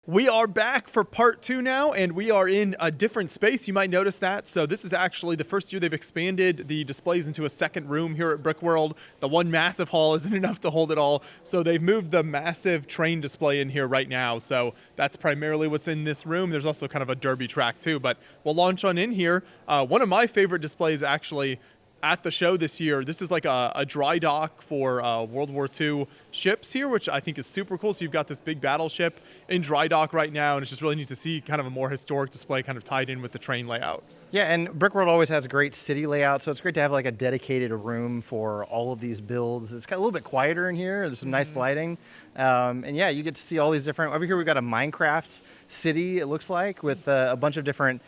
We are back for part 2 now, and we are in a different space. You might notice that. So this is actually the first year they've expanded the displays into a second room here at Brickworld. The one massive hall isn't enough to hold it all, so they've moved the massive train display in here right now. So that's primarily what's in this room. There's also kind of a derby track too, but we'll launch on in here. One of my favorite displays actually at the show this year. This is like a dry dock for World War II ships here, which I think is super cool. So you've got this big battleship in dry dock right now, and it's just really neat to see kind of a more historic display kind of tied in with the train layout. Yeah, and Brickworld always has a great city layout, so it's great to have like a dedicated room for all of these builds. It's kind of a little bit quieter in here. There's some nice lighting. And yeah, you get to see all these different, over here we've got a Minecraft city, it looks like, with a bunch of different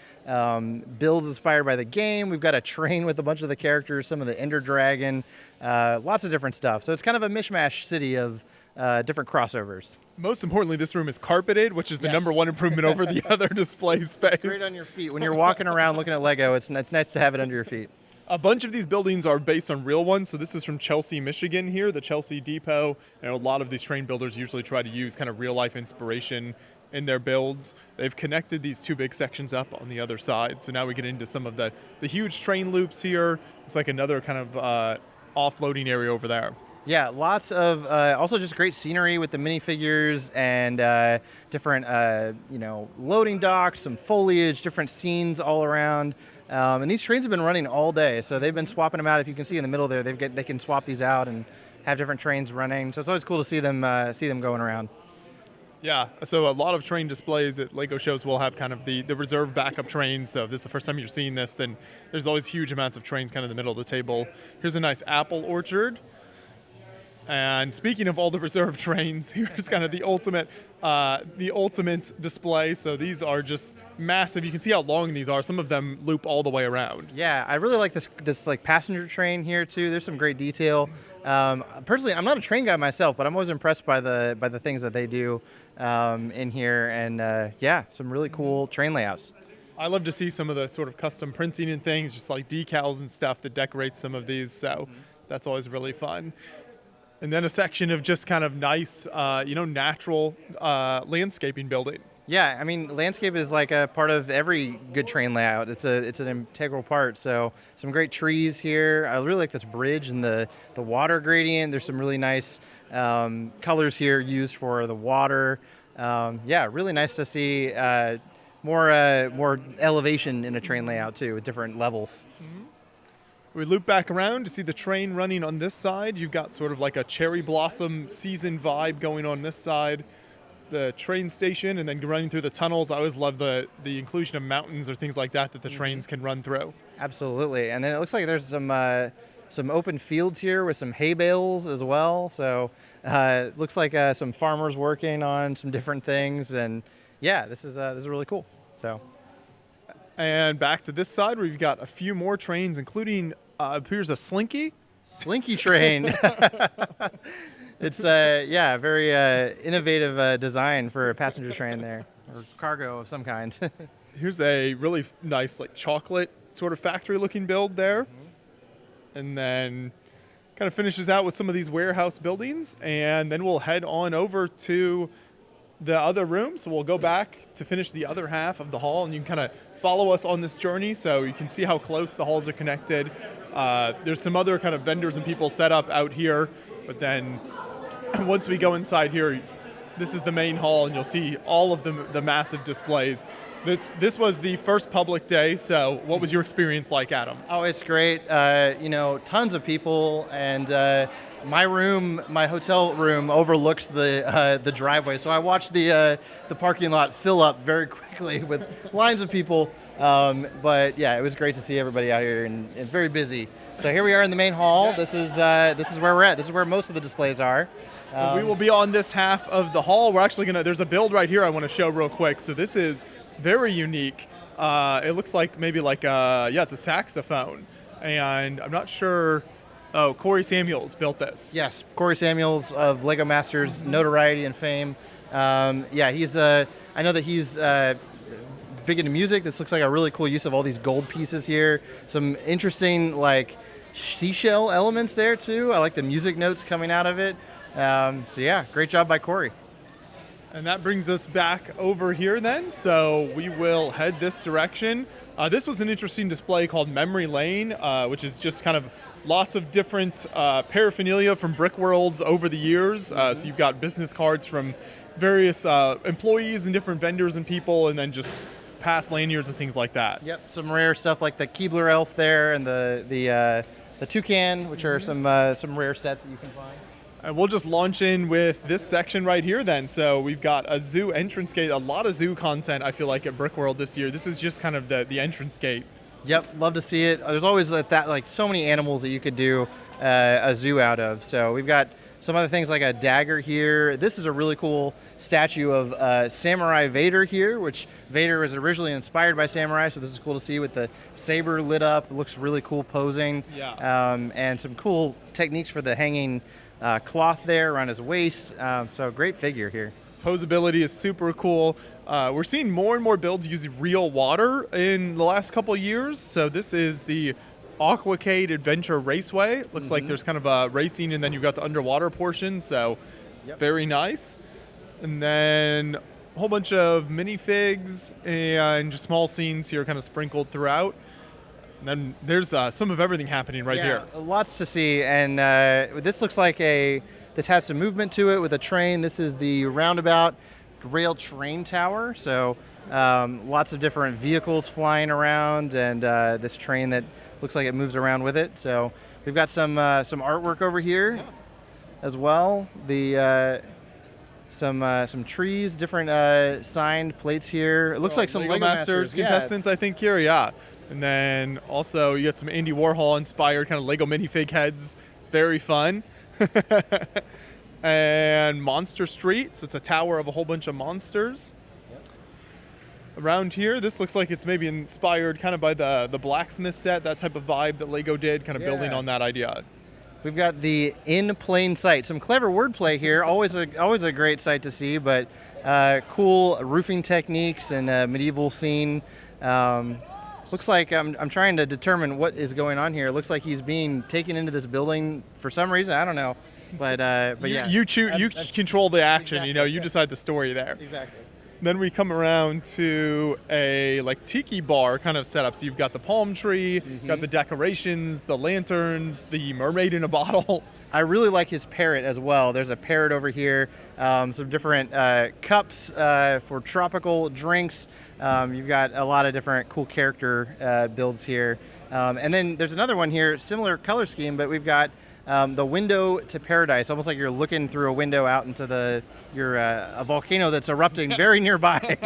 builds inspired by the game. We've got a train with a bunch of the characters, some of the Ender Dragon, lots of different stuff. So it's kind of a mishmash city of different crossovers. Most importantly, this room is carpeted, which is the number one improvement over the other display space. Great on your feet. When you're walking around looking at Lego, it's nice to have it under your feet. A bunch of these buildings are based on real ones. So this is from Chelsea, Michigan here, the Chelsea Depot. And a lot of these train builders usually try to use kind of real life inspiration in their builds. They've connected these two big sections up on the other side. So now we get into some of the huge train loops here. It's like another kind of offloading area over there. Yeah, lots of also just great scenery with the minifigures and different loading docks, some foliage, different scenes all around. And these trains have been running all day, so they've been swapping them out. If you can see in the middle there, they can swap these out and have different trains running. So it's always cool to see them going around. Yeah, so a lot of train displays at LEGO shows will have kind of the reserve backup trains. So if this is the first time you're seeing this, then there's always huge amounts of trains kind of in the middle of the table. Here's a nice apple orchard. And speaking of all the reserve trains, here's kind of the ultimate display. So these are just massive. You can see how long these are. Some of them loop all the way around. Yeah, I really like this like passenger train here too. There's some great detail. Personally, I'm not a train guy myself, but I'm always impressed by the things that they do in here. And yeah, some really cool train layouts. I love to see some of the sort of custom printing and things, just like decals and stuff that decorate some of these. So that's always really fun. And then a section of just kind of nice, natural landscaping building. Yeah, I mean, landscape is like a part of every good train layout. It's an integral part. So some great trees here. I really like this bridge and the water gradient. There's some really nice colors here used for the water. Yeah, really nice to see more elevation in a train layout too, with different levels. Mm-hmm. We loop back around to see the train running on this side. You've got sort of like a cherry blossom season vibe going on this side. The train station, and then running through the tunnels. I always love the inclusion of mountains or things like that the trains can run through. Absolutely. And then it looks like there's some open fields here with some hay bales as well. So it looks like some farmers working on some different things. And yeah, this is really cool. So. And back to this side where you've got a few more trains, including appears a Slinky train. It's very innovative design for a passenger train there, or cargo of some kind. Here's a really nice like chocolate sort of factory looking build there. Mm-hmm. And then kind of finishes out with some of these warehouse buildings, and then we'll head on over to the other room. So we'll go back to finish the other half of the hall, and you can kind of follow us on this journey so you can see how close the halls are connected. There's some other kind of vendors and people set up out here, but then once we go inside here, this is the main hall, and you'll see all of the massive displays. This was the first public day, so what was your experience like, Adam? Oh, it's great. Tons of people, and my hotel room overlooks the driveway, so I watched the parking lot fill up very quickly with lines of people. But yeah, it was great to see everybody out here and very busy. So here we are in the main hall. This is where we're at. This is where most of the displays are. So we will be on this half of the hall. We're actually there's a build right here I want to show real quick. So this is very unique. It looks like maybe it's a saxophone, and I'm not sure. Oh, Corey Samuels built this. Yes, Corey Samuels of Lego Masters notoriety and fame. He's I know that he's big into music. This looks like a really cool use of all these gold pieces here. Some interesting like seashell elements there too. I like the music notes coming out of it. So yeah, great job by Corey. And that brings us back over here then. So we will head this direction. This was an interesting display called Memory Lane, which is just kind of lots of different paraphernalia from Brickworlds over the years. So you've got business cards from various employees and different vendors and people, and then just past lanyards and things like that. Yep, some rare stuff like the Keebler elf there and the toucan, which are some rare sets that you can find. And we'll just launch in with this section right here then. So we've got a zoo entrance gate, a lot of zoo content I feel like at Brickworld this year. This is just kind of the entrance gate. Yep, love to see it. There's always like so many animals that you could do a zoo out of. So we've got some other things like a dagger here. This is a really cool statue of Samurai Vader here, which Vader was originally inspired by samurai, so this is cool to see with the saber lit up. It looks really cool posing. Yeah. And some cool techniques for the hanging cloth there around his waist. So great figure here. Posability is super cool. We're seeing more and more builds using real water in the last couple of years. So this is the Aquacade Adventure Raceway. Looks like there's kind of a racing and then you've got the underwater portion. So very nice. And then a whole bunch of minifigs and just small scenes here kind of sprinkled throughout. And then there's some of everything happening right here. Lots to see, and this looks like this has some movement to it with a train. This is the roundabout rail train tower, so lots of different vehicles flying around, and this train that looks like it moves around with it. So we've got some artwork over here as well. Some trees, different signed plates here. It looks like some Lego Masters contestants, I think here, And then also you got some Andy Warhol inspired kind of Lego minifig heads. Very fun. And Monster Street. So it's a tower of a whole bunch of monsters. Around here, this looks like it's maybe inspired kind of by the blacksmith set, that type of vibe that Lego did, kind of building on that idea. We've got the in plain sight. Some clever wordplay here. Always a great sight to see, but cool roofing techniques and medieval scene. Looks like I'm trying to determine what is going on here. It looks like he's being taken into this building for some reason. I don't know, but yeah. You control the action. Exactly. You decide the story there. Exactly. Then we come around to a tiki bar kind of setup. So you've got the palm tree, you've got the decorations, the lanterns, the mermaid in a bottle. I really like his parrot as well. There's a parrot over here, some different cups for tropical drinks. You've got a lot of different cool character builds here. And then there's another one here, similar color scheme, but we've got the window to paradise, almost like you're looking through a window out into a volcano that's erupting very nearby.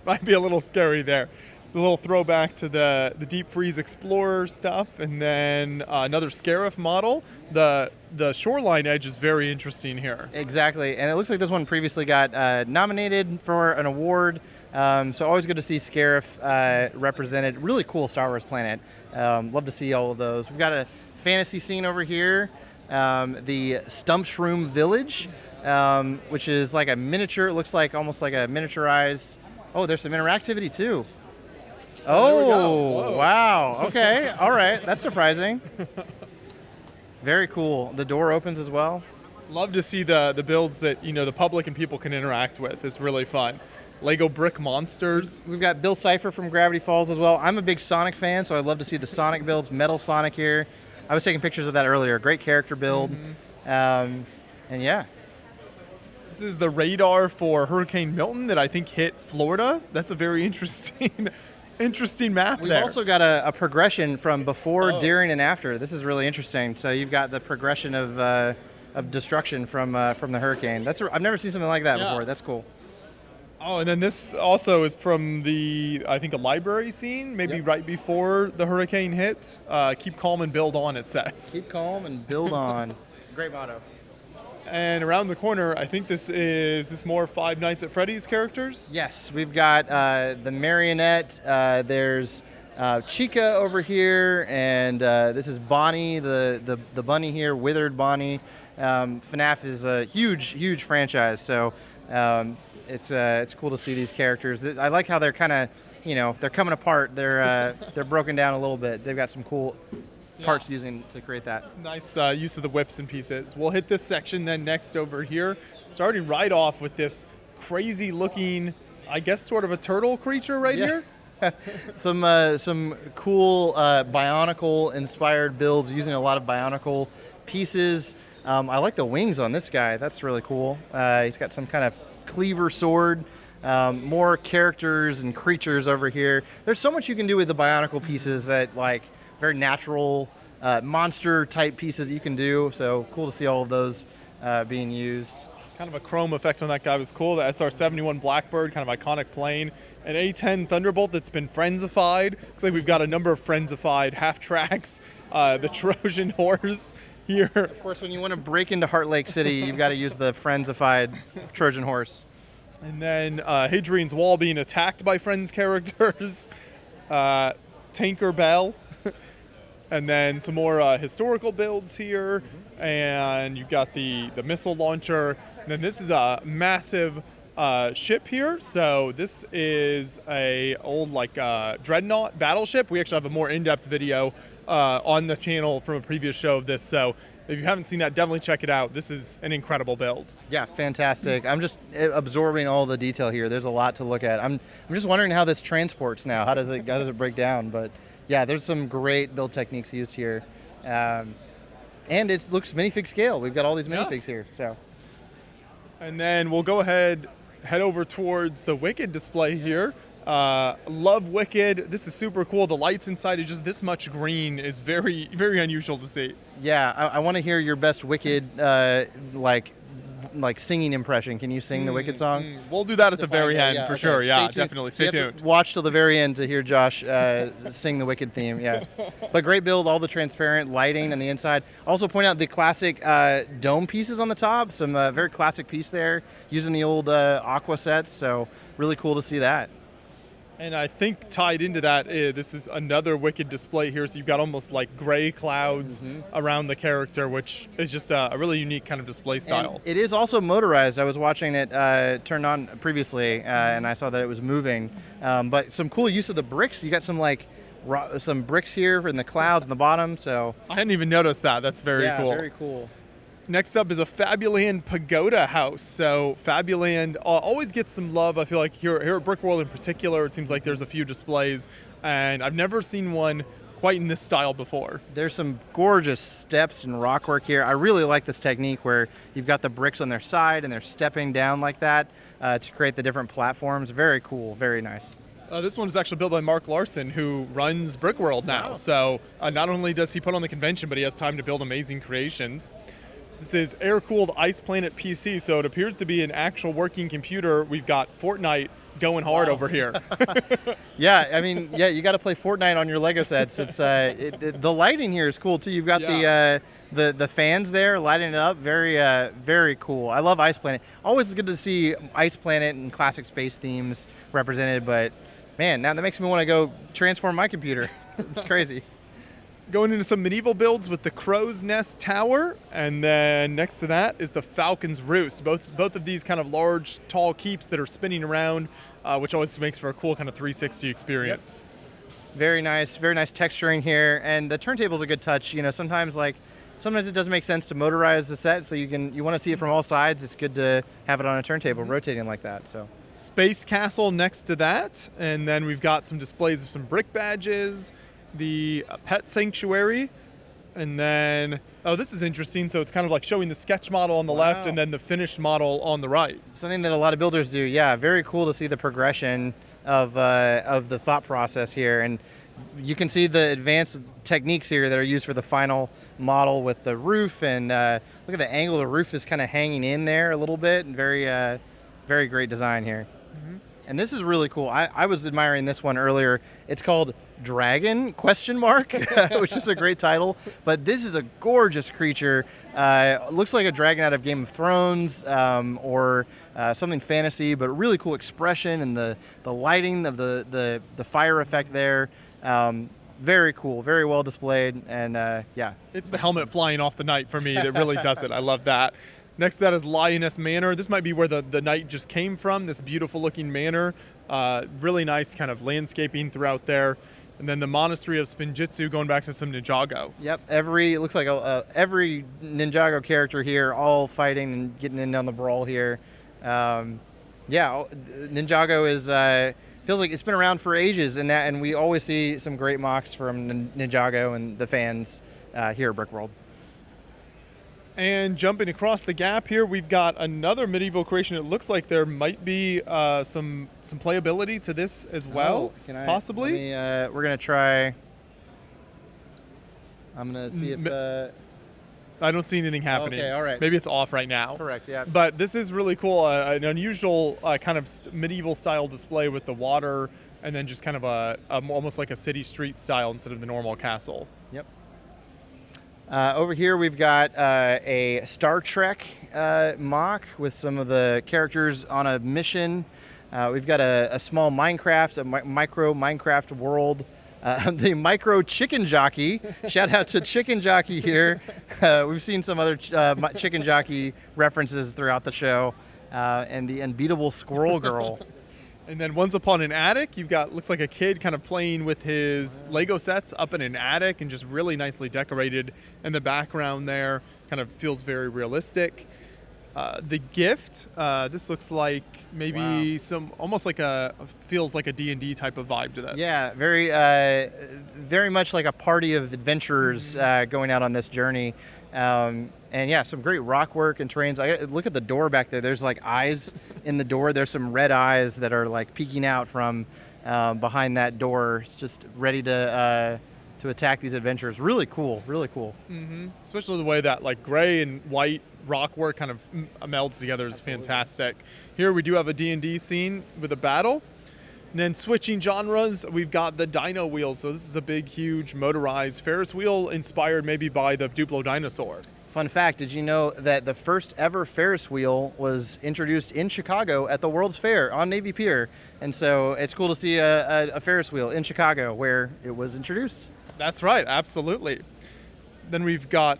Might be a little scary there. A little throwback to the Deep Freeze Explorer stuff, and then another Scarif model. The shoreline edge is very interesting here. Exactly, and it looks like this one previously got nominated for an award. So always good to see Scarif represented. Really cool Star Wars planet. Love to see all of those. We've got a fantasy scene over here, the Stumpshroom Village, which is like a miniature. It looks like almost like a miniaturized. Oh, there's some interactivity too. Oh, wow. Okay. All right. That's surprising. Very cool. The door opens as well. Love to see the builds that, the public and people can interact with. It's really fun. Lego brick monsters. We've got Bill Cipher from Gravity Falls as well. I'm a big Sonic fan, so I love to see the Sonic builds. Metal Sonic here. I was taking pictures of that earlier. Great character build. And yeah. This is the radar for Hurricane Milton that I think hit Florida. That's a very interesting map there. We've also got a progression from before, during, and after. This is really interesting. So you've got the progression of destruction from the hurricane. I've never seen something like that before. That's cool. Oh, and then this also is from I think a library scene, maybe right before the hurricane hit. Keep calm and build on, it says. Keep calm and build on. Great motto. And around the corner, I think this is more Five Nights at Freddy's characters? Yes, we've got the marionette. There's Chica over here, and this is Bonnie, the bunny here, Withered Bonnie. FNAF is a huge franchise, so it's cool to see these characters. I like how they're kind of, they're coming apart. They're broken down a little bit. They've got some cool parts using to create that. Nice use of the whips and pieces. We'll hit this section then next over here, starting right off with this crazy looking, I guess, sort of a turtle creature right here. Some cool Bionicle inspired builds using a lot of Bionicle pieces. I like the wings on this guy. That's really cool. He's got some kind of cleaver sword. More characters and creatures over here. There's so much you can do with the Bionicle pieces that like very natural monster type pieces you can do. So cool to see all of those being used. Kind of a chrome effect on that guy was cool. The SR-71 Blackbird, kind of iconic plane. An A-10 Thunderbolt that's been Frenzified. Looks like we've got a number of Frenzified half-tracks. The Trojan Horse here. Of course, when you want to break into Heart Lake City, you've got to use the Frenzified Trojan Horse. And then Hadrian's Wall being attacked by Friends characters. Tinker Bell. And then some more historical builds here. And you've got the missile launcher. And then this is a massive ship here. So this is a old dreadnought battleship. We actually have a more in-depth video on the channel from a previous show of this. So if you haven't seen that, definitely check it out. This is an incredible build. Yeah, fantastic. I'm just absorbing all the detail here. There's a lot to look at. I'm just wondering how this transports now. How does it break down? But yeah, there's some great build techniques used here. And it looks minifig scale. We've got all these minifigs here. So. And then we'll go ahead, head over towards the Wicked display here. Love Wicked. This is super cool. The lights inside is just this much green is very, very unusual to see. Yeah, I want to hear your best Wicked like singing impression. Can you sing the Wicked song? We'll do that at the very end for sure. Yeah, definitely. Stay tuned. Watch till the very end to hear Josh sing the Wicked theme. Yeah, but great build. All the transparent lighting on the inside. Also point out the classic dome pieces on the top. Some very classic piece there using the old Aqua sets. So really cool to see that. And I think tied into that, this is another Wicked display here. So you've got almost like gray clouds around the character, which is just a really unique kind of display style. And it is also motorized. I was watching it turned on previously, and I saw that it was moving. But some cool use of the bricks. You got some bricks here in the clouds in the bottom. So I hadn't even noticed that. That's very cool. Yeah, very cool. Next up is a Fabuland Pagoda House. So Fabuland always gets some love. I feel like here at Brickworld in particular, it seems like there's a few displays, and I've never seen one quite in this style before. There's some gorgeous steps and rockwork here. I really like this technique where you've got the bricks on their side and they're stepping down like that to create the different platforms. Very cool, very nice. This one is actually built by Mark Larson, who runs Brickworld now. Wow. So not only does he put on the convention, but he has time to build amazing creations. This is air-cooled Ice Planet PC, so it appears to be an actual working computer. We've got Fortnite going hard over here. Yeah, I mean, you got to play Fortnite on your Lego sets. It's the lighting here is cool too. You've got the fans there lighting it up. Very very cool. I love Ice Planet. Always good to see Ice Planet and classic space themes represented. But man, now that makes me want to go transform my computer. It's crazy. Going into some medieval builds with the Crow's Nest Tower, and then next to that is the Falcon's Roost. Both of these kind of large, tall keeps that are spinning around, which always makes for a cool kind of 360 experience. Yep. Very nice texturing here, and the turntable's a good touch. You know, sometimes it doesn't make sense to motorize the set, so you want to see it from all sides. It's good to have it on a turntable rotating like that. So. Space Castle next to that, and then we've got some displays of some brick badges. The Pet Sanctuary, and then this is interesting. So it's kind of like showing the sketch model on the left and then the finished model on the right. Something that a lot of builders do. Yeah, very cool to see the progression of the thought process here, and you can see the advanced techniques here that are used for the final model with the roof. And look at the angle the roof is kind of hanging in there a little bit, and very great design here. And this is really cool. I was admiring this one earlier. It's called Dragon ? Which is a great title. But this is a gorgeous creature. Looks like a dragon out of Game of Thrones or something fantasy, but really cool expression and the lighting of the fire effect there. Very cool, very well displayed, and yeah. It's the helmet flying off the knight for me that really does it. I love that. Next to that is Lioness Manor. This might be where the knight just came from, this beautiful looking manor. Really nice kind of landscaping throughout there. And then the Monastery of Spinjitzu, going back to some Ninjago. Yep, it looks like every Ninjago character here all fighting and getting in on the brawl here. Yeah, Ninjago is feels like it's been around for ages, and we always see some great mocks from Ninjago and the fans here at Brickworld. And jumping across the gap here, we've got another medieval creation. It looks like there might be some playability to this as well, possibly. We're gonna try. I'm gonna see if. I don't see anything happening. Okay, all right. Maybe it's off right now. Correct, yeah. But this is really cool. An unusual kind of medieval style display with the water, and then just kind of almost like a city street style instead of the normal castle. Yep. Over here we've got a Star Trek mock with some of the characters on a mission. We've got a small Minecraft, micro Minecraft world. The micro chicken jockey. Shout out to Chicken Jockey here. We've seen some other chicken jockey references throughout the show. And the unbeatable squirrel girl. And then once upon an attic, you've got, looks like a kid kind of playing with his Lego sets up in an attic and just really nicely decorated. And the background there kind of feels very realistic. The gift, this looks like maybe almost like feels like a D&D type of vibe to this. Yeah, very much like a party of adventurers going out on this journey. And yeah, some great rock work and terrains. Look at the door back there. There's like eyes in the door. There's some red eyes that are like peeking out from behind that door. It's just ready to attack these adventurers. Really cool, really cool. Mm-hmm. Especially the way that like gray and white rock work kind of melds together is fantastic. Here we do have a D&D scene with a battle. And then switching genres, we've got the dino wheel. So this is a big, huge motorized Ferris wheel inspired maybe by the Duplo dinosaur. Fun fact, did you know that the first ever Ferris wheel was introduced in Chicago at the World's Fair on Navy Pier? And so it's cool to see a Ferris wheel in Chicago where it was introduced. That's right, absolutely. Then we've got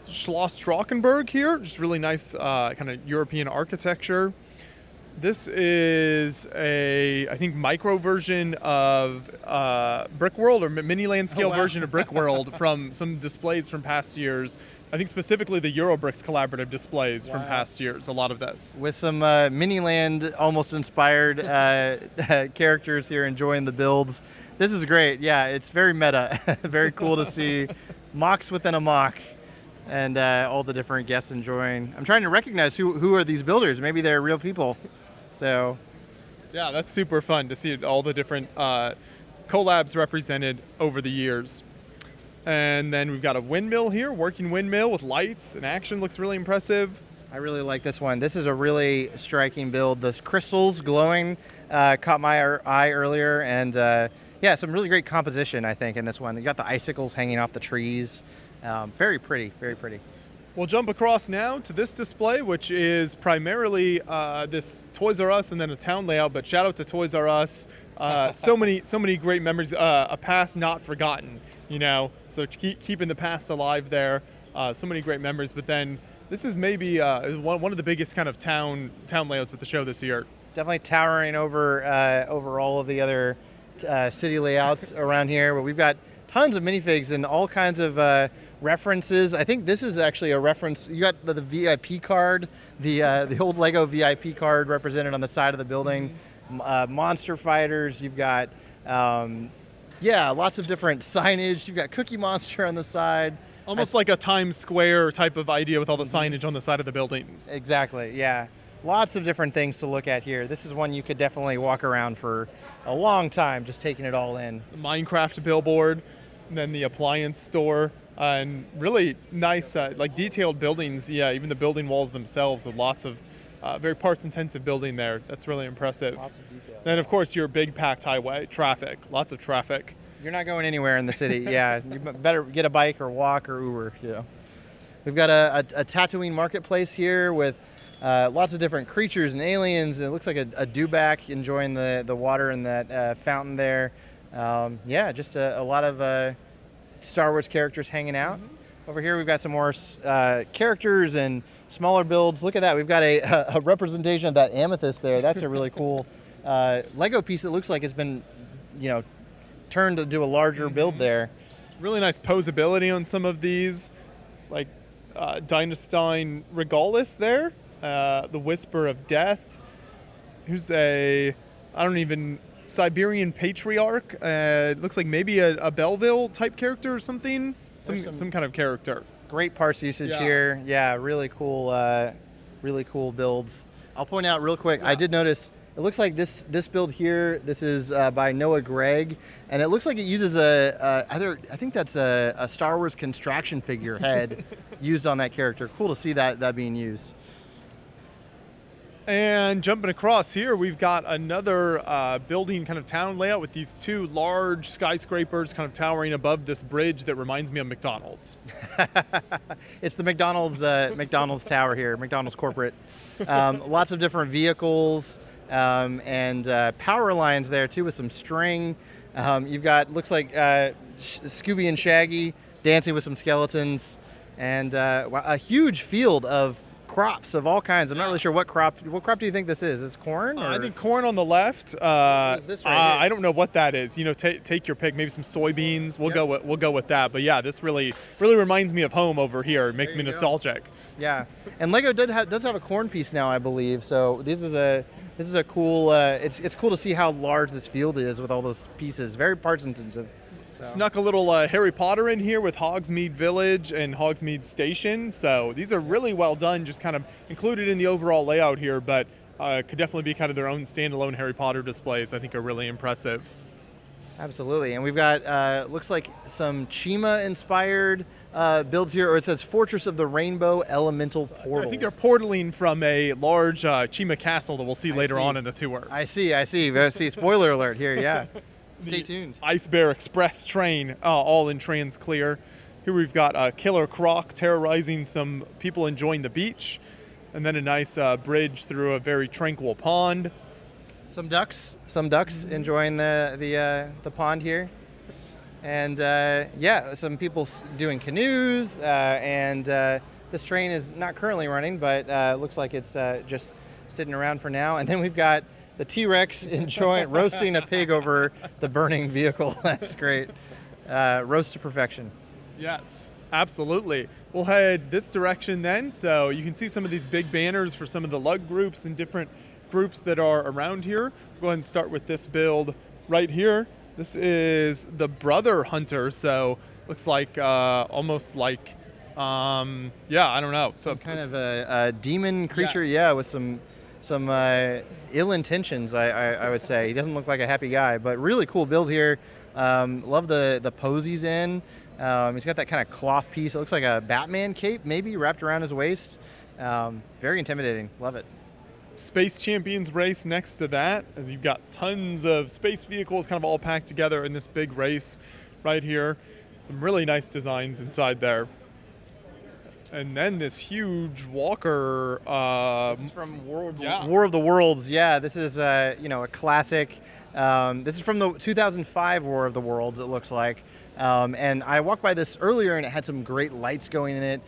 Schloss Trockenberg here, just really nice kind of European architecture. This is I think, micro version of Brickworld, or mini land scale version of Brickworld from some displays from past years. I think specifically the Eurobricks collaborative displays from past years, a lot of this. With some mini-land almost inspired characters here enjoying the builds. This is great. Yeah, it's very meta. Very cool to see mocks within a mock and all the different guests enjoying. I'm trying to recognize who are these builders. Maybe they're real people. So, yeah, that's super fun to see all the different collabs represented over the years. And then we've got a windmill here, working windmill with lights and action. Looks really impressive. I really like this one. This is a really striking build. The crystals glowing caught my eye earlier, and yeah, some really great composition, I think, in this one. You got the icicles hanging off the trees. Very pretty, very pretty. We'll jump across now to this display, which is primarily this Toys R Us and then a town layout, but shout out to Toys R Us. So many great memories, a past not forgotten, you know, so keeping the past alive there. So many great memories, but then this is maybe one of the biggest kind of town layouts at the show this year. Definitely towering over all of the other city layouts around here, but we've got tons of minifigs and all kinds of references. I think this is actually a reference. You got the VIP card, the old Lego VIP card represented on the side of the building. Monster fighters. You've got lots of different signage. You've got Cookie Monster on the side. Almost like a Times Square type of idea with all the signage on the side of the buildings. Exactly. Yeah. Lots of different things to look at here. This is one you could definitely walk around for a long time, just taking it all in. The Minecraft billboard, and then the appliance store, and really nice, like detailed buildings. Yeah, even the building walls themselves with lots of very parts-intensive building there. That's really impressive. Lots of detail. Then, of course, your big packed highway, traffic, lots of traffic. You're not going anywhere in the city. Yeah, you better get a bike or walk or Uber. You know. We've got a Tatooine marketplace here with lots of different creatures and aliens. It looks like a dewback enjoying the water in that fountain there. Yeah, just a lot of Star Wars characters hanging out. Mm-hmm. Over here we've got some more characters and smaller builds. Look at that. We've got a representation of that amethyst there. That's a really cool Lego piece that looks like it's been, turned to do a larger build there. Really nice posability on some of these, like Dynastine Regalis there. The Whisper of Death. Here's Siberian patriarch. It looks like maybe a Belleville type character or something. Some kind of character. Great parts usage here. Yeah, really cool builds. I'll point out real quick, I did notice, it looks like this build here, this is by Noah Gregg, and it looks like it uses I think that's a Star Wars construction figure head used on that character. Cool to see that being used. And jumping across here, we've got another building kind of town layout with these two large skyscrapers kind of towering above this bridge that reminds me of McDonald's. It's the McDonald's tower here, McDonald's corporate. Lots of different vehicles and power lines there too with some string. You've got, looks like Scooby and Shaggy dancing with some skeletons, and a huge field of crops of all kinds. I'm not really sure what crop do you think this is? Is it corn? I think corn on the left. This right I don't know what that is. Take your pick. Maybe some soybeans. We'll go with that. But yeah, this really reminds me of home over here. It makes me nostalgic. Yeah, and Lego does have a corn piece now, I believe. So this is a cool. It's cool to see how large this field is with all those pieces. Very parts intensive. So. Snuck a little Harry Potter in here with Hogsmeade Village and Hogsmeade Station. So these are really well done, just kind of included in the overall layout here, but could definitely be kind of their own standalone Harry Potter displays. I think are really impressive. Absolutely, and we've got looks like some Chima-inspired builds here, or it says Fortress of the Rainbow Elemental Portal. I think they're portaling from a large Chima castle that we'll see later on in the tour. I see. Spoiler alert here, yeah. Stay tuned. Ice Bear Express train, all in trans clear. Here we've got Killer Croc terrorizing some people enjoying the beach, and then a nice bridge through a very tranquil pond. Some ducks enjoying the pond here, and some people doing canoes, and this train is not currently running, but looks like it's just sitting around for now. And then we've got the T-Rex roasting a pig over the burning vehicle. That's great. Roast to perfection. Yes, absolutely. We'll head this direction then, so you can see some of these big banners for some of the lug groups and different groups that are around here. Go ahead and start with this build right here. This is the Brother Hunter, so looks like almost like, I don't know. So kind of a demon creature, with some ill intentions, I would say. He doesn't look like a happy guy, but really cool build here. Love the pose he's in. He's got that kind of cloth piece. It looks like a Batman cape, maybe, wrapped around his waist. Very intimidating. Love it. Space Champions race next to that, as you've got tons of space vehicles kind of all packed together in this big race right here. Some really nice designs inside there. And then this huge walker. This is from War of the Worlds. Yeah, this is a classic. This is from the 2005 War of the Worlds, it looks like. And I walked by this earlier, and it had some great lights going in it.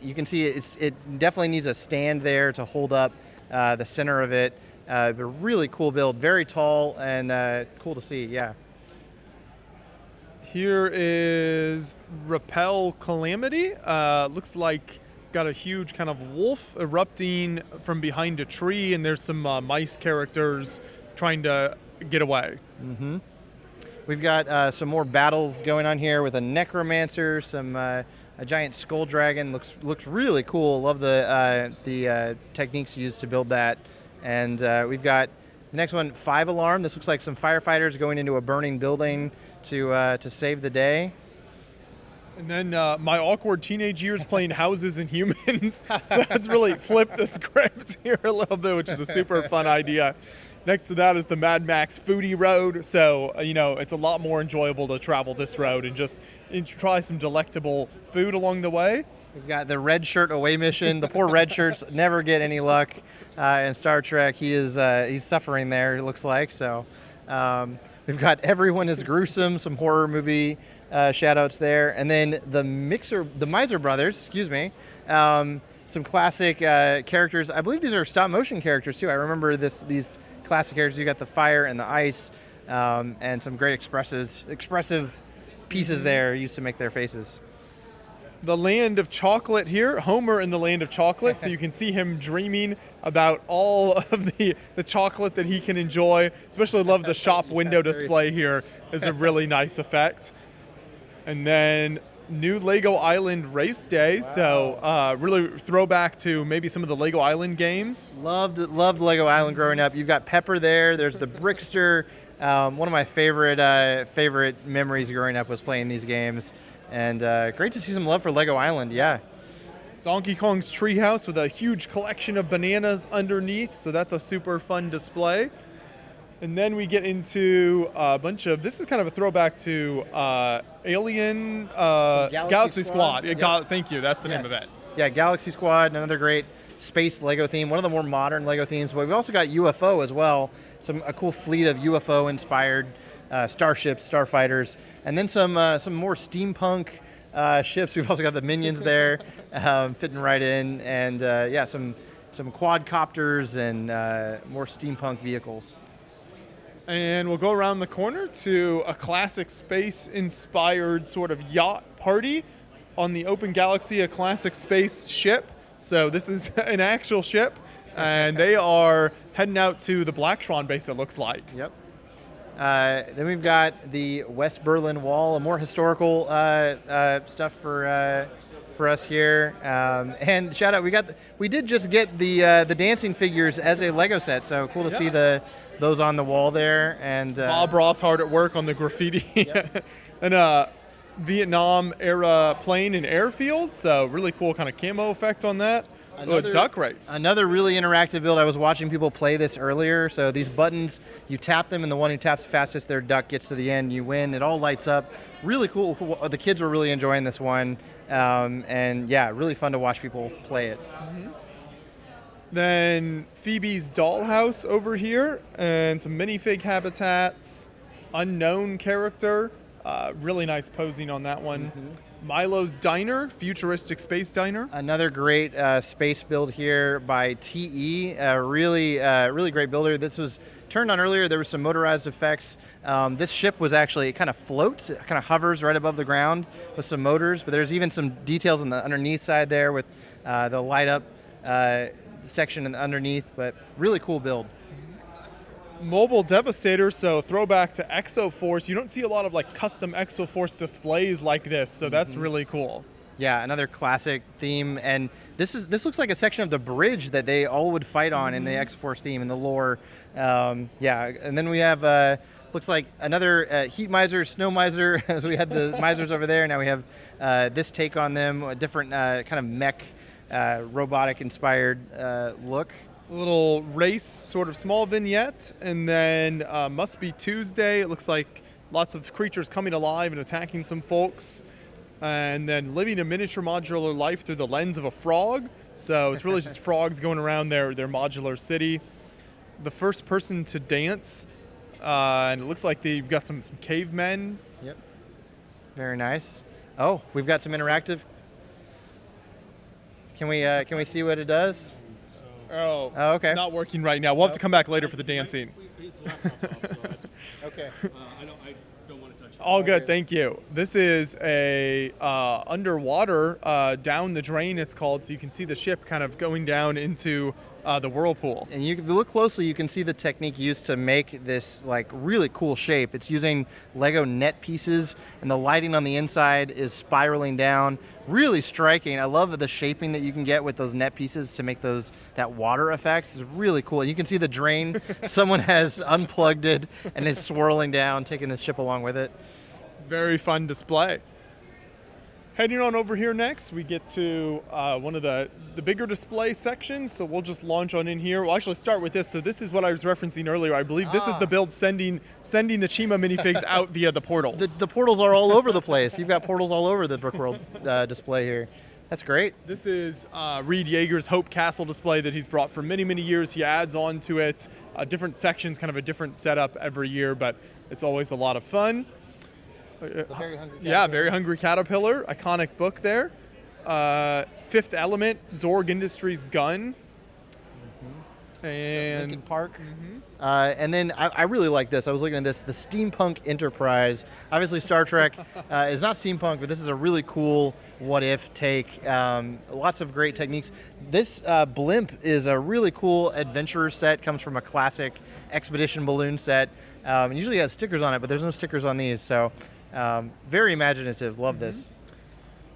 You can see it definitely needs a stand there to hold up the center of it. But really cool build, very tall and cool to see. Yeah. Here is Repel Calamity. Looks like got a huge kind of wolf erupting from behind a tree, and there's some mice characters trying to get away. Mm-hmm. We've got some more battles going on here with a necromancer, a giant skull dragon. Looks really cool. Love the techniques used to build that. And we've got the next one, 5 Alarm. This looks like some firefighters going into a burning building to save the day. And then my awkward teenage years playing houses and humans. So that's really flipped the script here a little bit, which is a super fun idea. Next to that is the Mad Max Foodie Road. So, it's a lot more enjoyable to travel this road and just try some delectable food along the way. We've got the red shirt away mission. The poor red shirts never get any luck in Star Trek. He's suffering there, it looks like. So we've got Everyone is Gruesome, some horror movie shout-outs there. And then the Miser Brothers, some classic characters. I believe these are stop-motion characters, too. I remember these classic characters. You got the fire and the ice, and some great expressive pieces there used to make their faces. the land of chocolate here, Homer in the land of chocolate. So you can see him dreaming about all of the chocolate that he can enjoy. Especially love the shop window display here. Is a really nice effect. And then new Lego Island race day. Wow. So really throwback to maybe some of the Lego Island games. Loved Lego Island growing up. You've got Pepper there. There's the Brickster. One of my favorite memories growing up was playing these games. And great to see some love for Lego Island, yeah. Donkey Kong's treehouse with a huge collection of bananas underneath, so that's a super fun display. And then we get into a bunch of, this is kind of a throwback to Alien Galaxy Squad. Yep. Thank you, that's the name of it. Yeah, Galaxy Squad, another great space Lego theme, one of the more modern Lego themes, but we've also got UFO as well, a cool fleet of UFO-inspired starships, starfighters, and then some more steampunk ships. We've also got the Minions there, fitting right in, and some quadcopters and more steampunk vehicles. And we'll go around the corner to a classic space-inspired sort of yacht party on the Open Galaxy, a classic space ship. So this is an actual ship, and they are heading out to the Black Swan base, it looks like. Yep. Then we've got the West Berlin Wall, a more historical stuff for us here. And shout out, we did just get the dancing figures as a Lego set, so cool to see those on the wall there. And Bob Ross hard at work on the graffiti. Yep. And Vietnam era plane and airfield, so really cool kind of camo effect on that. Duck race. Another really interactive build. I was watching people play this earlier. So these buttons, you tap them, and the one who taps fastest, their duck gets to the end. You win. It all lights up. Really cool. The kids were really enjoying this one. And yeah, really fun to watch people play it. Mm-hmm. Then Phoebe's dollhouse over here, and some minifig habitats. Unknown character. Really nice posing on that one. Mm-hmm. Milo's Diner, futuristic space diner. Another great space build here by TE. Really great builder. This was turned on earlier. There were some motorized effects. This ship was actually, it kind of floats, it kind of hovers right above the ground with some motors, but there's even some details on the underneath side there with the light up section underneath, but really cool build. Mobile Devastator, so throwback to Exoforce. You don't see a lot of like custom Exoforce displays like this, so that's really cool. Yeah, another classic theme, and this looks like a section of the bridge that they all would fight on in the Exoforce theme in the lore. And then we have looks like another heat miser, snow miser. As we had the misers over there, now we have this take on them, a different kind of mech, robotic inspired look. A little race, sort of small vignette, and then Must Be Tuesday. It looks like lots of creatures coming alive and attacking some folks, and then living a miniature modular life through the lens of a frog. So it's really just frogs going around their modular city. The first person to dance, and it looks like they've got some cavemen. Yep. Very nice. Oh, we've got some interactive. Can we see what it does? Oh, okay. Not working right now. We'll have to come back later for the dancing. Okay. I don't want to touch it. All good, thank you. This is a underwater, down the drain it's called, so you can see the ship kind of going down into the whirlpool. And if you look closely, you can see the technique used to make this like really cool shape. It's using Lego net pieces, and the lighting on the inside is spiraling down. Really striking. I love the shaping that you can get with those net pieces to make that water effect. It's really cool. You can see the drain. Someone has unplugged it and is swirling down, taking the ship along with it. Very fun display. Heading on over here next, we get to one of the bigger display sections, so we'll just launch on in here. We'll actually start with this. So this is what I was referencing earlier. I believe this is the build sending the Chima minifigs out via the portals. The portals are all over the place. You've got portals all over the Brickworld display here. That's great. This is Reed Yeager's Hope Castle display that he's brought for many, many years. He adds on to it different sections, kind of a different setup every year, but it's always a lot of fun. Very hungry Very Hungry Caterpillar, iconic book there. Fifth Element, Zorg Industries gun. And Lincoln Park. And then I really like this. I was looking at this, the Steampunk Enterprise. Obviously, Star Trek is not steampunk, but this is a really cool what-if take. Lots of great techniques. This blimp is a really cool adventurer set. Comes from a classic expedition balloon set. And usually has stickers on it, but there's no stickers on these. So very imaginative. Love this.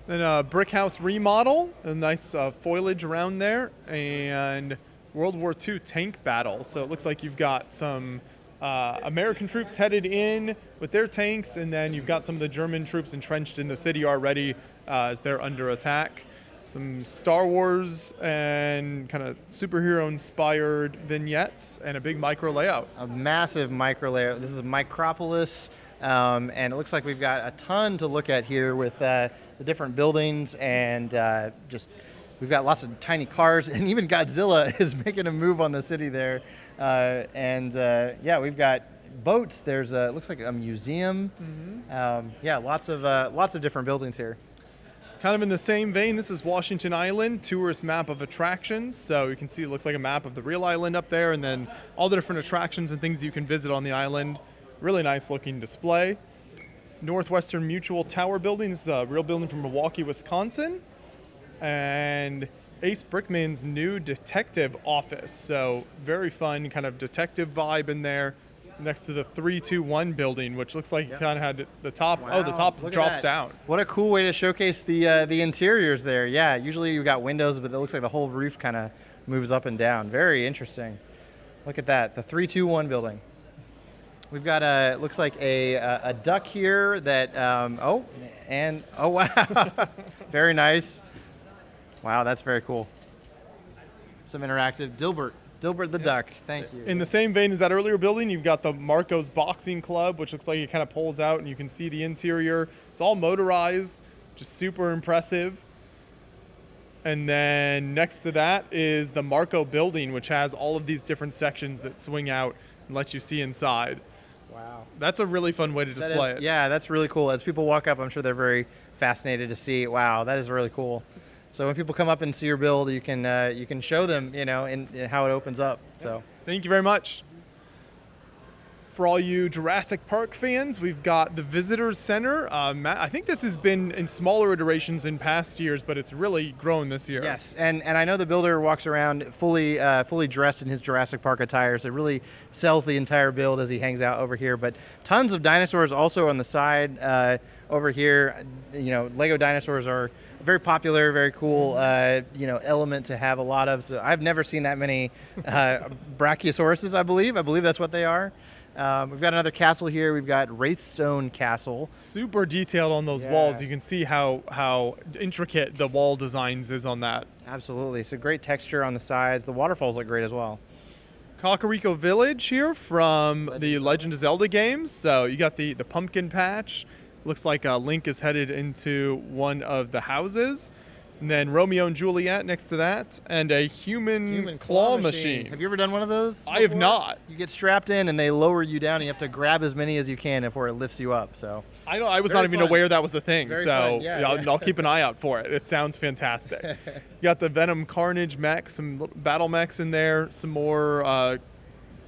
then a brick house remodel, a nice foliage around there, and World War II tank battle. So it looks like you've got some American troops headed in with their tanks, and then you've got some of the German troops entrenched in the city already as they're under attack. Some Star Wars and kind of superhero-inspired vignettes and a big micro layout. A massive micro layout. This is Micropolis, and it looks like we've got a ton to look at here with the different buildings and just we've got lots of tiny cars, and even Godzilla is making a move on the city there. Yeah, we've got boats. There's it looks like a museum. Yeah, lots of different buildings here. Kind of in the same vein, this is Washington Island, tourist map of attractions. So you can see it looks like a map of the real island up there, and then all the different attractions and things you can visit on the island. Really nice looking display. Northwestern Mutual Tower building. This is a real building from Milwaukee, Wisconsin. And Ace Brickman's new detective office. So very fun kind of detective vibe in there. Next to the 321 building, which looks like it kind of had the top. Wow, Oh, the top look at drops that. down. What a cool way to showcase the interiors there. Yeah, usually you've got windows, but it looks like the whole roof kind of moves up and down. Very interesting. Look at that, the 321 building. We've got it looks like a duck here that, oh wow, very nice. Wow, that's very cool. Some interactive, Dilbert the duck, thank you. In the same vein as that earlier building, you've got the Marco's Boxing Club, which looks like it kind of pulls out and you can see the interior. It's all motorized, just super impressive. And then next to that is the Marco building, which has all of these different sections that swing out and let you see inside. Wow. That's a really fun way to display it. Yeah, that's really cool. As people walk up, I'm sure they're very fascinated to see, wow, that is really cool. So when people come up and see your build, you can show them, in how it opens up. So Thank you very much. For all you Jurassic Park fans, we've got the Visitors Center. I think this has been in smaller iterations in past years, but it's really grown this year. yes, and I know the builder walks around fully dressed in his Jurassic Park attire, so it really sells the entire build as he hangs out over here. But tons of dinosaurs also on the side over here. Lego dinosaurs are very popular, very cool, element to have a lot of. So I've never seen that many Brachiosauruses. I believe that's what they are. We've got another castle here. We've got Wraithstone Castle. Super detailed on those walls. You can see how intricate the wall designs is on that. Absolutely. So great texture on the sides. The waterfalls look great as well. Kakariko Village here from the Legend of Zelda games. So you got the pumpkin patch. Looks like Link is headed into one of the houses. And then Romeo and Juliet next to that, and a human claw machine. Have you ever done one of those? I have before? not. You get strapped in, and they lower you down, and you have to grab as many as you can before it lifts you up. So I was Very not even fun. aware that was the thing. Very So fun. Yeah, I'll keep an eye out for it. It sounds fantastic. You got the Venom Carnage mech, some little battle mechs in there, some more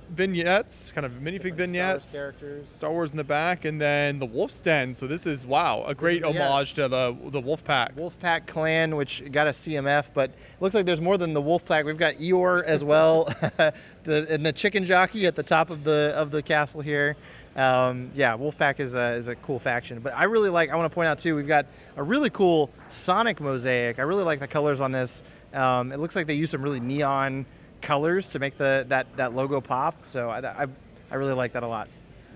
vignettes, kind of minifig vignettes. Star Wars in the back, and then the Wolf's Den. So this is, a great homage to the Wolf Pack. Wolfpack Clan, which got a CMF, but it looks like there's more than the Wolfpack. We've got Eeyore as well, and the chicken jockey at the top of the castle here. Wolfpack is a cool faction. But I want to point out too, we've got a really cool Sonic mosaic. I really like the colors on this. It looks like they use some really neon colors to make that logo pop. So I really like that a lot.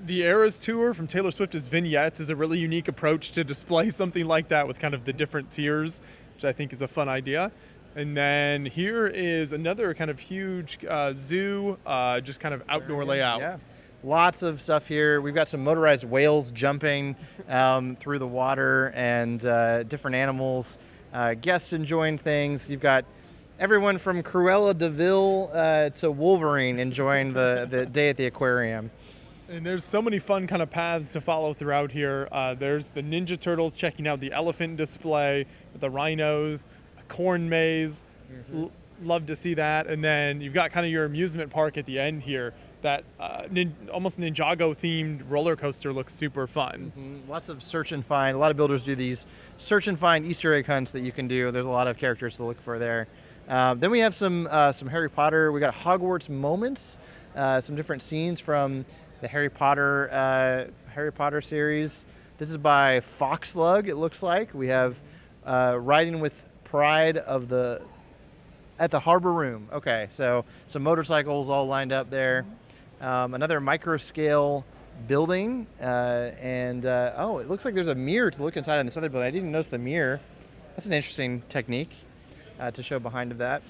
The Eras Tour from Taylor Swift's Vignettes is a really unique approach to display something like that with kind of the different tiers, which I think is a fun idea. And then here is another kind of huge zoo, just kind of outdoor layout. Yeah. Lots of stuff here. We've got some motorized whales jumping through the water and different animals. Guests enjoying things. You've got everyone from Cruella de Vil to Wolverine enjoying the day at the aquarium. And there's so many fun kind of paths to follow throughout here. There's the Ninja Turtles checking out the elephant display, the rhinos, a corn maze, love to see that. And then you've got kind of your amusement park at the end here. That almost Ninjago themed roller coaster looks super fun. Lots of search and find. A lot of builders do these search and find Easter egg hunts that you can do. There's a lot of characters to look for there. Then we have some Harry Potter. We got Hogwarts moments, some different scenes from the Harry Potter series. This is by Foxlug. It looks like we have riding with pride at the Harbor Room. Okay, so some motorcycles all lined up there. Another micro scale building, and it looks like there's a mirror to look inside on this other building. I didn't notice the mirror. That's an interesting technique to show behind of that.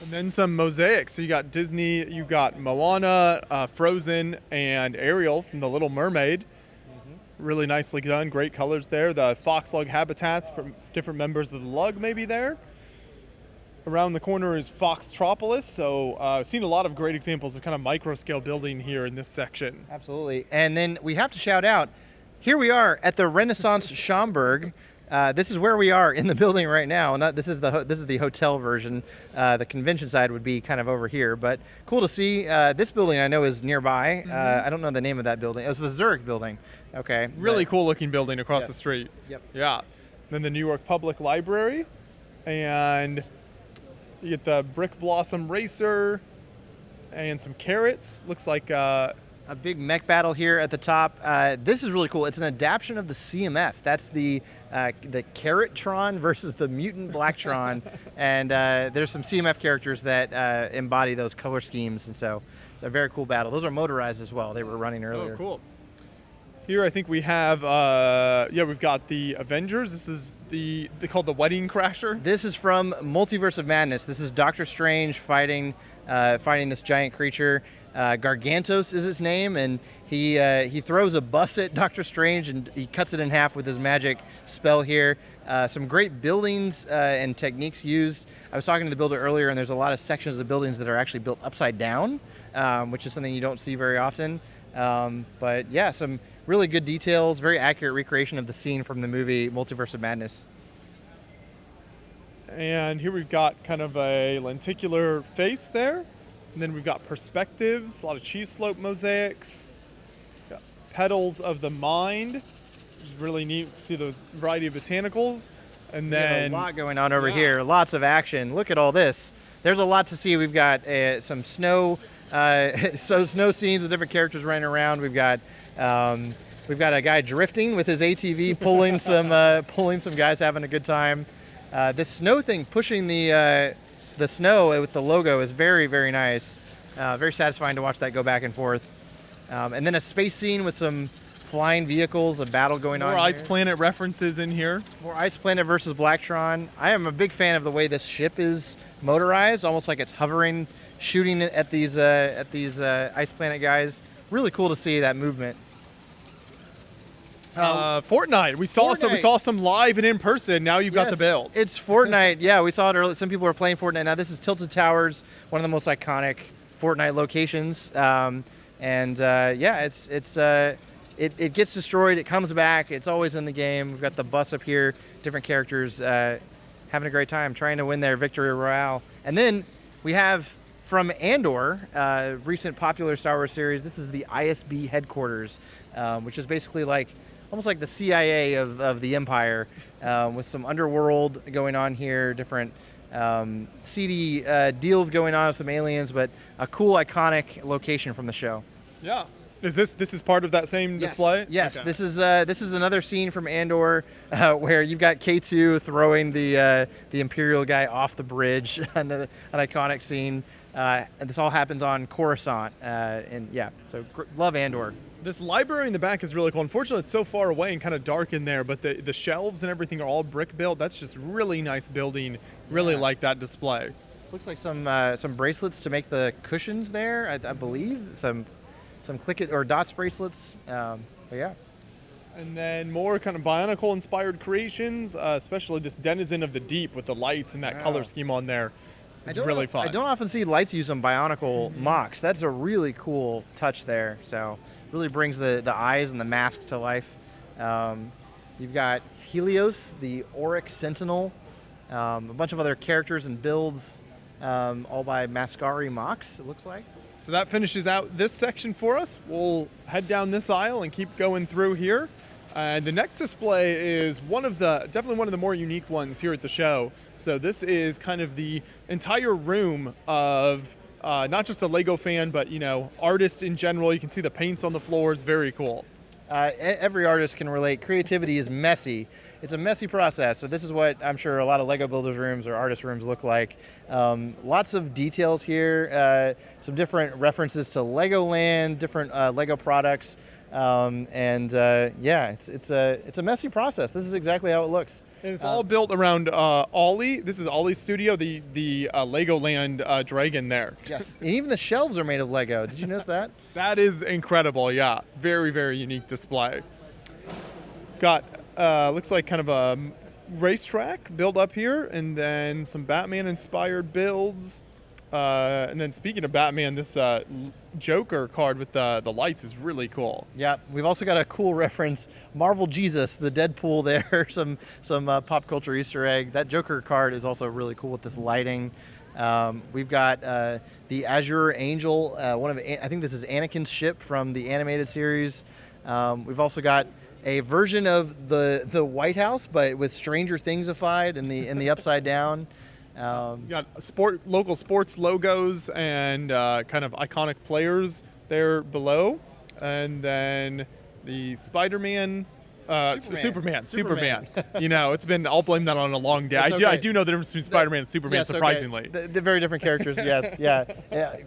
And then some mosaics. So you got Disney, you got Moana, Frozen, and Ariel from The Little Mermaid. Really nicely done. Great colors there. The foxlug habitats from different members of the lug maybe there. Around the corner is Foxtropolis. So I've seen a lot of great examples of kind of micro scale building here in this section. Absolutely. And then we have to shout out, here we are at the Renaissance Schaumburg. This is where we are in the building right now. This is the hotel version. The convention side would be kind of over here, but cool to see. This building I know is nearby. I don't know the name of that building. It's the Zurich building. Okay. Really cool looking building across the street. Yep. Yeah. Then the New York Public Library, and you get the Brick Blossom Racer, and some carrots. Looks like a big mech battle here at the top. This is really cool. It's an adaptation of the CMF. That's the Carrot-tron versus the Mutant Blacktron. And there's some CMF characters that embody those color schemes. And so it's a very cool battle. Those are motorized as well. They were running earlier. Oh, cool. Here I think we have, we've got the Avengers. This is they called the Wedding Crasher. This is from Multiverse of Madness. This is Doctor Strange fighting this giant creature. Gargantos is his name, and he throws a bus at Doctor Strange, and he cuts it in half with his magic spell here. Some great buildings and techniques used. I was talking to the builder earlier, and there's a lot of sections of the buildings that are actually built upside down, which is something you don't see very often. But yeah, some really good details, very accurate recreation of the scene from the movie Multiverse of Madness. And here we've got kind of a lenticular face there. And then we've got perspectives, a lot of cheese slope mosaics, got petals of the mind, which is really neat to see those variety of botanicals. And then a lot going on over here, lots of action. Look at all this. There's a lot to see. We've got some snow, snow scenes with different characters running around. We've got a guy drifting with his ATV, pulling some guys having a good time. This snow thing, pushing the snow with the logo is very, very nice. Very satisfying to watch that go back and forth. And then a space scene with some flying vehicles, a battle going on. More Ice Planet references in here. More Ice Planet versus Blacktron. I am a big fan of the way this ship is motorized, almost like it's hovering, shooting at these Ice Planet guys. Really cool to see that movement. Fortnite. We saw some live and in person. Now you've got the build. It's Fortnite. Yeah, we saw it earlier. Some people are playing Fortnite now. This is Tilted Towers, one of the most iconic Fortnite locations. It gets destroyed. It comes back. It's always in the game. We've got the bus up here. Different characters having a great time, trying to win their victory royale. And then we have from Andor, recent popular Star Wars series. This is the ISB headquarters, which is basically almost like the CIA of the Empire, with some underworld going on here, different seedy deals going on with some aliens, but a cool, iconic location from the show. Yeah. Is this is part of that same display? Yes. Okay. This is another scene from Andor where you've got K2 throwing the Imperial guy off the bridge, an iconic scene. And this all happens on Coruscant, love Andor. This library in the back is really cool. Unfortunately, it's so far away and kind of dark in there, but the shelves and everything are all brick built. That's just really nice building. Really like that display. Looks like some bracelets to make the cushions there, I believe. Some click it or dots bracelets. But yeah. And then more kind of Bionicle inspired creations, especially this Denizen of the Deep with the lights and that color scheme on there. It's really fun. I don't often see lights used on Bionicle mocks. That's a really cool touch there. So really brings the eyes and the mask to life. You've got Helios, the Auric Sentinel, a bunch of other characters and builds all by Mascari Mox, it looks like. So that finishes out this section for us. We'll head down this aisle and keep going through here. And the next display is definitely one of the more unique ones here at the show. So this is kind of the entire room of not just a Lego fan, but artists in general. You can see the paints on the floors. Very cool. Every artist can relate. Creativity is messy. It's a messy process. So this is what I'm sure a lot of Lego builders rooms or artist rooms look like. Lots of details here. Some different references to Legoland, different Lego products. It's a messy process. This is exactly how it looks. And it's all built around Ollie. This is Ollie's studio, the Legoland dragon there. Yes. And even the shelves are made of Lego. Did you notice that? That is incredible. Yeah, very, very unique display. Got looks like kind of a racetrack built up here, and then some Batman-inspired builds. And then speaking of Batman, this Joker card with the lights is really cool. Yeah, we've also got a cool reference, Marvel Jesus, the Deadpool there, some pop culture Easter egg. That Joker card is also really cool with this lighting. We've got the Azure Angel, I think this is Anakin's ship from the animated series. We've also got a version of the White House, but with Stranger Thingsified in the upside down. You got local sports logos and kind of iconic players there below, and then the Spider-Man, Superman. It's been. I'll blame that on a long day. Okay. I do know the difference between Spider-Man and Superman. Yes, surprisingly, okay. They're very different characters. Yes, yeah.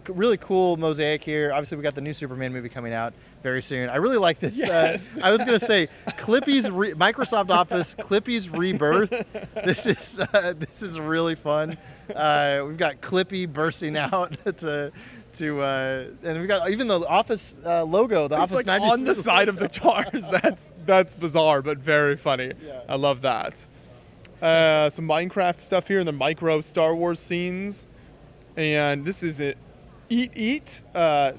Really cool mosaic here. Obviously, we got the new Superman movie coming out very soon. I really like this. Yes. I was gonna say Clippy's Microsoft Office Clippy's Rebirth. This is really fun. We've got Clippy bursting out and we got even the Office logo, the it's Office like 90 on the side of the cars. That's bizarre, but very funny. Yeah. I love that. Some Minecraft stuff here, and the micro Star Wars scenes, and this is it. Eat. Yeah,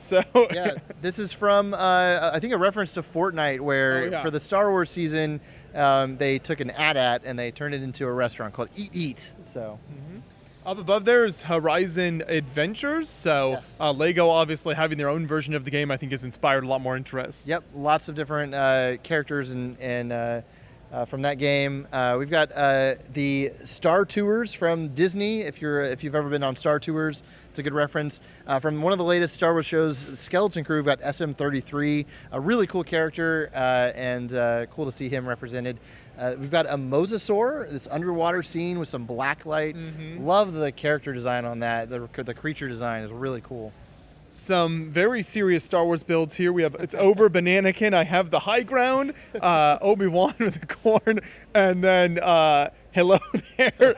this is from I think a reference to Fortnite, where for the Star Wars season they took an AT-AT and they turned it into a restaurant called Eat. So. Up above there is Horizon Adventures. So Yes. Lego obviously having their own version of the game, I think, has inspired a lot more interest. Yep, lots of different characters and from that game. We've got the Star Tours from Disney. If you've ever been on Star Tours, it's a good reference. From one of the latest Star Wars shows, Skeleton Crew, we've got SM-33, a really cool character, and cool to see him represented. We've got a Mosasaur, this underwater scene with some black light. Mm-hmm. Love the character design on that. The creature design is really cool. Some very serious Star Wars builds here. It's over Bananakin. I have the high ground, Obi-Wan with the corn, and then hello there,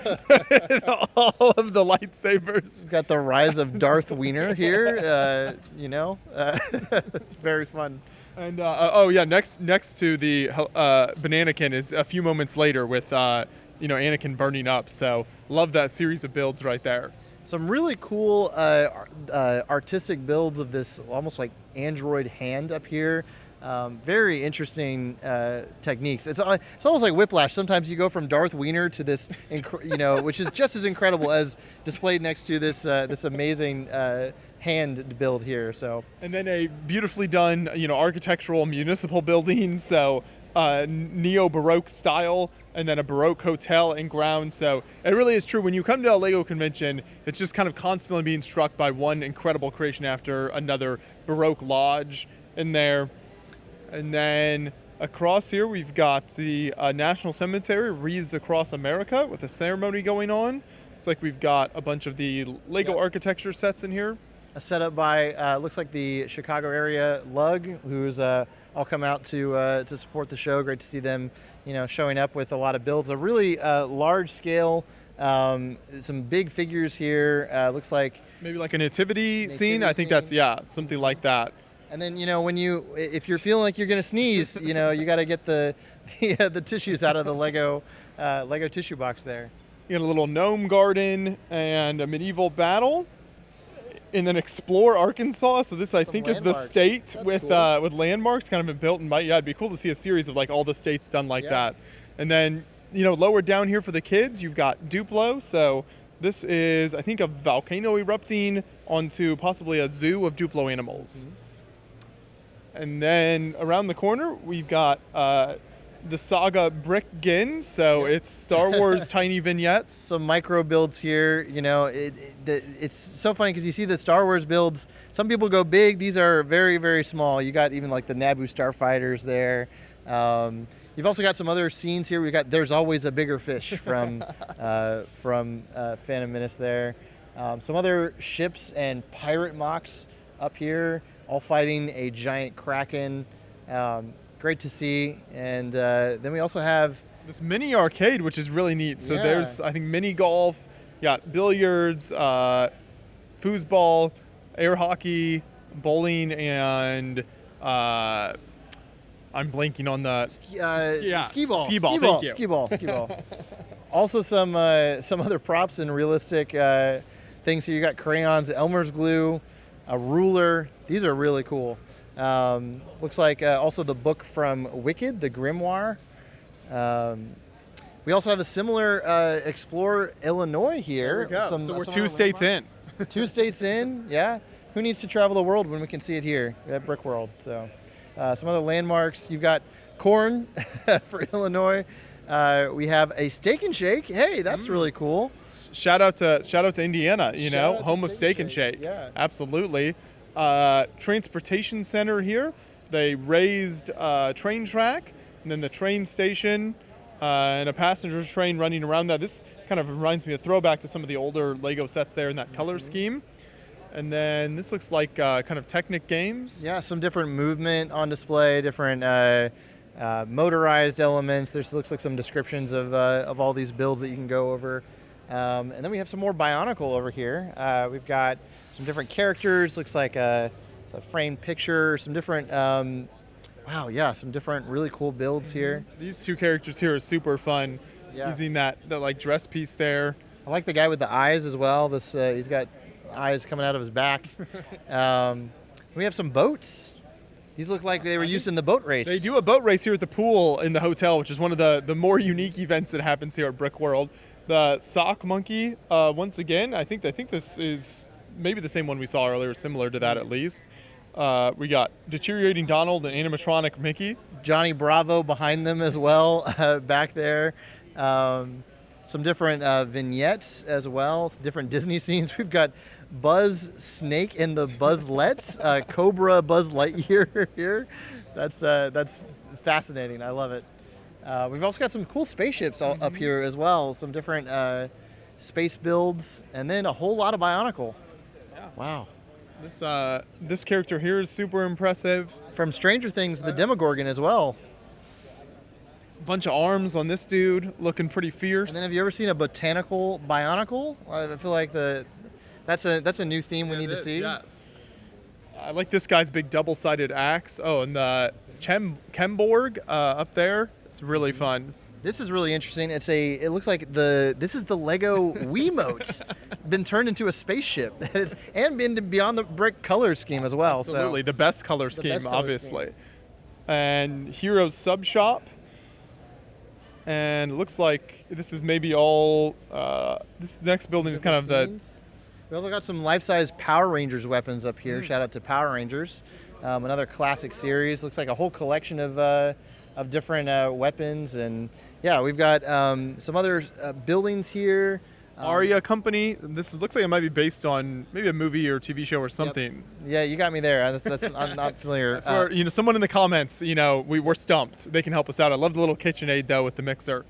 all of the lightsabers. We've got the rise of Darth Wiener here. It's very fun. And next to the Bananakin is a few moments later with Anakin burning up. So love that series of builds right there. Some really cool artistic builds of this almost like android hand up here. Very interesting techniques. It's almost like Whiplash. Sometimes you go from Darth Wiener to this, which is just as incredible as displayed next to this amazing hand build here. So. And then a beautifully done, architectural municipal building. So neo-Baroque style, and then a Baroque hotel and grounds. So it really is true. When you come to a Lego convention, it's just kind of constantly being struck by one incredible creation after another. Baroque lodge in there. And then across here, we've got the National Cemetery, Wreaths Across America, with a ceremony going on. It's like we've got a bunch of the Lego architecture sets in here. A setup by looks like the Chicago area Lug, who's all come out to support the show. Great to see them, showing up with a lot of builds. A really large scale, some big figures here. Looks like maybe like a nativity scene. I think that's something like that. And then if you're feeling like you're gonna sneeze, you got to get the tissues out of the Lego tissue box there. You got a little gnome garden and a medieval battle. And then Explore Arkansas. So this, I think, is the state with landmarks kind of been built. And it'd be cool to see a series of like all the states done like that. And then, lower down here for the kids, you've got Duplo. So This is, I think, a volcano erupting onto possibly a zoo of Duplo animals. And then around the corner, we've got the saga Brickgin, so it's Star Wars tiny vignettes. Some micro builds here. You know, it's so funny because you see the Star Wars builds. Some people go big. These are very, very small. You got even like the Naboo starfighters there. You've also got some other scenes here. We got There's Always a Bigger Fish from Phantom Menace there. Some other ships and pirate mocks up here, all fighting a giant kraken. Great to see. And then we also have This mini arcade, which is really neat. So there's, I think, mini golf, you got billiards, foosball, air hockey, bowling, and I'm blanking on the skee ball. Thank you. Skee ball. Also some other props and realistic things. So you got crayons, Elmer's glue, a ruler. These are really cool. Looks like also the book from Wicked, the Grimoire. We also have a similar Explore Illinois here. There we go. So we're 2 states in. 2 states in, yeah. Who needs to travel the world when we can see it here at Brickworld? So some other landmarks. You've got corn for Illinois. We have a Steak and Shake. Hey, that's really cool. Shout out to Indiana, you know, out to home of Steak and Shake. Yeah. Absolutely. Transportation center here. They raised train track, and then the train station, and a passenger train running around that. This kind of reminds me of throwback to some of the older Lego sets there in that color scheme. And then this looks like kind of Technic games. Yeah, some different movement on display, different motorized elements. There looks like some descriptions of all these builds that you can go over. And then we have some more Bionicle over here. We've got some different characters. Looks like a framed picture. Some different, some different really cool builds here. These 2 characters here are super fun. Yeah. Using that like dress piece there. I like the guy with the eyes as well. This he's got eyes coming out of his back. We have some boats. These look like they were used in the boat race. They do a boat race here at the pool in the hotel, which is one of the more unique events that happens here at Brickworld. The sock monkey, once again, I think this is maybe the same one we saw earlier, similar to that at least. We got deteriorating Donald and animatronic Mickey. Johnny Bravo behind them as well, back there. Some different vignettes as well, some different Disney scenes. We've got Buzz Snake and the Buzzlets, Cobra Buzz Lightyear here. That's fascinating. I love it. We've also got some cool spaceships up here as well. Some different space builds, and then a whole lot of Bionicle. Yeah. Wow. This character here is super impressive. From Stranger Things, the Demogorgon as well. Bunch of arms on this dude, looking pretty fierce. And then have you ever seen a botanical Bionicle? I feel like that's a new theme we need to see. Yes. I like this guy's big double-sided axe. Oh, and the Chemborg up there. It's really fun. This is really interesting. It looks like this is the Lego Wiimote been turned into a spaceship and been beyond the brick color scheme as well. Absolutely, so. the best color scheme, obviously. And Heroes Sub Shop. And it looks like this is maybe all. This next building is kind of the. We also got some life-size Power Rangers weapons up here. Shout out to Power Rangers, another classic series. Looks like a whole collection of different weapons, and yeah, we've got some other buildings here. Aria Company. This looks like it might be based on maybe a movie or TV show or something. Yep. Yeah, you got me there. I'm not familiar. For, someone in the comments, we're stumped. They can help us out. I love the little KitchenAid though with the mixer.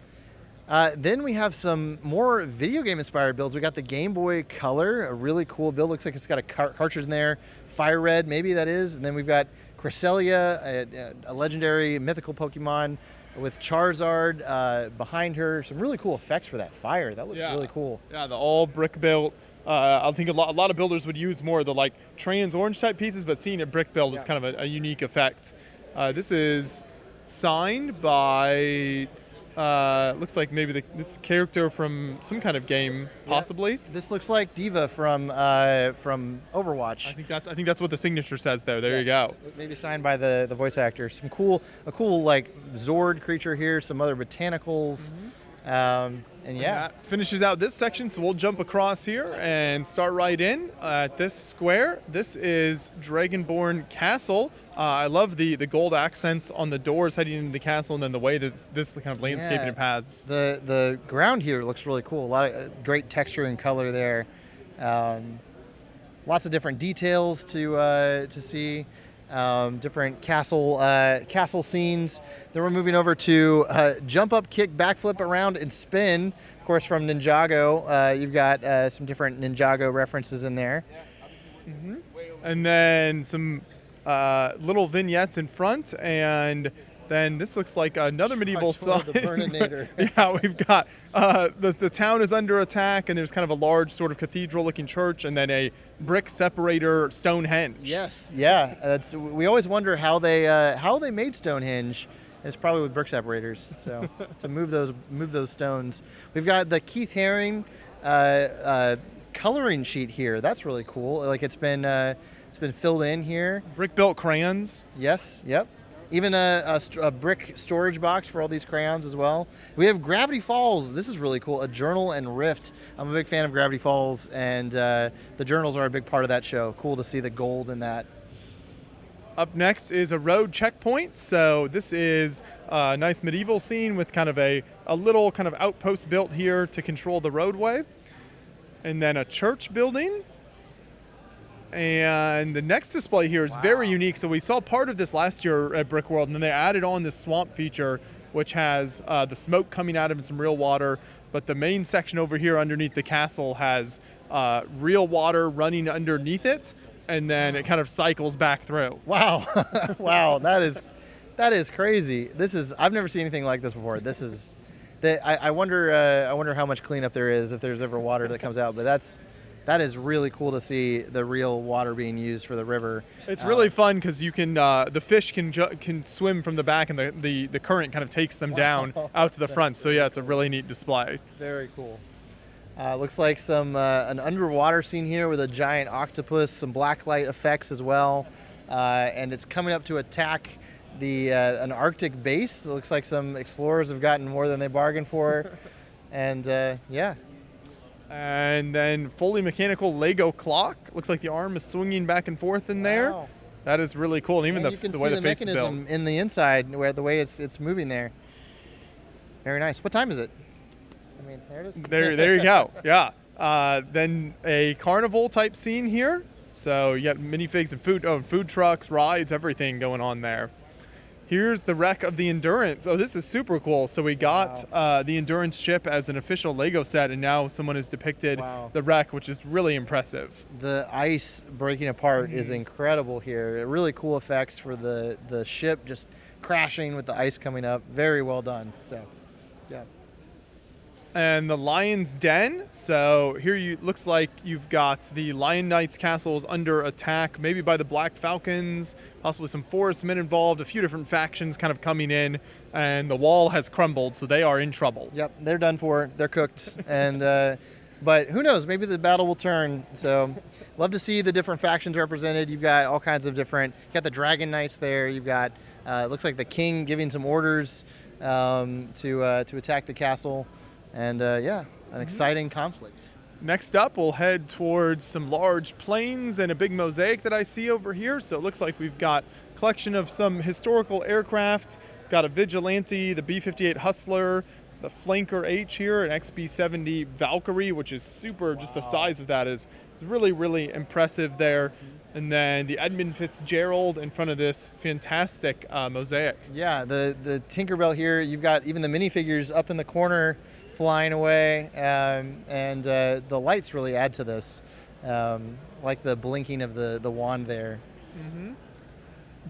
Then we have some more video game inspired builds. We got the Game Boy Color, a really cool build. Looks like it's got a cartridge in there. Fire Red, maybe that is. And then we've got Cresselia, a legendary mythical Pokemon with Charizard behind her. Some really cool effects for that fire. That looks really cool. Yeah, the all brick built. I think a lot of builders would use more of the like trans orange type pieces, but seeing it brick build is kind of a unique effect. This is signed by looks like maybe this character from some kind of game, possibly. Yeah. This looks like Diva from Overwatch. I think that's what the signature says there. There you go. Maybe signed by the voice actor. A cool like Zord creature here. Some other botanicals. And yeah, That finishes out this section, so we'll jump across here and start right in at this square. This is Dragonborn Castle. I love the gold accents on the doors heading into the castle, and then the way that this kind of landscaping and paths. The ground here looks really cool. A lot of great texture and color there. Lots of different details to see. Different castle scenes. Then we're moving over to jump up, kick, backflip around, and spin. Of course, from Ninjago, you've got some different Ninjago references in there. Mm-hmm. And then some little vignettes in front, and then this looks like another medieval song. The Burninator. Yeah, we've got the town is under attack, and there's kind of a large sort of cathedral-looking church, and then a brick separator Stonehenge. Yes, yeah. We always wonder how they made Stonehenge. It's probably with brick separators. So to move those stones, we've got the Keith Haring coloring sheet here. That's really cool. Like it's been filled in here. Brick-built crayons. Yes. Yep. Even a brick storage box for all these crayons as well. We have Gravity Falls. This is really cool. A journal and rift. I'm a big fan of Gravity Falls, and the journals are a big part of that show. Cool to see the gold in that. Up next is a road checkpoint. So this is a nice medieval scene with kind of a little kind of outpost built here to control the roadway. And then a church building. And the next display here is very unique. So we saw part of this last year at Brickworld, and then they added on this swamp feature, which has the smoke coming out of it and some real water. But the main section over here underneath the castle has real water running underneath it, and then it kind of cycles back through. Wow, wow, that is crazy. I've never seen anything like this before. I wonder how much cleanup there is if there's ever water that comes out. But that is really cool to see the real water being used for the river. It's really fun because you can the fish can swim from the back, and the current kind of takes them down out to the front. So yeah, it's a really neat display. Very cool. Looks like an underwater scene here with a giant octopus, some blacklight effects as well, and it's coming up to attack an Arctic base. It looks like some explorers have gotten more than they bargained for, and yeah. And then fully mechanical Lego clock. Looks like the arm is swinging back and forth in there. Wow. That is really cool. And even the way the face is built. In the inside, where the way it's moving there. Very nice. What time is it? I mean, there it is. There you go. Yeah. Then a carnival type scene here. So you got minifigs and food trucks, rides, everything going on there. Here's the wreck of the Endurance. Oh, this is super cool. So we got the Endurance ship as an official Lego set, and now someone has depicted the wreck, which is really impressive. The ice breaking apart is incredible here. Really cool effects for the ship just crashing with the ice coming up. Very well done. So, yeah. And the Lion's Den. So here looks like you've got the Lion Knights castle is under attack, maybe by the Black Falcons, possibly some forest men involved, a few different factions kind of coming in, and the wall has crumbled, so they are in trouble. Yep, they're done for. They're cooked. And but who knows? Maybe the battle will turn. So love to see the different factions represented. You've got all kinds of different. You got the Dragon Knights there. You've got it looks like the king giving some orders to attack the castle. And an exciting conflict. Next up, we'll head towards some large planes and a big mosaic that I see over here. So it looks like we've got a collection of some historical aircraft. Got a Vigilante, the B-58 Hustler, the Flanker H here, an XB-70 Valkyrie, which is super. Just the size of that is really, really impressive there. And then the Edmund Fitzgerald in front of this fantastic mosaic. Yeah, the Tinkerbell here. You've got even the minifigures up in the corner flying away, and the lights really add to this, like the blinking of the wand there. Mm-hmm.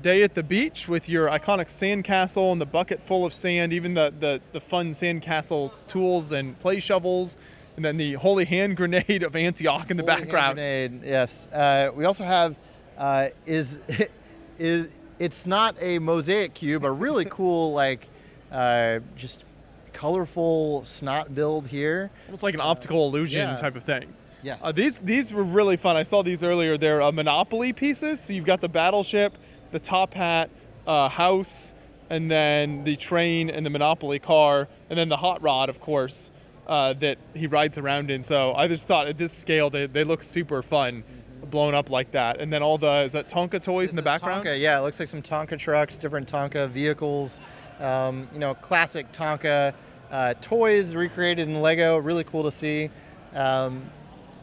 Day at the beach with your iconic sandcastle and the bucket full of sand, even the fun sandcastle tools and play shovels, and then the holy hand grenade of Antioch in the background. Hand grenade, yes. We also have it's not a mosaic cube, a really cool just colorful snot build here. Almost like an optical illusion type of thing. Yes. These were really fun. I saw these earlier. They're Monopoly pieces. So you've got the battleship, the top hat, house, and then the train and the Monopoly car, and then the hot rod, of course. that he rides around in. So I just thought at this scale they look super fun, blown up like that. And then is that Tonka toys in the background? Tonka, yeah, it looks like some Tonka trucks, different Tonka vehicles, classic Tonka toys recreated in Lego. Really cool to see. And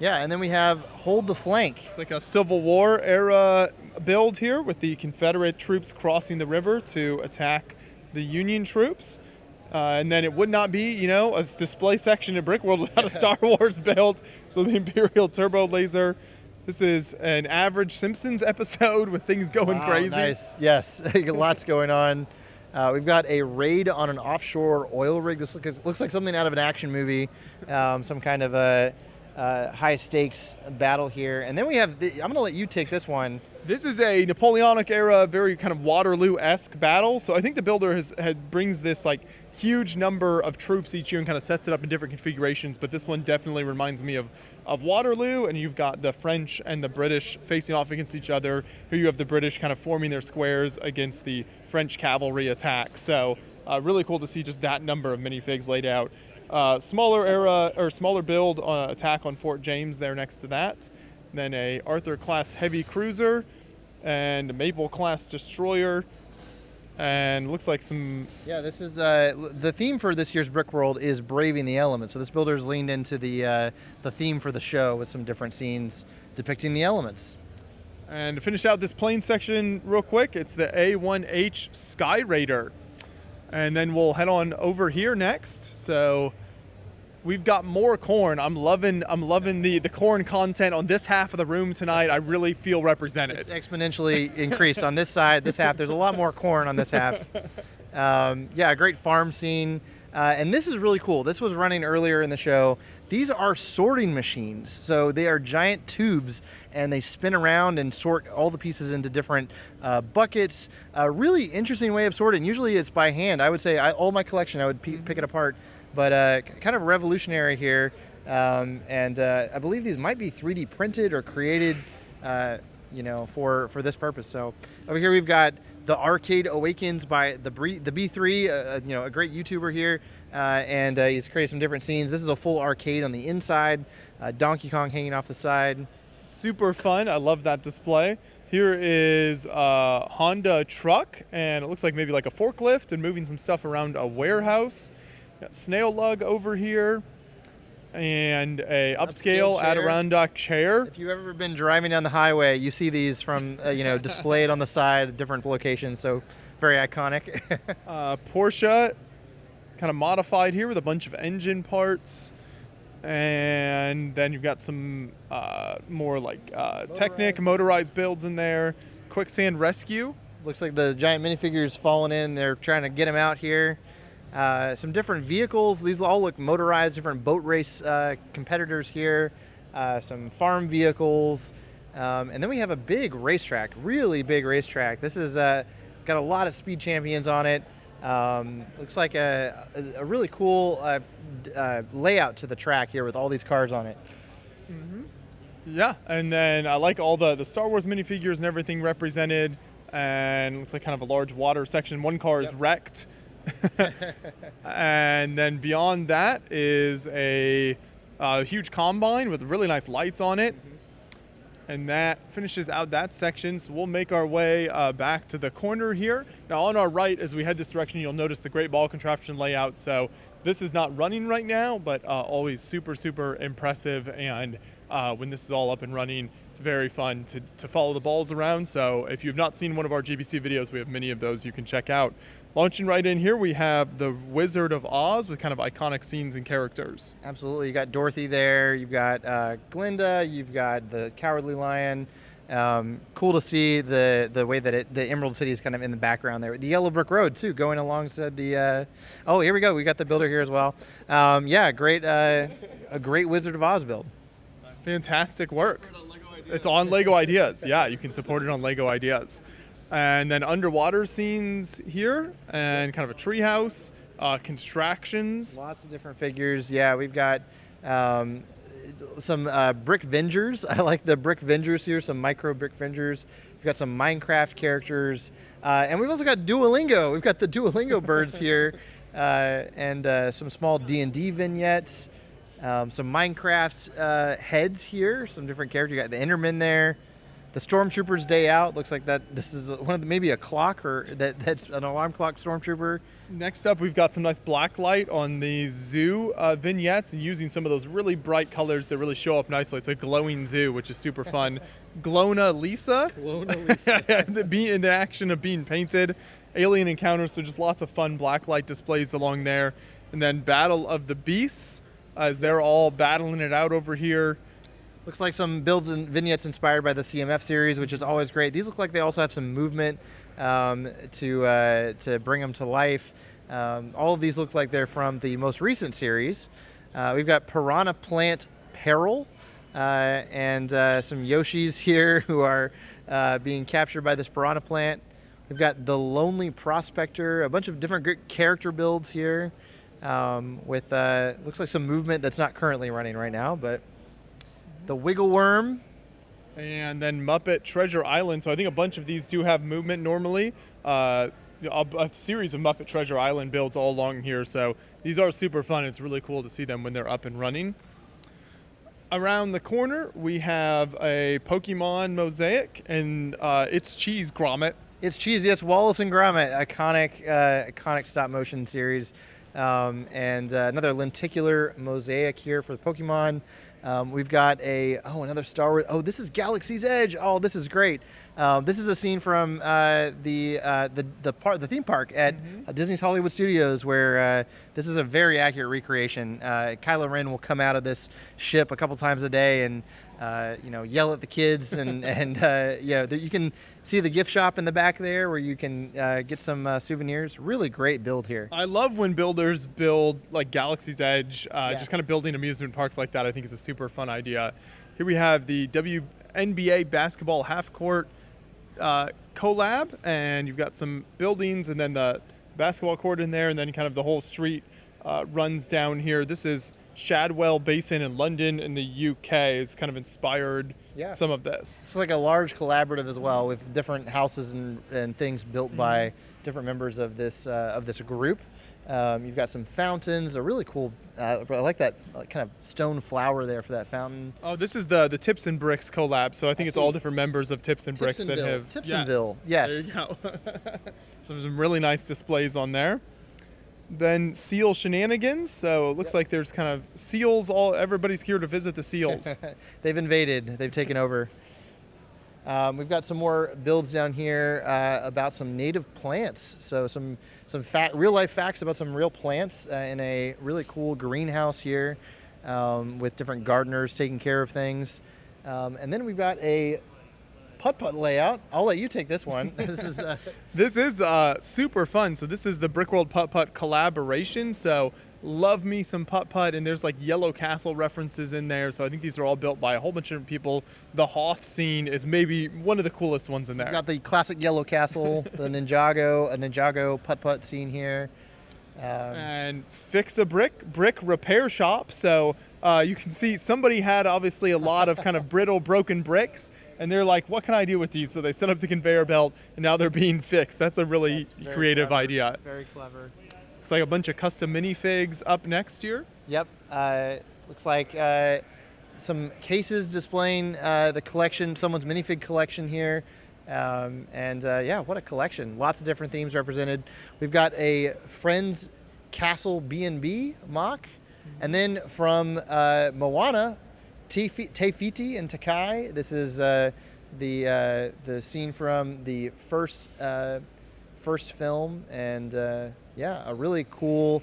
then we have Hold the Flank. It's like a Civil War era build here with the Confederate troops crossing the river to attack the Union troops. And then it would not be, a display section in Brickworld without a Star Wars build. So the Imperial Turbo Laser. This is an average Simpsons episode with things going crazy. Nice. Yes, lots going on. We've got a raid on an offshore oil rig. This looks like something out of an action movie, some kind of a high stakes battle here. And then we have, I'm going to let you take this one. This is a Napoleonic era, very kind of Waterloo-esque battle. So I think the builder brings this like huge number of troops each year and kind of sets it up in different configurations. But this one definitely reminds me of Waterloo. And you've got the French and the British facing off against each other. Here you have the British kind of forming their squares against the French cavalry attack. So really cool to see just that number of minifigs laid out. Smaller build attack on Fort James there next to that. Then a Arthur class heavy cruiser and a Maple class destroyer. And looks like some... Yeah, this is the theme for this year's Brickworld is Braving the Elements. So this builder's leaned into the theme for the show with some different scenes depicting the elements. And to finish out this plane section real quick, it's the A1H Sky Raider. And then we'll head on over here next. So we've got more corn. I'm loving the corn content on this half of the room tonight. I really feel represented. It's exponentially increased on this side, this half. There's a lot more corn on this half. A great farm scene. And this is really cool. This was running earlier in the show. These are sorting machines. So they are giant tubes, and they spin around and sort all the pieces into different buckets. A really interesting way of sorting. Usually it's by hand. I would say all my collection, I would pick it apart. But kind of revolutionary here. I believe these might be 3D printed or created, for this purpose. So over here we've got The Arcade Awakens by the B3, a great YouTuber here, and he's created some different scenes. This is a full arcade on the inside, Donkey Kong hanging off the side. Super fun. I love that display. Here is a Honda truck, and it looks like maybe like a forklift and moving some stuff around a warehouse. Got Snail Lug over here, and a upscale Adirondack chair. If you've ever been driving down the highway, you see these from displayed on the side at different locations. So very iconic. Porsche, kind of modified here with a bunch of engine parts, and then you've got some more like Technic motorized builds in there. Quicksand Rescue. Looks like the giant minifigures falling in. They're trying to get them out here. Some different vehicles. These all look motorized, different boat race competitors here. Some farm vehicles. And then we have a big racetrack, really big racetrack. This is got a lot of speed champions on it. Looks like a really cool layout to the track here with all these cars on it. Mm-hmm. Yeah, and then I like all the Star Wars minifigures and everything represented. And looks like kind of a large water section. One car is wrecked. And then beyond that is a huge combine with really nice lights on it. And that finishes out that section. So we'll make our way back to the corner here. Now on our right, as we head this direction, you'll notice the Great Ball Contraption layout. So this is not running right now, but always super, super impressive. And when this is all up and running, it's very fun to follow the balls around. So if you've not seen one of our GBC videos, we have many of those you can check out. Launching right in here, we have the Wizard of Oz with kind of iconic scenes and characters. Absolutely. You got Dorothy there. You've got Glinda. You've got the Cowardly Lion. Cool to see the way that the Emerald City is kind of in the background there. The Yellow Brick Road, too, going alongside the... oh, here we go. We got the builder here as well. A great Wizard of Oz build. Fantastic work. It's on Lego Ideas. Yeah, you can support it on Lego Ideas. And then underwater scenes here, and kind of a treehouse, constructions. Lots of different figures. Yeah, we've got some Brick Vengers. I like the Brick Vengers here, some micro Brick Vengers. We've got some Minecraft characters. And we've also got Duolingo. We've got the Duolingo birds here. and some small D&D vignettes, some Minecraft heads here, some different characters. You got the Enderman there. The Stormtrooper's Day Out looks like that. This is one of maybe a clock or that's an alarm clock Stormtrooper. Next up, we've got some nice black light on the zoo vignettes and using some of those really bright colors that really show up nicely. It's a glowing zoo, which is super fun. Glona Lisa. The action of being painted. Alien encounters, so just lots of fun black light displays along there. And then Battle of the Beasts, as they're all battling it out over here. Looks like some builds and vignettes inspired by the CMF series, which is always great. These look like they also have some movement to bring them to life. All of these look like they're from the most recent series. We've got Piranha Plant Peril and some Yoshis here who are being captured by this piranha plant. We've got the Lonely Prospector, a bunch of different good character builds here with looks like some movement that's not currently running right now, but the Wiggle Worm. And then Muppet Treasure Island. So I think a bunch of these do have movement normally. A series of Muppet Treasure Island builds all along here. So these are super fun. It's really cool to see them when they're up and running. Around the corner, we have a Pokemon mosaic, and it's Cheese Grommet. It's cheesy. It's Wallace and Gromit, iconic stop motion series, and another lenticular mosaic here for the Pokemon. We've got another Star Wars. Oh, this is Galaxy's Edge. Oh, this is great. This is a scene from the theme park at Disney's Hollywood Studios, where this is a very accurate recreation. Kylo Ren will come out of this ship a couple times a day and yell at the kids, and you can see the gift shop in the back there where you can get some souvenirs. Really great build here. I love when builders build like Galaxy's Edge, just kind of building amusement parks like that. I think is a super fun idea. Here we have the WNBA basketball half court collab, and you've got some buildings and then the basketball court in there, and then kind of the whole street runs down here. This is Shadwell Basin in London in the UK. It's kind of inspired some of this. It's like a large collaborative as well, with different houses and things built by different members of this group. You've got some fountains, a really cool, I like that kind of stone flower there for that fountain. Oh, this is the Tips and Bricks collab, so I think it's all different members of Tips and Bricks that have... Tipsonville, yes. There you go. So some really nice displays on there. Then seal shenanigans, so it looks like there's kind of seals, everybody's here to visit the seals. They've invaded, they've taken over. We've got some more builds down here about some native plants. So some real life facts about some real plants in a really cool greenhouse here with different gardeners taking care of things. And then we've got a putt-putt layout. I'll let you take this one. This is super fun. So this is the Brickworld putt-putt collaboration. So love me some putt-putt, and there's like Yellow Castle references in there. So I think these are all built by a whole bunch of different people. The Hoth scene is maybe one of the coolest ones in there. We've got the classic Yellow Castle, a Ninjago putt-putt scene here. And Fix a Brick repair shop. So you can see somebody had obviously a lot of kind of brittle, broken bricks, and they're like, what can I do with these? So they set up the conveyor belt, and now they're being fixed. That's a really creative idea. Very clever. Looks like a bunch of custom minifigs up next here. Yep. Looks like some cases displaying the collection, someone's minifig collection here. What a collection. Lots of different themes represented. We've got a Friends Castle B&B mock. And then from Moana, Te-Fiti and Takai. This is the scene from the first film. And a really cool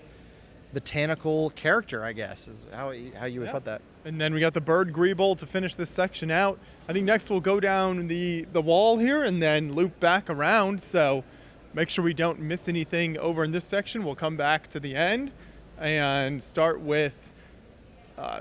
botanical character, I guess, is how you would put that. And then we got the bird greeble to finish this section out. I think next we'll go down the wall here and then loop back around. So make sure we don't miss anything over in this section. We'll come back to the end and start with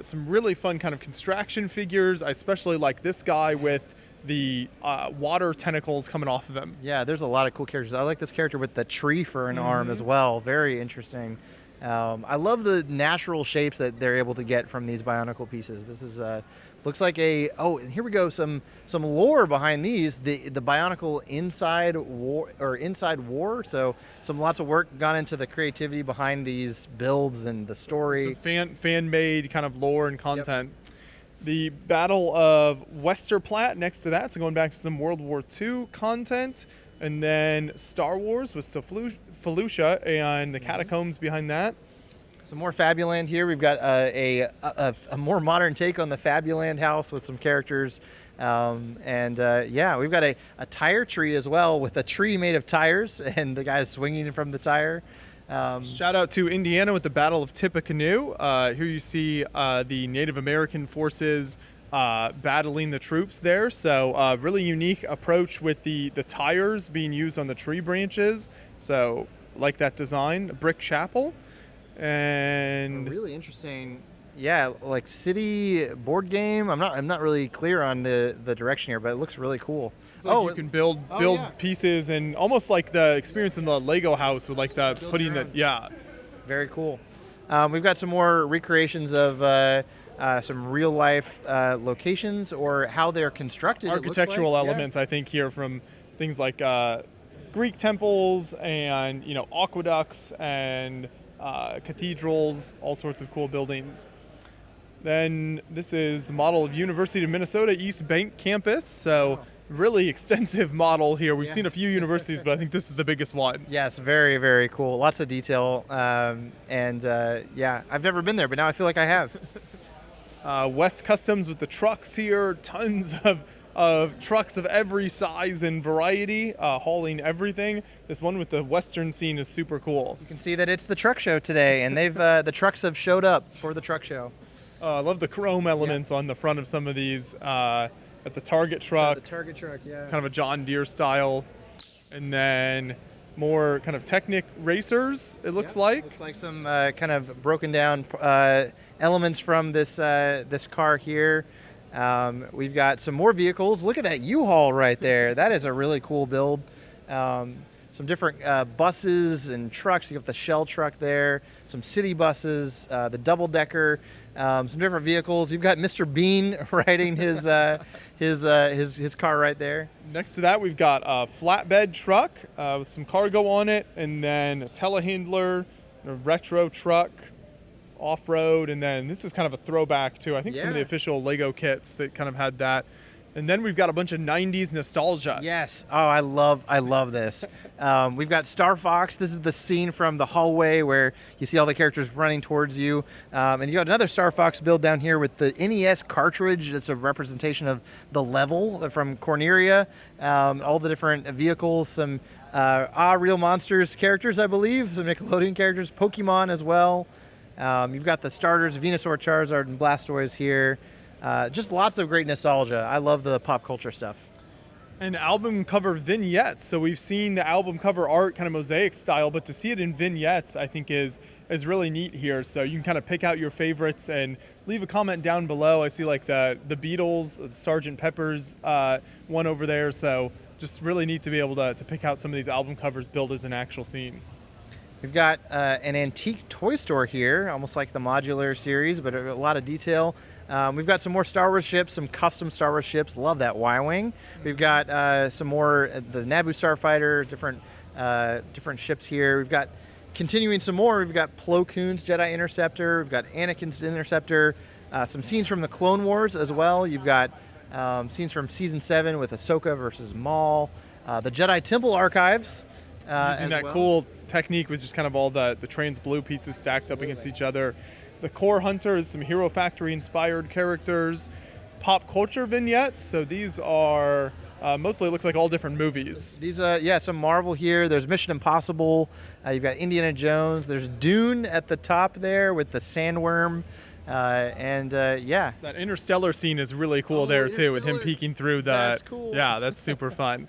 some really fun kind of construction figures. I especially like this guy with the water tentacles coming off of him. Yeah, there's a lot of cool characters. I like this character with the tree for an arm as well. Very interesting. I love the natural shapes that they're able to get from these Bionicle pieces. This Looks like and here we go. Some lore behind these. The Bionicle Inside War. So lots of work gone into the creativity behind these builds and the story. Fan made kind of lore and content. Yep. The Battle of Westerplatte next to that, so going back to some World War II content, and then Star Wars with Felucia and the catacombs behind that. Some more Fabuland here. We've got a more modern take on the Fabuland house with some characters. We've got a tire tree as well with a tree made of tires and the guy swinging from the tire. Shout out to Indiana with the Battle of Tippecanoe. Here you see the Native American forces battling the troops there. So really unique approach with the tires being used on the tree branches. So like that design, a brick chapel. And a really interesting, like city board game. I'm not really clear on the direction here, but it looks really cool. Like you can build pieces, and almost like the experience in the Lego house with like the putting the Very cool. We've got some more recreations of some real life locations or how they're constructed. Architectural elements, I think, here from things like Greek temples and aqueducts and cathedrals, all sorts of cool buildings. Then this is the model of University of Minnesota East Bank campus. So really extensive model here. We've seen a few universities, but I think this is the biggest one. Yes, very, very cool. Lots of detail. I've never been there, but now I feel like I have. West Customs with the trucks here. Tons of trucks of every size and variety, hauling everything. This one with the Western scene is super cool. You can see that it's the truck show today, and the trucks have showed up for the truck show. I love the chrome elements on the front of some of these. At the Target truck. The Target truck, yeah. Kind of a John Deere style. And then more kind of Technic racers, it looks like. Looks like some kind of broken down elements from this car here. We've got some more vehicles. Look at that U-Haul right there. That is a really cool build. Some different buses and trucks. You got the Shell truck there, some city buses, the double-decker, some different vehicles. You've got Mr. Bean riding his car right there. Next to that, we've got a flatbed truck with some cargo on it, and then a telehandler, a retro truck, off-road, and then this is kind of a throwback to, I think, some of the official Lego kits that kind of had that. And then we've got a bunch of 90s nostalgia. Yes. Oh, I love this. We've got Star Fox. This is the scene from the hallway where you see all the characters running towards you. And you got another Star Fox build down here with the NES cartridge. That's a representation of the level from Corneria. All the different vehicles, some Real Monsters characters, I believe. Some Nickelodeon characters, Pokemon as well. You've got the starters, Venusaur, Charizard, and Blastoise here. Just lots of great nostalgia. I love the pop culture stuff. And album cover vignettes. So we've seen the album cover art kind of mosaic style, but to see it in vignettes, I think is really neat here. So you can kind of pick out your favorites and leave a comment down below. I see like the Beatles, the Sgt. Pepper's one over there. So just really neat to be able to pick out some of these album covers built as an actual scene. We've got an antique toy store here, almost like the modular series, but a lot of detail. We've got some more Star Wars ships, some custom Star Wars ships. Love that Y-Wing. We've got some more, the Naboo Starfighter, different ships here. We've got, continuing some more, we've got Plo Koon's Jedi Interceptor. We've got Anakin's Interceptor. Some scenes from the Clone Wars as well. You've got scenes from Season 7 with Ahsoka versus Maul. The Jedi Temple Archives. Using that cool technique with just kind of all the trans blue pieces stacked up against each other. The Core Hunter is some Hero Factory inspired characters. Pop culture vignettes. So these are mostly looks like all different movies. These some Marvel here. There's Mission Impossible. You've got Indiana Jones. There's Dune at the top there with the sandworm. That interstellar scene is really cool there too, with him peeking through the. That's cool. Yeah, that's super fun.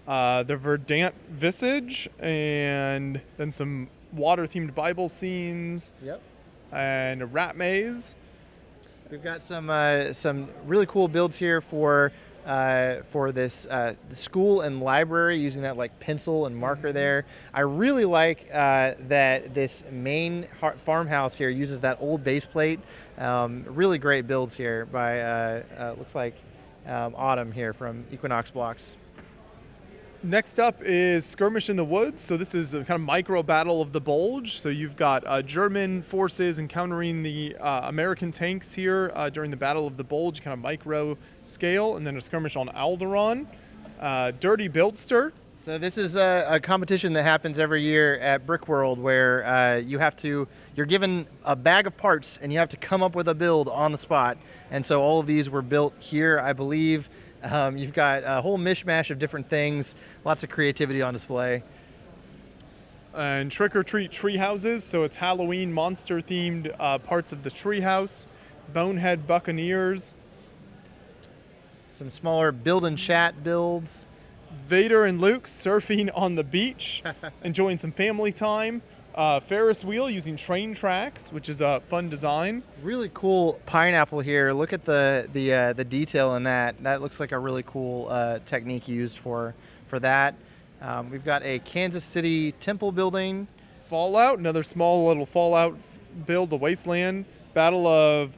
The Verdant Visage, and then some water-themed Bible scenes. Yep. And a rat maze. We've got some really cool builds here for for this school and library, using that like pencil and marker there. I really like that this main farmhouse here uses that old base plate. Really great builds here by looks like Autumn here from Equinox Blocks. Next up is Skirmish in the Woods. So this is a kind of micro battle of the Bulge. So you've got German forces encountering the American tanks here during the Battle of the Bulge, kind of micro scale, and then a skirmish on Alderaan. Dirty Buildster. So this is a competition that happens every year at Brickworld where you're given a bag of parts and you have to come up with a build on the spot. And so all of these were built here, I believe. You've got a whole mishmash of different things, lots of creativity on display. And Trick or Treat tree houses, so it's Halloween monster themed parts of the tree house. Bonehead Buccaneers. Some smaller build and chat builds. Vader and Luke surfing on the beach, enjoying some family time. Ferris wheel using train tracks, which is a fun design. Really cool pineapple here. Look at the detail in that. That looks like a really cool technique used for that. We've got a Kansas City temple building. Fallout, another small little Fallout build, the Wasteland. Battle of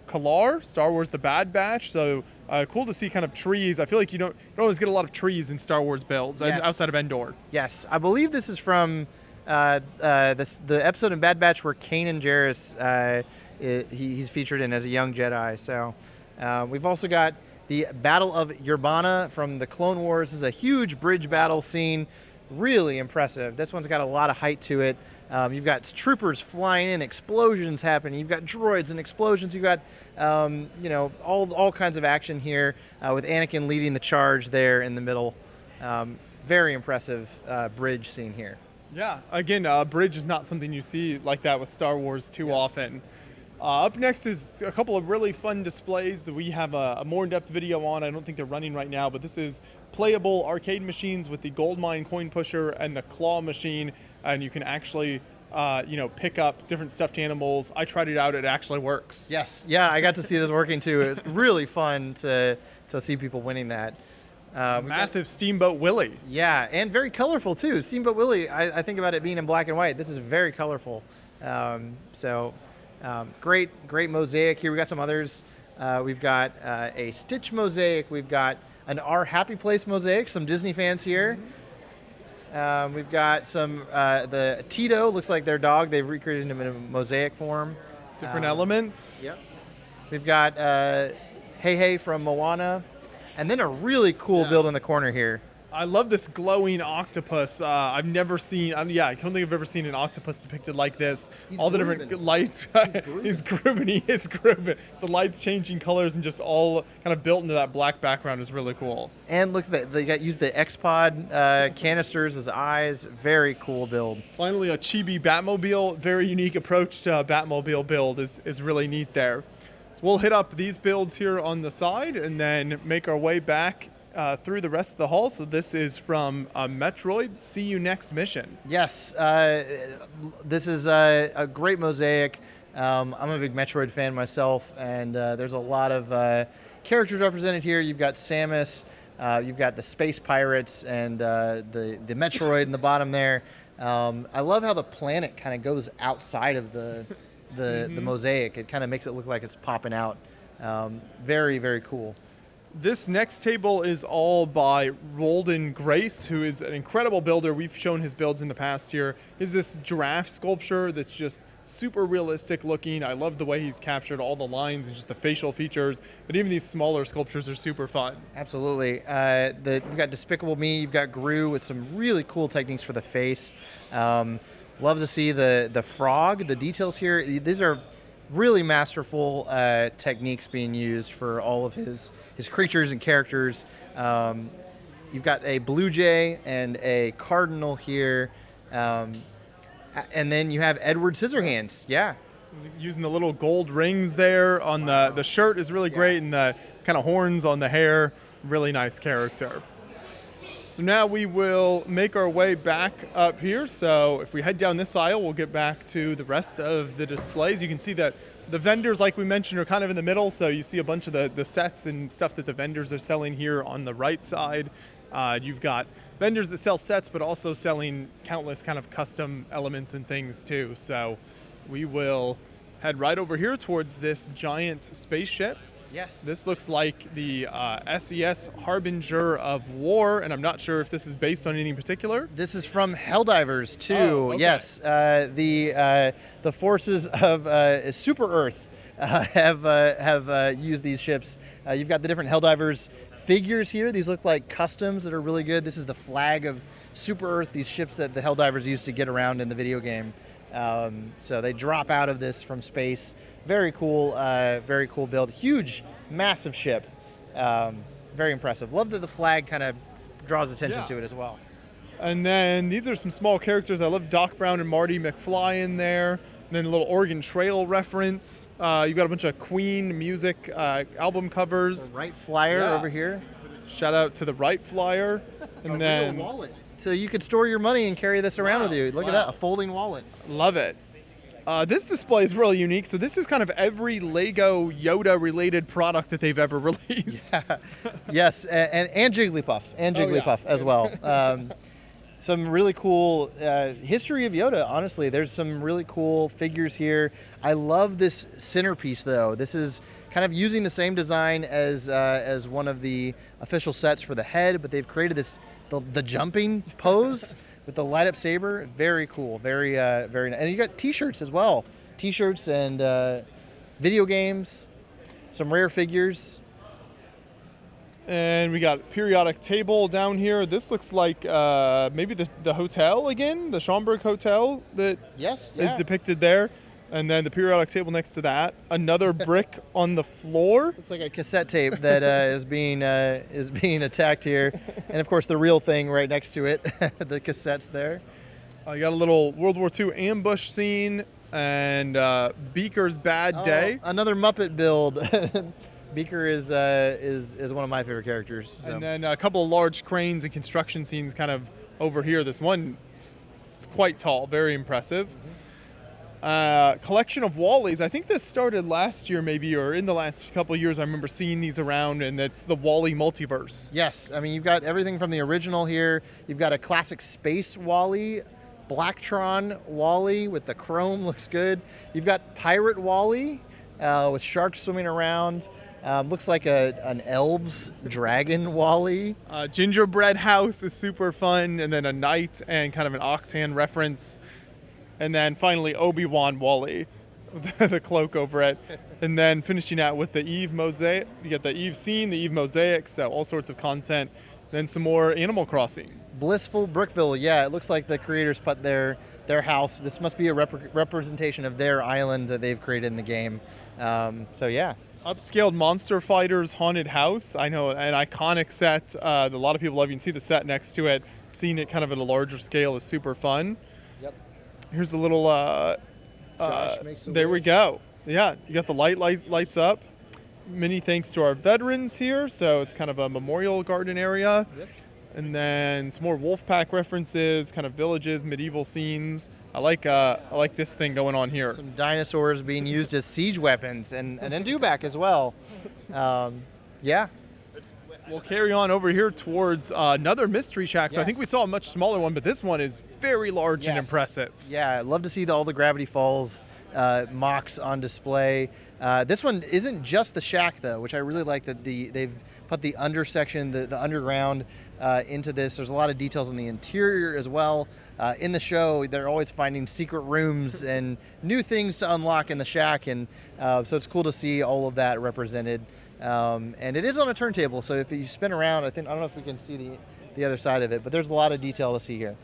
Kalar, Star Wars The Bad Batch. So cool to see kind of trees. I feel like you don't always get a lot of trees in Star Wars builds outside of Endor. Yes, I believe this is from the episode in Bad Batch where Kanan Jarrus he's featured in as a young Jedi. So we've also got the Battle of Urbana from the Clone Wars. This is a huge bridge battle scene, really impressive. This one's got a lot of height to it. You've got troopers flying in, explosions happening. You've got droids and explosions. You've got all kinds of action here with Anakin leading the charge there in the middle. Very impressive bridge scene here. Yeah, again, bridge is not something you see like that with Star Wars too often. Up next is a couple of really fun displays that we have a more in-depth video on. I don't think they're running right now, but this is playable arcade machines with the Goldmine coin pusher and the claw machine, and you can actually pick up different stuffed animals. I tried it out; it actually works. Yes, yeah, I got to see this working too. It's really fun to see people winning that. Massive Steamboat Willie. Yeah, and very colorful too. Steamboat Willie, I think about it being in black and white. This is very colorful. Great mosaic here. We got some others. We've got a Stitch mosaic. We've got an Our Happy Place mosaic. Some Disney fans here. We've got some the Tito. Looks like their dog. They've recreated him in a mosaic form. Different elements. Yep. We've got Hey Hey from Moana. And then a really cool build in the corner here. I love this glowing octopus. I've never seen, I don't think I've ever seen an octopus depicted like this. All the different lights. He's grooving. The lights changing colors and just all kind of built into that black background is really cool. And look, they used the X-Pod canisters as eyes. Very cool build. Finally, a chibi Batmobile. Very unique approach to a Batmobile build is really neat there. So we'll hit up these builds here on the side and then make our way back through the rest of the hall. So this is from Metroid. See you next mission. Yes, this is a great mosaic. I'm a big Metroid fan myself, and there's a lot of characters represented here. You've got Samus, you've got the space pirates, and the Metroid in the bottom there. I love how the planet kind of goes outside of the mosaic. It kind of makes it look like it's popping out. Very, very cool. This next table is all by Roldan Grace, who is an incredible builder. We've shown his builds in the past here. Is this giraffe sculpture that's just super realistic looking. I love the way he's captured all the lines and just the facial features, but even these smaller sculptures are super fun. Absolutely. You've got Despicable Me, you've got Gru with some really cool techniques for the face. Love to see the frog, the details here. These are really masterful techniques being used for all of his creatures and characters. You've got a blue jay and a cardinal here. And then you have Edward Scissorhands. Yeah. Using the little gold rings there on the shirt is really great, and the kind of horns on the hair. Really nice character. So now we will make our way back up here. So if we head down this aisle, we'll get back to the rest of the displays. You can see that The vendors, like we mentioned, are kind of in the middle, so you see a bunch of the sets and stuff that the vendors are selling here on the right side. You've got vendors that sell sets, but also selling countless kind of custom elements and things too. So we will head right over here towards this giant spaceship. Yes. This looks like the SES Harbinger of War, and I'm not sure if this is based on anything particular. This is from Helldivers too. Oh, okay. Yes, the forces of Super Earth have used these ships. You've got the different Helldivers figures here. These look like customs that are really good. This is the flag of Super Earth, these ships that the Helldivers used to get around in the video game. So they drop out of this from space. Very cool build. Huge, massive ship. Very impressive. Love that the flag kind of draws attention to it as well. And then these are some small characters. I love Doc Brown and Marty McFly in there. And then a little Oregon Trail reference. You've got a bunch of Queen music album covers. The Wright Flyer over here. Shout out to the Wright Flyer. And then real wallet. So you could store your money and carry this around with you. Look at that, a folding wallet. Love it. This display is really unique. So this is kind of every Lego Yoda-related product that they've ever released. Yeah. Yes, and Jigglypuff, as well. Some really cool history of Yoda, honestly. There's some really cool figures here. I love this centerpiece, though. This is kind of using the same design as one of the official sets for the head, but they've created this the jumping pose with the light up saber. Very cool. Very nice. And you got T-shirts as well. T-shirts and video games. Some rare figures. And we got periodic table down here. This looks like maybe the hotel again, the Schaumburg Hotel that is depicted there. And then the periodic table next to that. Another brick on the floor. Looks like a cassette tape that is being attacked here. And of course the real thing right next to it, the cassettes there. You got a little World War II ambush scene and Beaker's Bad Day. Another Muppet build. Beaker is one of my favorite characters. So. And then a couple of large cranes and construction scenes kind of over here. This one is quite tall, very impressive. Collection of Wallies. I think this started last year maybe, or in the last couple of years. I remember seeing these around, and it's the Wally multiverse. Yes, I mean, you've got everything from the original here. You've got a classic space Wally, Blacktron Wally with the chrome, looks good. You've got Pirate Wally with sharks swimming around. Looks like an elves dragon Wally. Gingerbread House is super fun, and then a knight and kind of an Octan reference. And then finally Obi-Wan Wally with the cloak over it. And then finishing out with the Eve Mosaic. You get the Eve scene, the Eve Mosaic, so all sorts of content. Then some more Animal Crossing. Blissful Brickville. Yeah, it looks like the creators put their house. This must be a representation of their island that they've created in the game. So yeah. Upscaled Monster Fighters Haunted House. I know, an iconic set that a lot of people love. You can see the set next to it. Seeing it kind of at a larger scale is super fun. Yep. Here's a little, there we go. Yeah, you got the lights up. Many thanks to our veterans here. So it's kind of a memorial garden area. Yep. And then some more Wolfpack references, kind of villages, medieval scenes. I like this thing going on here. Some dinosaurs being used as siege weapons, and then dewback as well. Yeah. We'll carry on over here towards another Mystery Shack. So I think we saw a much smaller one, but this one is very large and impressive. Yeah, I'd love to see all the Gravity Falls mocks on display. This one isn't just the shack, though, which I really like that they've put the undersection, the underground into this. There's a lot of details in the interior as well. In the show, they're always finding secret rooms and new things to unlock in the shack, and so it's cool to see all of that represented. And it is on a turntable, so if you spin around, I don't know if we can see the other side of it, but there's a lot of detail to see here.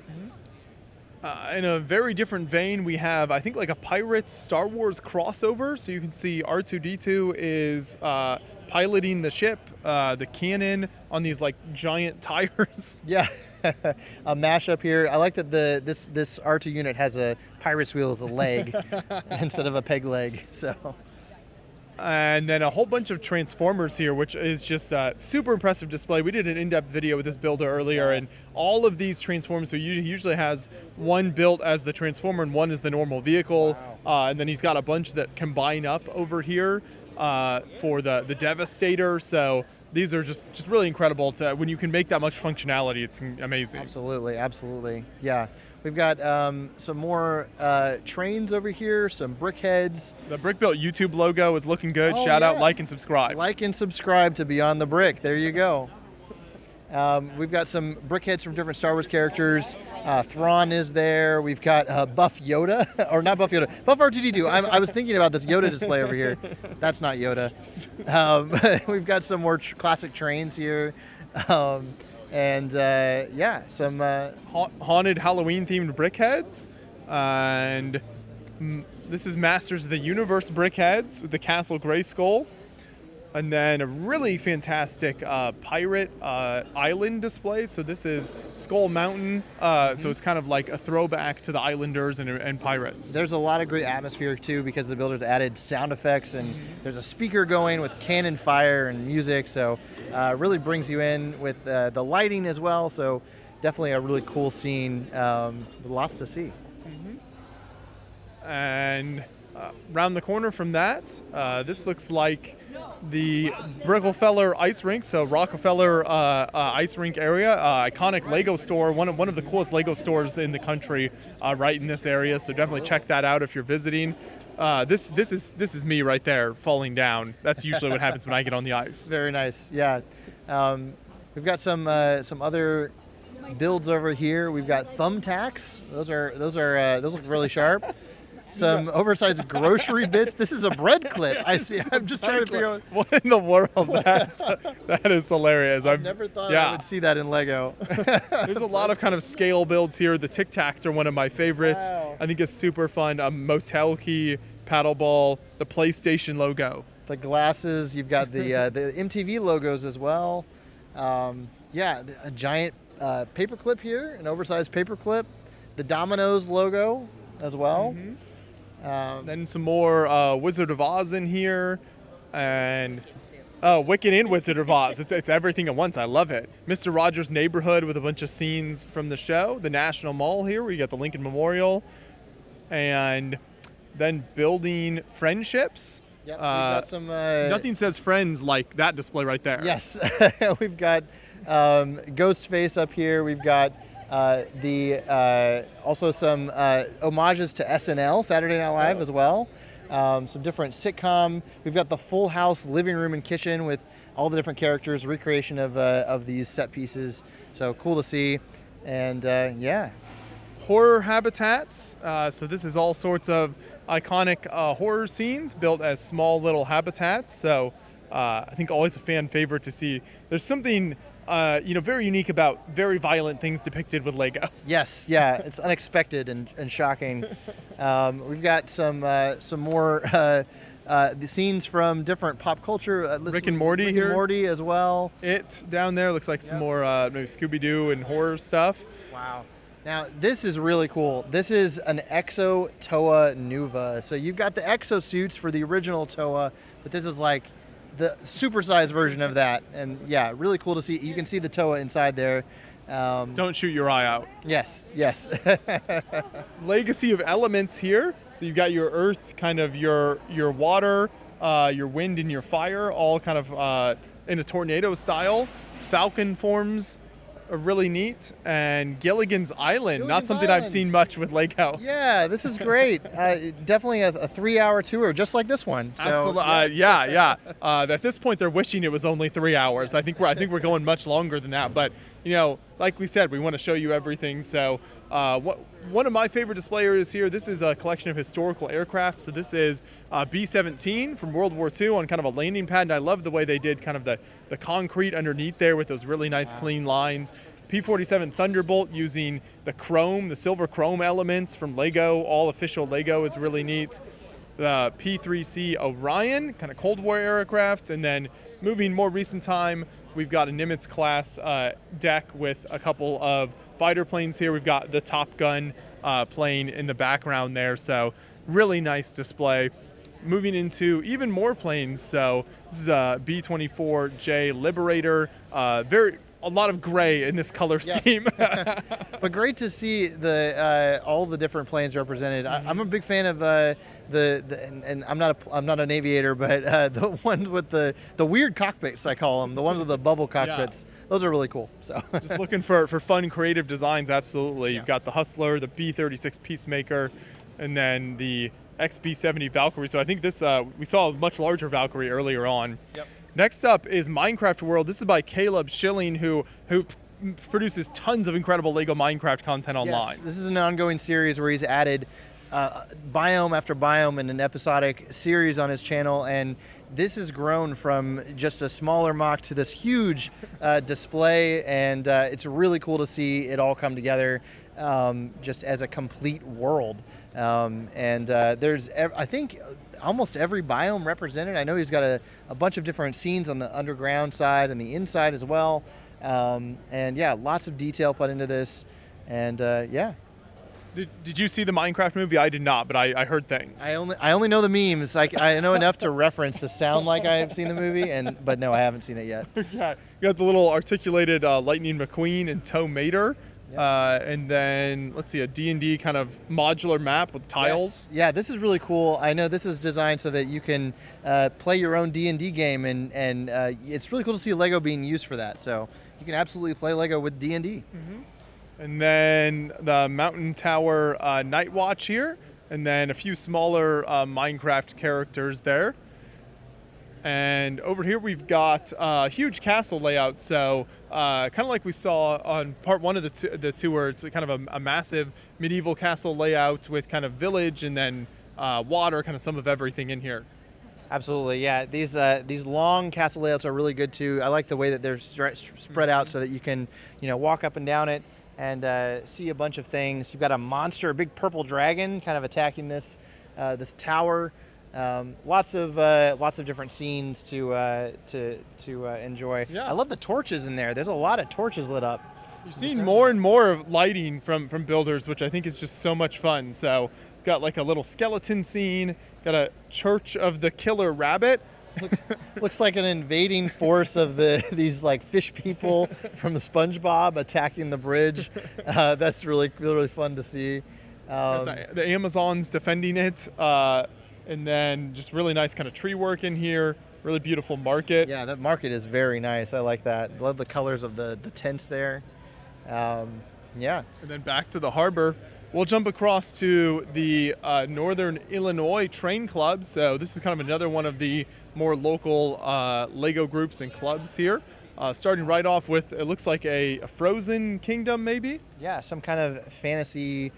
In a very different vein, we have, I think, like a Pirates Star Wars crossover. So you can see R2-D2 is piloting the ship, the cannon on these like giant tires. Yeah, a mashup here. I like that this R2 unit has a pirate's wheel as a leg instead of a peg leg. So. And then a whole bunch of Transformers here, which is just a super impressive display. We did an in-depth video with this builder earlier, and all of these Transformers, so he usually has one built as the Transformer and one is the normal vehicle. And then he's got a bunch that combine up over here for the Devastator. So these are just really incredible. When you can make that much functionality, it's amazing. Absolutely. Yeah. We've got some more trains over here, some brickheads. The Brick Built YouTube logo is looking good. Shout out, like, and subscribe. Like and subscribe to Beyond the Brick. There you go. We've got some brickheads from different Star Wars characters. Thrawn is there. We've got Buff Yoda, or not Buff Yoda, Buff R2-D2. I was thinking about this Yoda display over here. That's not Yoda. We've got some more classic trains here. And some haunted Halloween themed brickheads, and this is Masters of the Universe brickheads with the Castle Grayskull, and then a really fantastic pirate island display. So this is Skull Mountain, so it's kind of like a throwback to the Islanders and pirates. There's a lot of great atmosphere too because the builders added sound effects and there's a speaker going with cannon fire and music, so really brings you in with the lighting as well. So definitely a really cool scene with lots to see. And around the corner from that, this looks like the Rockefeller Ice Rink, so Rockefeller Ice Rink area, iconic Lego store, one of the coolest Lego stores in the country, right in this area. So definitely check that out if you're visiting. This is me right there falling down. That's usually what happens when I get on the ice. Very nice, yeah. We've got some other builds over here. We've got thumbtacks. Those look really sharp. Some oversized grocery bits. This is a bread clip. I see. I'm just trying to figure out what in the world. That is hilarious. I've never thought I would see that in Lego. There's a lot of kind of scale builds here. The Tic Tacs are one of my favorites. Wow. I think it's super fun. A motel key, paddle ball, the PlayStation logo. The glasses. You've got the MTV logos as well. A giant paperclip here, an oversized paperclip. The Domino's logo as well. Then some more Wizard of Oz in here, and Wicked and Wizard of Oz. It's everything at once. I love it. Mr. Rogers' Neighborhood with a bunch of scenes from the show. The National Mall here, where you got the Lincoln Memorial, and then building friendships. Yep, we've got some. Nothing says friends like that display right there. Yes, we've got Ghostface up here. We've got. Also some homages to SNL, Saturday Night Live as well. Some different sitcom. We've got the Full House living room and kitchen with all the different characters, recreation of these set pieces. So cool to see. And horror habitats. So this is all sorts of iconic horror scenes built as small little habitats. So I think always a fan favorite to see. There's something very unique about very violent things depicted with Lego. Yes, yeah, it's unexpected and shocking. We've got some more the scenes from different pop culture. Rick and Morty here. Rick and Morty as well. It down there looks like some more maybe Scooby-Doo and horror stuff. Wow. Now, this is really cool. This is an Exo Toa Nuva. So you've got the exosuits for the original Toa, but this is like the supersized version of that. And yeah, really cool to see. You can see the Toa inside there. Don't shoot your eye out. Yes. Legacy of elements here. So you've got your earth, kind of your water, your wind, and your fire, all kind of in a tornado style. Falcon forms are really neat. And Gilligan's Island, not something I've seen much with Lego. Yeah, this is great. Definitely a 3-hour tour, just like this one. So, absolutely. Yeah. At this point, they're wishing it was only 3 hours. I think we're going much longer than that. But like we said, we want to show you everything. So one of my favorite display areas here, this is a collection of historical aircraft. So this is B-17 from World War II on kind of a landing pad. And I love the way they did kind of the concrete underneath there with those really nice clean lines. P-47 Thunderbolt using the silver chrome elements from Lego. All official Lego is really neat. The P-3C Orion, kind of Cold War aircraft. And then moving more recent time, we've got a Nimitz class deck with a couple of fighter planes here. We've got the Top Gun plane in the background there. So really nice display. moving into even more planes. So this is a B-24J Liberator. A lot of gray in this color scheme. But great to see all the different planes represented. I'm a big fan of and I'm not an aviator, but the ones with the weird cockpits, I call them, the ones with the bubble cockpits. Those are really cool. So just looking for fun, creative designs. Absolutely, you've got the Hustler, the B-36 Peacemaker, and then the XB-70 Valkyrie. So I think this we saw a much larger Valkyrie earlier on. Yep. Next up is Minecraft World. This is by Caleb Schilling, who produces tons of incredible Lego Minecraft content online. Yes, this is an ongoing series where he's added biome after biome in an episodic series on his channel, and this has grown from just a smaller mock to this huge display, and it's really cool to see it all come together just as a complete world. There's, I think, almost every biome represented. I know he's got a bunch of different scenes on the underground side and the inside as well. Lots of detail put into this. And Did you see the Minecraft movie? I did not, but I heard things. I only know the memes. I know enough to reference to sound like I have seen the movie, but no, I haven't seen it yet. Yeah, you got the little articulated Lightning McQueen and Toe Mater. Yep. And then, let's see, a D&D kind of modular map with tiles. Yes. Yeah, this is really cool. I know this is designed so that you can play your own D&D game, and it's really cool to see Lego being used for that. So you can absolutely play Lego with D&D. Mm-hmm. And then the Mountain Tower Night Watch here, and then a few smaller Minecraft characters there. And over here we've got a huge castle layout, so kind of like we saw on part one of the tour. It's kind of a massive medieval castle layout with kind of village and then water, kind of some of everything in here. Absolutely, yeah. These long castle layouts are really good too. I like the way that they're spread out so that you can walk up and down it and see a bunch of things. You've got a monster, a big purple dragon, kind of attacking this tower. Lots of different scenes to enjoy. Yeah. I love the torches in there. There's a lot of torches lit up. You're seeing more and more lighting from builders, which I think is just so much fun. So got like a little skeleton scene, got a Church of the Killer Rabbit. Looks like an invading force of these like fish people from the SpongeBob attacking the bridge. That's really fun to see. The Amazons defending it. And then just really nice kind of tree work in here. Really beautiful market. Yeah, that market is very nice. I like that. Love the colors of the tents there. Yeah. And then back to the harbor. We'll jump across to the Northern Illinois Train Club. So this is kind of another one of the more local Lego groups and clubs here. Starting right off with, it looks like a Frozen Kingdom maybe? Yeah, some kind of fantasy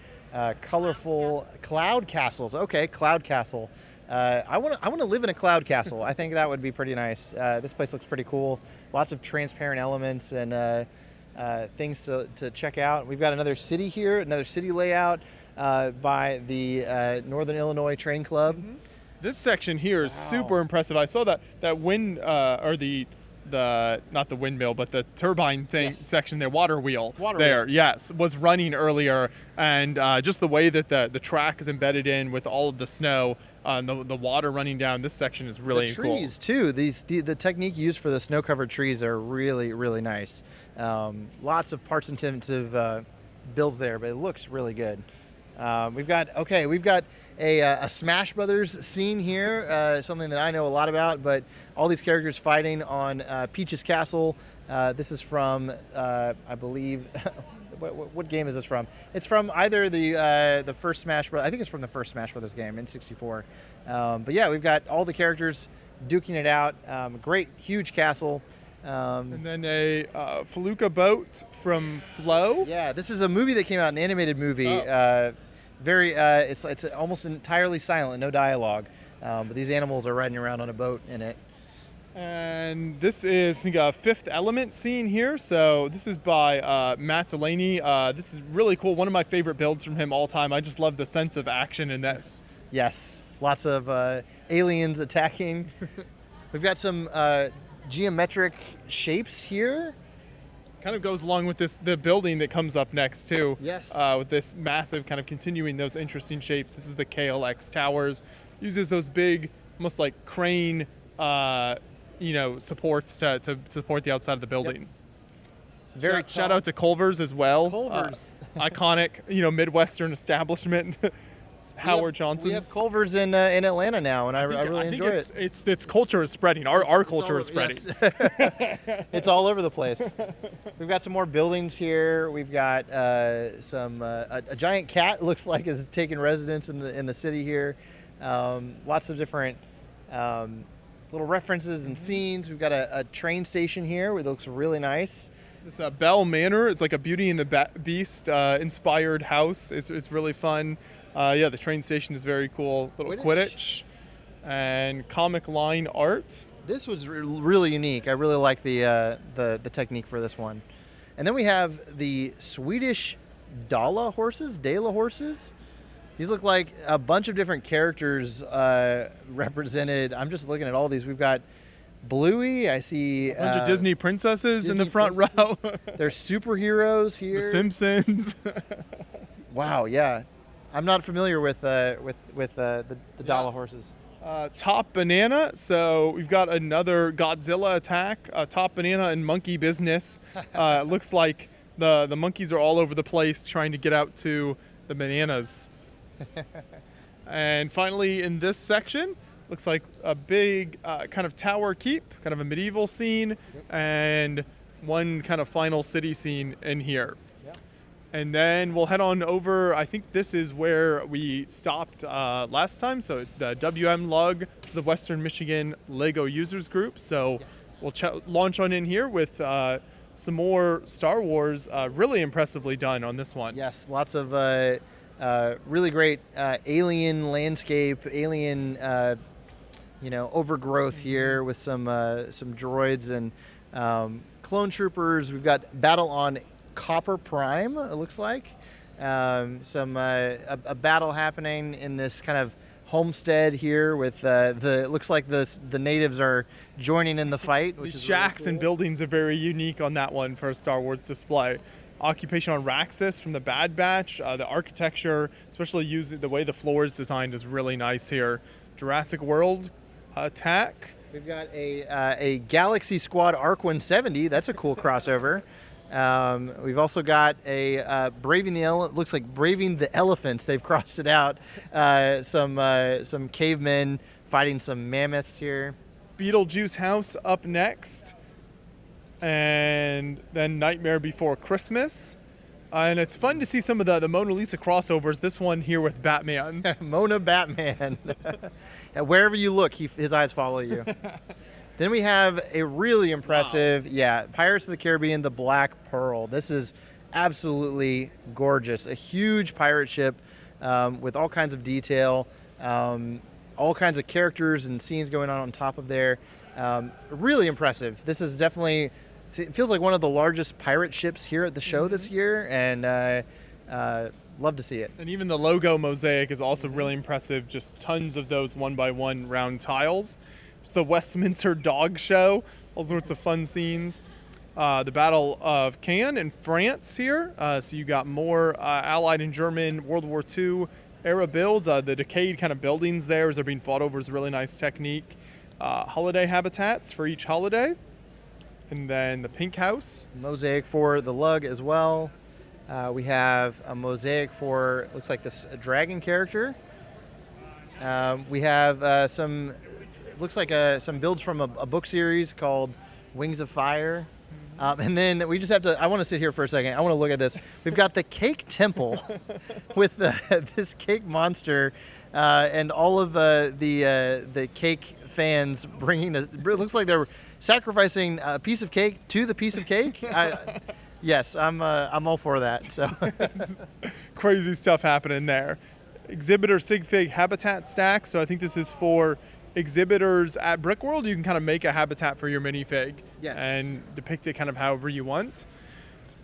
colorful cloud castles. Okay, cloud castle. I want to live in a cloud castle. I think that would be pretty nice. This place looks pretty cool. Lots of transparent elements and things to check out. We've got another city here, another city layout by the Northern Illinois Train Club. Mm-hmm. This section here is super impressive. I saw that wind or the not the windmill, but the turbine thing section there, water wheel there, yes, was running earlier, and just the way that the track is embedded in with all of the snow, the water running down this section is really cool. The trees too. The technique used for the snow-covered trees are really nice. Lots of parts intensive builds there, but it looks really good. We've got a Smash Brothers scene here, something that I know a lot about, but all these characters fighting on Peach's Castle. This is from, I believe, what game is this from? It's from either the first Smash Brothers, I think it's from the first Smash Brothers game in 64. But yeah, we've got all the characters duking it out. Great, huge castle. And then a Felucca boat from Flow. Yeah, this is a movie that came out, an animated movie. It's almost entirely silent, no dialogue. But these animals are riding around on a boat in it. And this is, I think, a Fifth Element scene here. So this is by Matt Delaney. This is really cool. One of my favorite builds from him all time. I just love the sense of action in this. Yes, lots of aliens attacking. We've got some geometric shapes here. Kind of goes along with the building that comes up next too. Yes. With this massive kind of continuing those interesting shapes. This is the KLX Towers. uses those big, almost like crane, supports to support the outside of the building. Very Shout out to Culver's as well. Culver's. Iconic, Midwestern establishment. Howard Johnson's. We have Culver's in Atlanta now, and I really enjoy it. Its culture is spreading. Our culture is spreading. Yes. It's all over the place. We've got some more buildings here. We've got a giant cat looks like is taking residence in the city here. Lots of different little references and scenes. We've got a train station here. It looks really nice. This Bell Manor. It's like a Beauty and the Beast inspired house. It's really fun. The train station is very cool. Little Quidditch and comic line art. This was really unique. I really like the technique for this one. And then we have the Swedish Dala horses. These look like a bunch of different characters represented. I'm just looking at all these. We've got Bluey. I see a bunch of Disney princesses in the front row. There's superheroes here. The Simpsons. Wow. Yeah. I'm not familiar with the Dala horses. Top Banana. So we've got another Godzilla attack. Top Banana and Monkey Business. It looks like the monkeys are all over the place trying to get out to the bananas. And finally, in this section, looks like a big kind of tower keep, kind of a medieval scene, and one kind of final city scene in here. And then we'll head on over. I think this is where we stopped last time. So the WM Lug, this is the Western Michigan Lego Users Group. So we'll launch on in here with some more Star Wars. Really impressively done on this one. Yes, lots of really great alien landscape, alien overgrowth here with some droids and clone troopers. We've got battle on Copper Prime, it looks like. A battle happening in this kind of homestead here with it looks like the natives are joining in the fight. These shacks really cool. And buildings are very unique on that one for a Star Wars display. Occupation on Raxus from the Bad Batch. The architecture, especially using the way the floor is designed, is really nice here. Jurassic World attack. We've got a Galaxy Squad Arc 170. That's a cool crossover. We've also got a looks like Braving the Elephants. They've crossed it out. Some cavemen fighting some mammoths here. Beetlejuice House up next. And then Nightmare Before Christmas. And it's fun to see some of the Mona Lisa crossovers. This one here with Batman. Mona Batman. Wherever you look, his eyes follow you. Then we have a really impressive, Pirates of the Caribbean, the Black Pearl. This is absolutely gorgeous. A huge pirate ship with all kinds of detail, all kinds of characters and scenes going on top of there. Really impressive. This is definitely, it feels like one of the largest pirate ships here at the show this year, and love to see it. And even the logo mosaic is also really impressive. Just tons of those 1x1 round tiles. It's the Westminster Dog Show, all sorts of fun scenes. The Battle of Caen in France here. So you got more Allied and German World War II era builds. The decayed kind of buildings there as they're being fought over is a really nice technique. Holiday habitats for each holiday. And then the Pink House. Mosaic for the lug as well. We have a mosaic for, looks like this dragon character. We have some builds from a book series called Wings of Fire. And then we just have to, I want to sit here for a second. I want to look at this. We've got the Cake Temple with this cake monster and all of the cake fans bringing it looks like they're sacrificing a piece of cake to the piece of cake. Yes, I'm all for that. So crazy stuff happening there. Exhibitor Sig Fig habitat stack. So I think this is for exhibitors at Brickworld. You can kind of make a habitat for your minifig and depict it kind of however you want.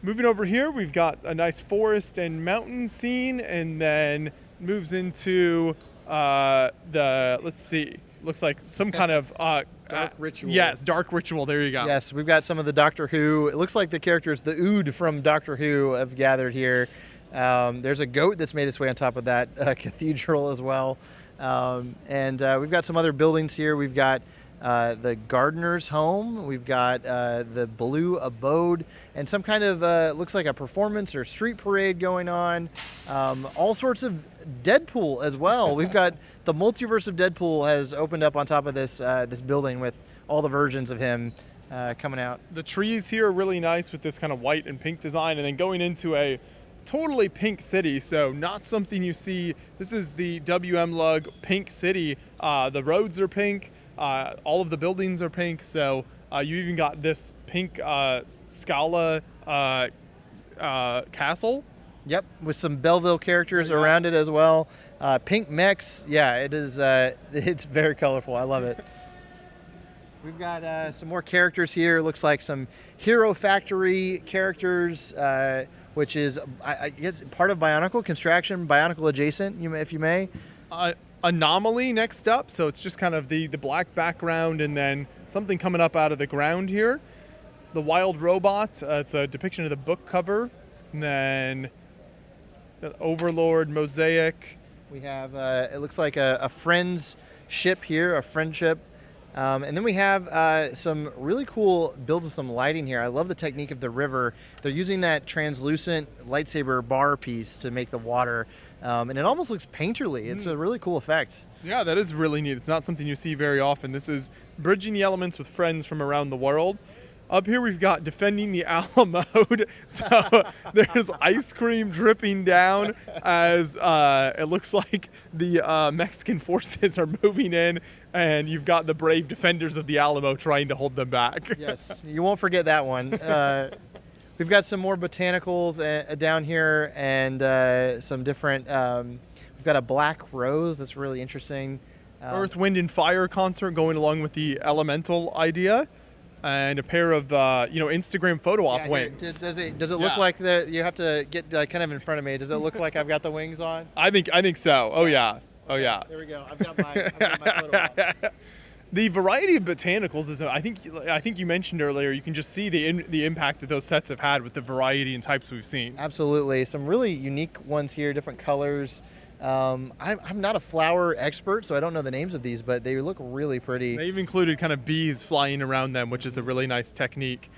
Moving over here, we've got a nice forest and mountain scene, and then moves into let's see, looks like some kind of dark ritual. Yes, dark ritual. There you go. Yes, we've got some of the Doctor Who. It looks like the characters, the Ood from Doctor Who, have gathered here. There's a goat that's made its way on top of that cathedral as well. And we've got some other buildings here. We've got the gardener's home. We've got the blue abode and some kind of looks like a performance or street parade going on. All sorts of Deadpool as well. We've got the multiverse of Deadpool has opened up on top of this this building with all the versions of him coming out. The trees here are really nice with this kind of white and pink design, and then going into a totally pink city, so not something you see. This is the WM Lug Pink City. The roads are pink. All of the buildings are pink, so you even got this pink Scala castle. Yep, with some Belleville characters around it as well. Pink mechs, yeah, it is. It's very colorful. I love it. We've got some more characters here. Looks like some Hero Factory characters, which is, I guess, part of Bionicle Construction, Bionicle adjacent, if you may. Anomaly next up, so it's just kind of the black background and then something coming up out of the ground here. The Wild Robot, it's a depiction of the book cover. And then the Overlord Mosaic. We have, it looks like a friend's ship here, a friendship. And then we have some really cool builds of some lighting here. I love the technique of the river. They're using that translucent lightsaber bar piece to make the water. And it almost looks painterly. It's a really cool effect. Yeah, that is really neat. It's not something you see very often. This is bridging the elements with friends from around the world. Up here we've got defending the Alamo. So there's ice cream dripping down as it looks like the Mexican forces are moving in, and you've got the brave defenders of the Alamo trying to hold them back. Yes, you won't forget that one. We've got some more botanicals down here and some different, we've got a black rose that's really interesting. Earth, Wind, and Fire concert going along with the elemental idea. And a pair of Instagram photo op wings. Does it look like that? You have to get kind of in front of me. Does it look like I've got the wings on? I think so. Oh yeah. There we go. I've got my photo op. The variety of botanicals is, I think you mentioned earlier, you can just see the impact that those sets have had with the variety and types we've seen. Absolutely, some really unique ones here, different colors. I'm not a flower expert, so I don't know the names of these, but they look really pretty. They've included kind of bees flying around them, which is a really nice technique.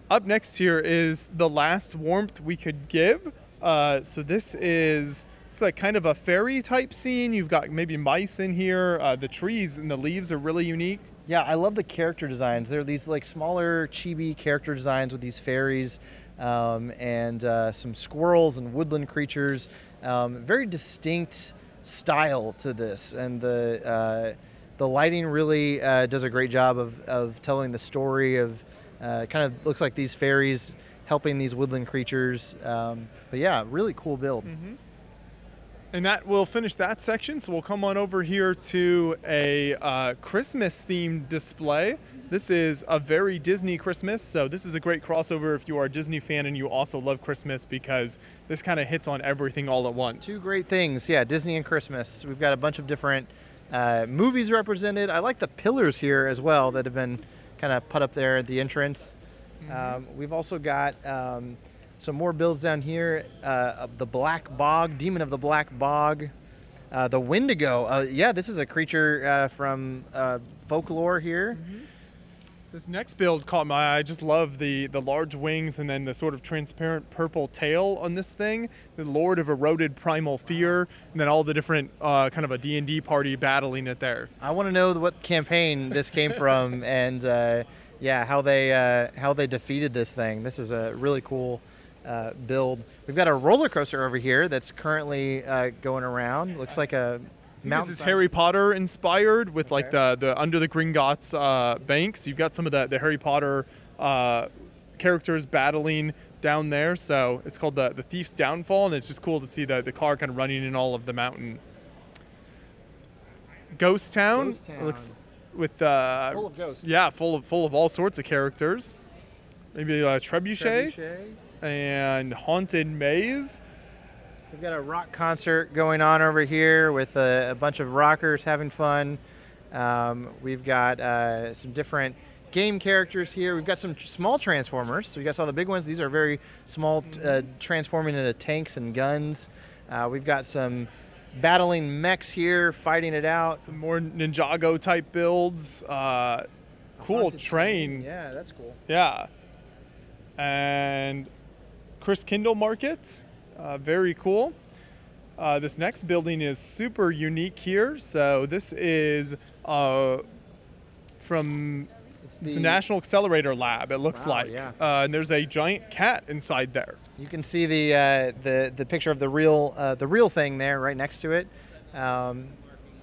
Up next here is the last warmth we could give. So this is, it's like kind of a fairy type scene. You've got maybe mice in here. The trees and the leaves are really unique. Yeah, I love the character designs. They're these like smaller chibi character designs with these fairies and some squirrels and woodland creatures. Very distinct style to this, and the lighting really does a great job of telling the story of kind of looks like these fairies helping these woodland creatures. But yeah, really cool build. Mm-hmm. And that will finish that section. So we'll come on over here to a Christmas-themed display. This is a very Disney Christmas, so this is a great crossover if you are a Disney fan and you also love Christmas, because this kind of hits on everything all at once. Two great things, yeah, Disney and Christmas. We've got a bunch of different movies represented. I like the pillars here as well that have been kind of put up there at the entrance. Mm-hmm. We've also got some more builds down here of the Black Bog, Demon of the Black Bog. The Wendigo, yeah, this is a creature from folklore here. Mm-hmm. This next build caught my eye. I just love the large wings and then the sort of transparent purple tail on this thing. The Lord of Eroded Primal Fear, and then all the different kind of a D&D party battling it there. I want to know what campaign this came from and how they defeated this thing. This is a really cool build. We've got a roller coaster over here that's currently going around. Looks like a mountain. This is Harry Potter inspired with like the Under the Gringotts banks. You've got some of the Harry Potter characters battling down there. So it's called the Thief's Downfall, and it's just cool to see the car kind of running in all of the mountain. Ghost Town. Looks with full of ghosts. Yeah, full of all sorts of characters. Maybe Trebuchet. And Haunted Maze. We've got a rock concert going on over here with a bunch of rockers having fun. We've got some different game characters here. We've got some small transformers. So you guys saw the big ones. These are very small, transforming into tanks and guns. We've got some battling mechs here, fighting it out. Some more Ninjago type builds. Cool train. Yeah, that's cool. Yeah. And Chris Kindle Market. Very cool. This next building is super unique here. So this is from the National Accelerator Lab, it looks like. Yeah. And there's a giant cat inside there. You can see the picture of the real thing there right next to it.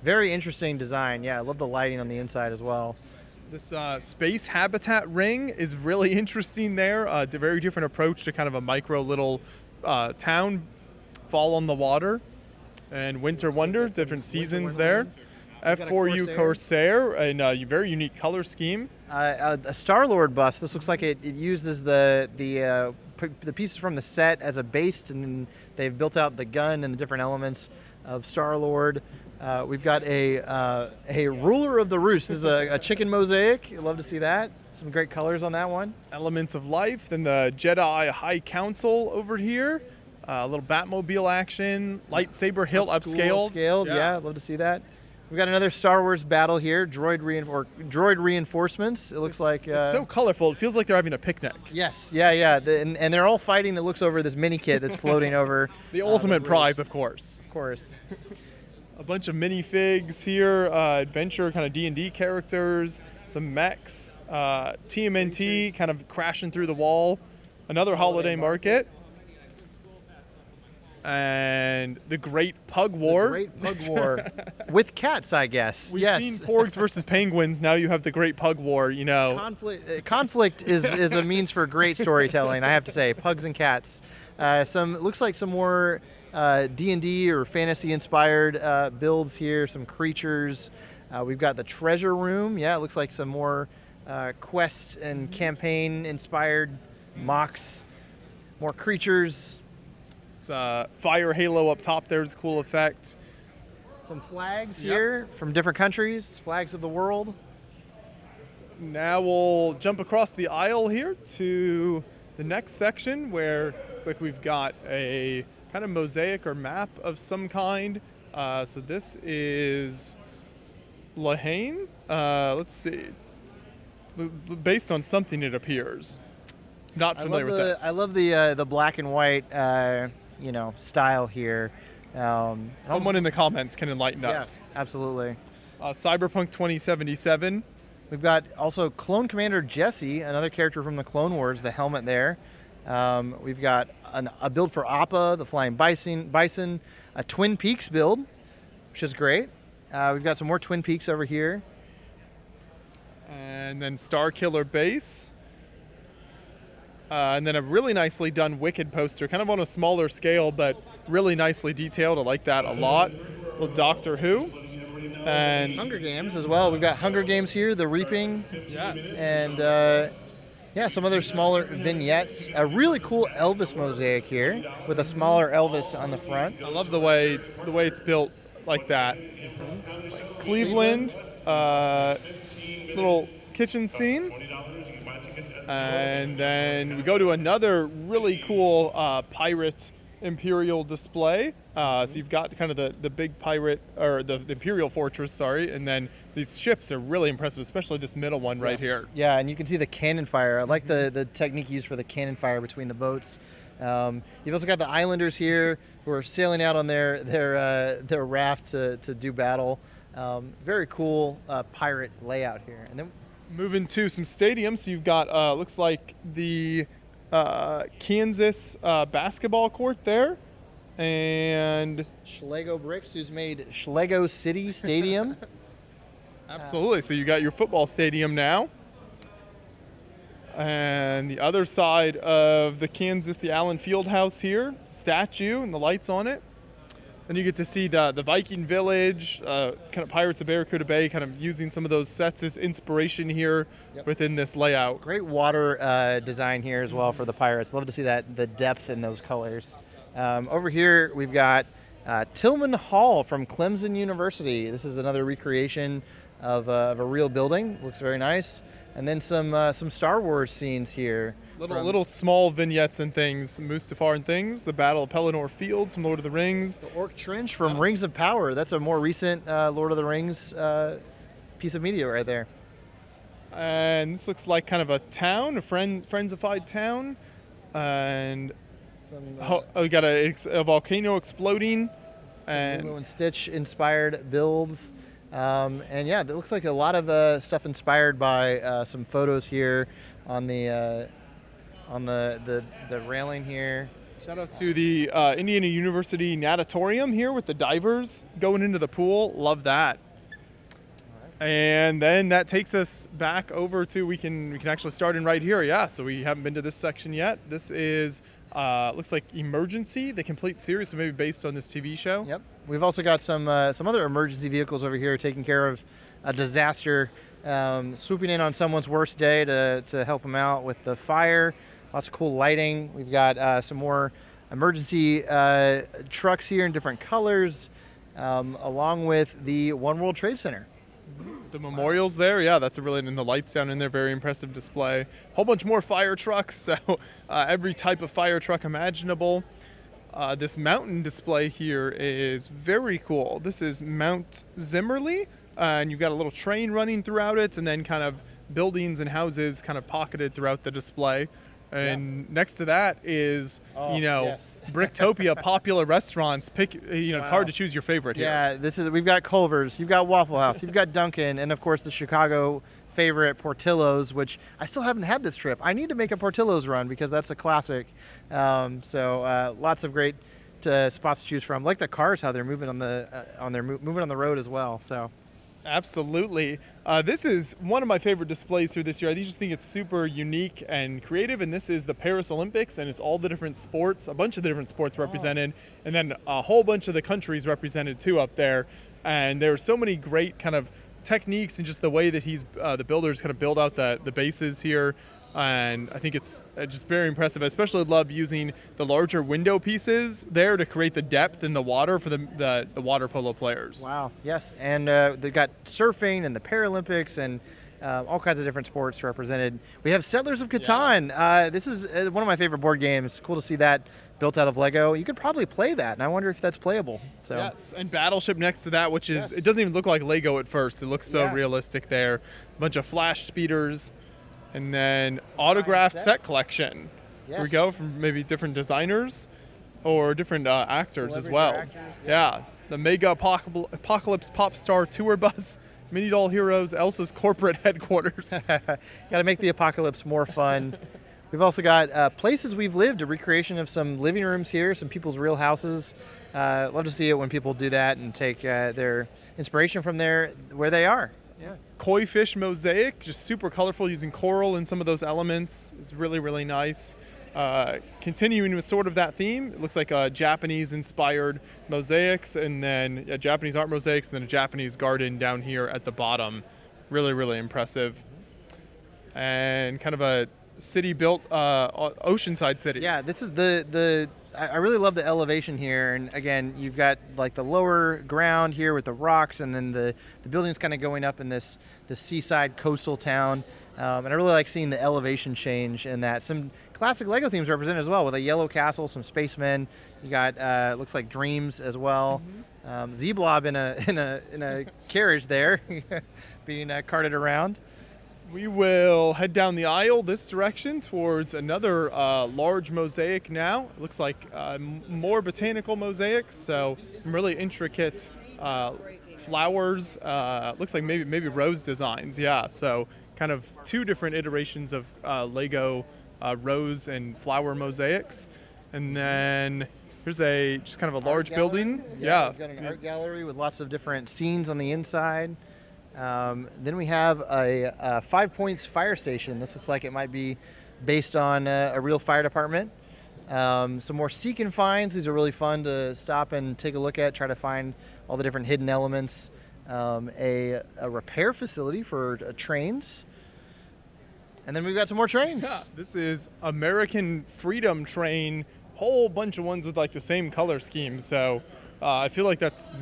Very interesting design. Yeah, I love the lighting on the inside as well. This space habitat ring is really interesting there. A very different approach to kind of a micro little town. Fall on the Water and Winter Wonder, different seasons there. F4U Corsair, and a very unique color scheme. A Star-Lord bus. This looks like it uses the pieces from the set as a base, and then they've built out the gun and the different elements of Star-Lord. We've got a Ruler of the Roost. This is a chicken mosaic. You'd love to see that. Some great colors on that one. Elements of Life. Then the Jedi High Council over here. A little Batmobile action. Lightsaber hilt upscaled. Yeah, I'd love to see that. We've got another Star Wars battle here. Droid reinforcements. It looks like it's so colorful. It feels like they're having a picnic. Yes, yeah. And they're all fighting. It looks over this mini kit that's floating over. The ultimate prize, of course. Of course. A bunch of minifigs here, adventure kind of D&D characters, some mechs, TMNT kind of crashing through the wall, another holiday market, and the Great Pug War. The Great Pug War. With cats, I guess. We've seen porgs versus penguins. Now you have the Great Pug War, you know. Conflict is a means for great storytelling, I have to say. Pugs and cats. Looks like some more D&D or fantasy-inspired builds here, some creatures. We've got the treasure room. Yeah, it looks like some more quest and campaign-inspired mocks. More creatures. Fire halo up top there's a cool effect. Some flags here from different countries, flags of the world. Now we'll jump across the aisle here to the next section where it's like we've got a kind of mosaic or map of some kind. So this is Lahane. Let's see. Based on something, it appears. Not familiar with this. I love the black and white, style here. Someone in the comments can enlighten us. Yeah, absolutely. Cyberpunk 2077. We've got also Clone Commander Jesse, another character from the Clone Wars, the helmet there. We've got a build for Appa, the Flying Bison, a Twin Peaks build, which is great. We've got some more Twin Peaks over here. And then Star Killer Base. And then a really nicely done Wicked poster, kind of on a smaller scale, but really nicely detailed. I like that a lot. A little Doctor Who. And Hunger Games as well. We've got Hunger Games here, The Reaping. Yes. And some other smaller vignettes. A really cool Elvis mosaic here with a smaller Elvis on the front. I love the way it's built like that. Cleveland, little kitchen scene. And then we go to another really cool pirate Imperial display. So you've got kind of the big pirate, or the Imperial Fortress, and then these ships are really impressive, especially this middle one right here. Yeah, and you can see the cannon fire. I like the technique used for the cannon fire between the boats. You've also got the Islanders here who are sailing out on their raft to do battle. Very cool pirate layout here. And then moving to some stadiums, so you've got looks like the Kansas basketball court there, and Schlegel Bricks, who's made Schlegel City Stadium. Absolutely. So you got your football stadium now. And the other side of the Kansas, the Allen Fieldhouse here, the statue and the lights on it. Then you get to see the Viking Village, kind of Pirates of Barracuda Bay, kind of using some of those sets as inspiration here within this layout. Great water design here as well for the Pirates. Love to see that, the depth in those colors. Over here we've got Tillman Hall from Clemson University. This is another recreation of a real building. Looks very nice. And then some Star Wars scenes here. Little small vignettes and things, Mustafar and things, the Battle of Pelennor Field, some Lord of the Rings. The Orc Trench from Rings of Power. That's a more recent Lord of the Rings piece of media right there. And this looks like kind of a town, a friendsified town. And we got a volcano exploding. And Lilo and Stitch inspired builds. And yeah, it looks like a lot of stuff inspired by some photos here on the railing here. Shout out to the Indiana University natatorium here with the divers going into the pool. Love that. And then that takes us back over to we can actually start in right here. Yeah, so we haven't been to this section yet. This is looks like Emergency, the complete series, so maybe based on this TV show. Yep. We've also got some other emergency vehicles over here taking care of a disaster, swooping in on someone's worst day to help them out with the fire. Lots of cool lighting. We've got some more emergency trucks here in different colors, along with the One World Trade Center. The memorials there, yeah, that's a really, and the lights down in there, very impressive display. Whole bunch more fire trucks, so every type of fire truck imaginable. This mountain display here is very cool. This is Mount Zimmerly, and you've got a little train running throughout it, and then kind of buildings and houses kind of pocketed throughout the display. And next to that is, yes. Bricktopia, popular restaurants. It's hard to choose your favorite here. Yeah, we've got Culver's, you've got Waffle House, you've got Dunkin', and of course the Chicago favorite Portillo's, which I still haven't had this trip. I need to make a Portillo's run because that's a classic. So lots of great spots to choose from. Like the cars, how they're moving moving on the road as well. So. Absolutely. This is one of my favorite displays here this year. I just think it's super unique and creative, and this is the Paris Olympics, and it's all the different sports, a bunch of the different sports represented, and then a whole bunch of the countries represented too up there. And there are so many great kind of techniques and just the way that the builders kind of build out the bases here. And I think it's just very impressive. I especially love using the larger window pieces there to create the depth in the water for the water polo players. Wow, yes. And they've got surfing and the Paralympics and all kinds of different sports represented. We have Settlers of Catan. Yeah. This is one of my favorite board games. Cool to see that built out of Lego. You could probably play that, and I wonder if that's playable. So. Yes, and Battleship next to that, which is, It doesn't even look like Lego at first. It looks so realistic there. A bunch of flash speeders. And then autographed set collection. Yes. Here we go, from maybe different designers or different actors as well. Actors, yeah, the Mega Apocalypse Pop Star Tour Bus, Mini Doll Heroes, Elsa's corporate headquarters. Got to make the apocalypse more fun. We've also got places we've lived, a recreation of some living rooms here, some people's real houses. Love to see it when people do that and take their inspiration from where they are. Yeah. Koi fish mosaic, just super colorful, using coral and some of those elements. It's really, really nice. Continuing with sort of that theme, it looks like a Japanese-inspired mosaics, and then Japanese art mosaics, and then a Japanese garden down here at the bottom. Really, really impressive. And kind of a city-built oceanside city. Yeah, this is I really love the elevation here, and again, you've got like the lower ground here with the rocks, and then the buildings kind of going up in this seaside coastal town. And I really like seeing the elevation change in that. Some classic Lego themes represented as well, with a yellow castle, some spacemen. You got looks like Dreams as well. Mm-hmm. Z-Blob in a carriage there, being carted around. We will head down the aisle this direction towards another large mosaic now. It looks like more botanical mosaics, so some really intricate flowers. Looks like maybe rose designs, yeah. So kind of two different iterations of Lego rose and flower mosaics. And then here's just kind of a large building. Yeah. We've got an art gallery with lots of different scenes on the inside. Then we have a 5 Points fire station. This looks like it might be based on a real fire department. Some more seek and finds. These are really fun to stop and take a look at, try to find all the different hidden elements. A repair facility for trains. And then we've got some more trains. Yeah, this is American Freedom Train. Whole bunch of ones with like the same color scheme. So I feel like that's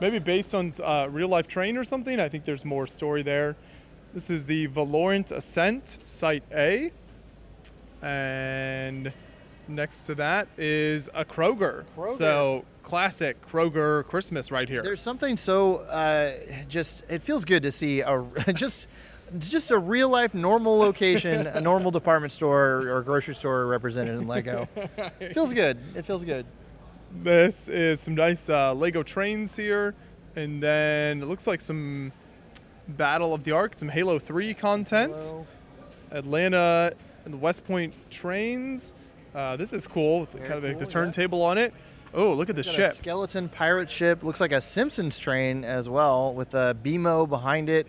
maybe based on real life train or something. I think there's more story there. This is the Valorant Ascent Site A, and next to that is a Kroger. So classic Kroger Christmas right here. There's something so it feels good to see just a real life normal location, a normal department store or grocery store represented in Lego. It feels good. It feels good. This is some nice Lego trains here, and then it looks like some Battle of the Ark, some Halo 3 content. Hello. Atlanta and the West Point trains. This is cool, with kind of like the turntable on it. Oh, look at the ship. A skeleton pirate ship. Looks like a Simpsons train as well, with a BMO behind it.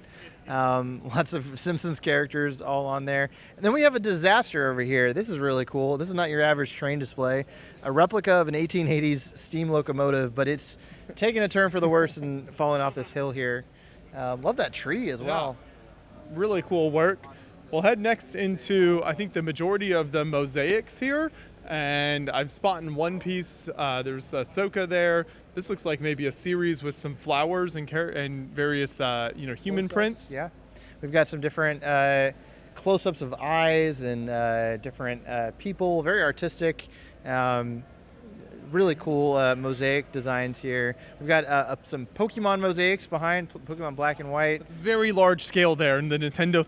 Lots of Simpsons characters all on there. And then we have a disaster over here. This is really cool. This is not your average train display. A replica of an 1880s steam locomotive, but it's taking a turn for the worse and falling off this hill here. Love that tree as well. Really cool work. We'll head next into, I think, the majority of the mosaics here. And I'm spotting one piece. There's Ahsoka there. This looks like maybe a series with some flowers and various, human prints. Yeah. We've got some different close-ups of eyes and different people. Very artistic. Really cool mosaic designs here. We've got some Pokemon mosaics behind, Pokemon Black and White. It's very large scale there in the Nintendo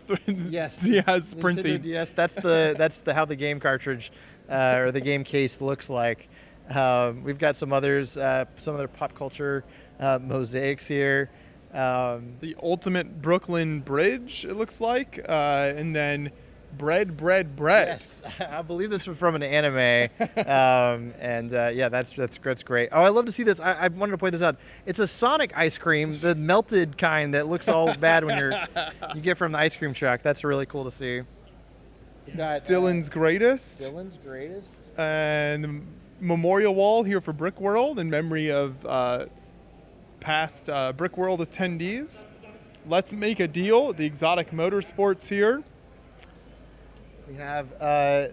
Yes. DS printing. Yes, that's how the game cartridge or the game case looks like. We've got some others, some other pop culture mosaics here. The ultimate Brooklyn Bridge, it looks like, and then bread. Yes, I believe this was from an anime, that's great. Oh, I love to see this. I wanted to point this out. It's a Sonic ice cream, the melted kind that looks all bad when you get from the ice cream truck. That's really cool to see. We've got Dylan's Greatest. Dylan's Greatest. And the memorial wall here for Brickworld in memory of past Brickworld attendees. Let's make a deal. The exotic motorsports here. We have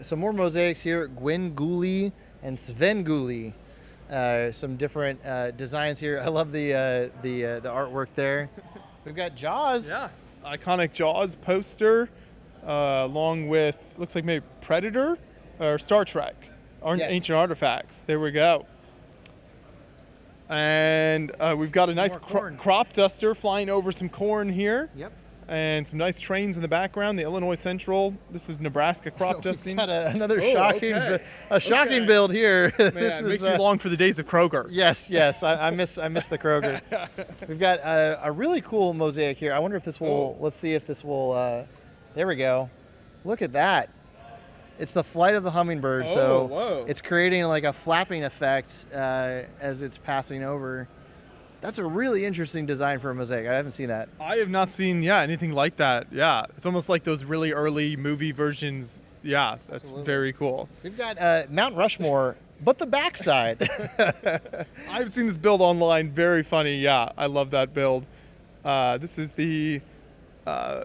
some more mosaics here. Gwen Gooley and Sven Gooley. Some different designs here. I love the artwork there. We've got Jaws. Yeah. Iconic Jaws poster, along with, looks like maybe Predator or Star Trek. Yes. Ancient artifacts. There we go. And we've got a nice crop duster flying over some corn here. Yep. And some nice trains in the background. The Illinois Central. This is Nebraska crop dusting. Got another shocking build here. Man, it makes me long for the days of Kroger. Yes. I miss the Kroger. We've got a really cool mosaic here. I wonder if this will. Let's see if this will. There we go. Look at that. It's the flight of the hummingbird. It's creating like a flapping effect as it's passing over. That's a really interesting design for a mosaic. I haven't seen that. I have not seen, anything like that. Yeah, it's almost like those really early movie versions. Yeah, that's very cool. We've got Mount Rushmore, but the backside. I've seen this build online. Very funny. Yeah, I love that build. This is the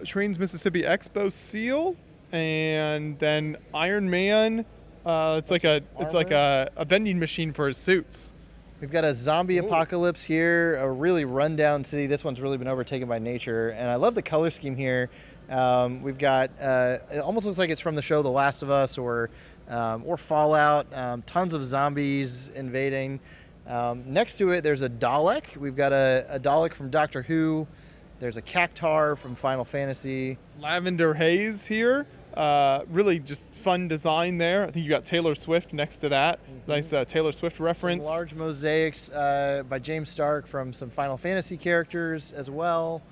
Trains Mississippi Expo seal, and then Iron Man. It's like a vending machine for his suits. We've got a zombie apocalypse here, a really rundown city. This one's really been overtaken by nature, and I love the color scheme here. We've got it almost looks like it's from the show The Last of Us or Fallout. Tons of zombies invading. Next to it, there's a Dalek. We've got a Dalek from Doctor Who. There's a Cactar from Final Fantasy. Lavender Haze here. Really just fun design there. I think you got Taylor Swift next to that. Nice Taylor Swift reference. Some large mosaics by James Stark from some Final Fantasy characters as well.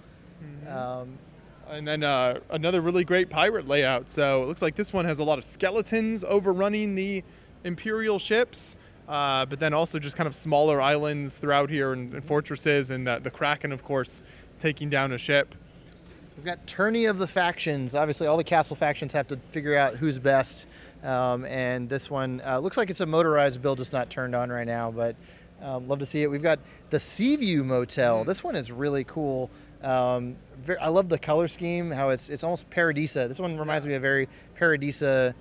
And then another really great pirate layout. So it looks like this one has a lot of skeletons overrunning the Imperial ships, but then also just kind of smaller islands throughout here and fortresses, and the Kraken, of course, taking down a ship. We've got tourney of the factions. Obviously, all the castle factions have to figure out who's best. And this one looks like it's a motorized build, just not turned on right now, but love to see it. We've got the Seaview Motel. This one is really cool. I love the color scheme, how it's almost Paradisa. This one reminds me of very Paradisa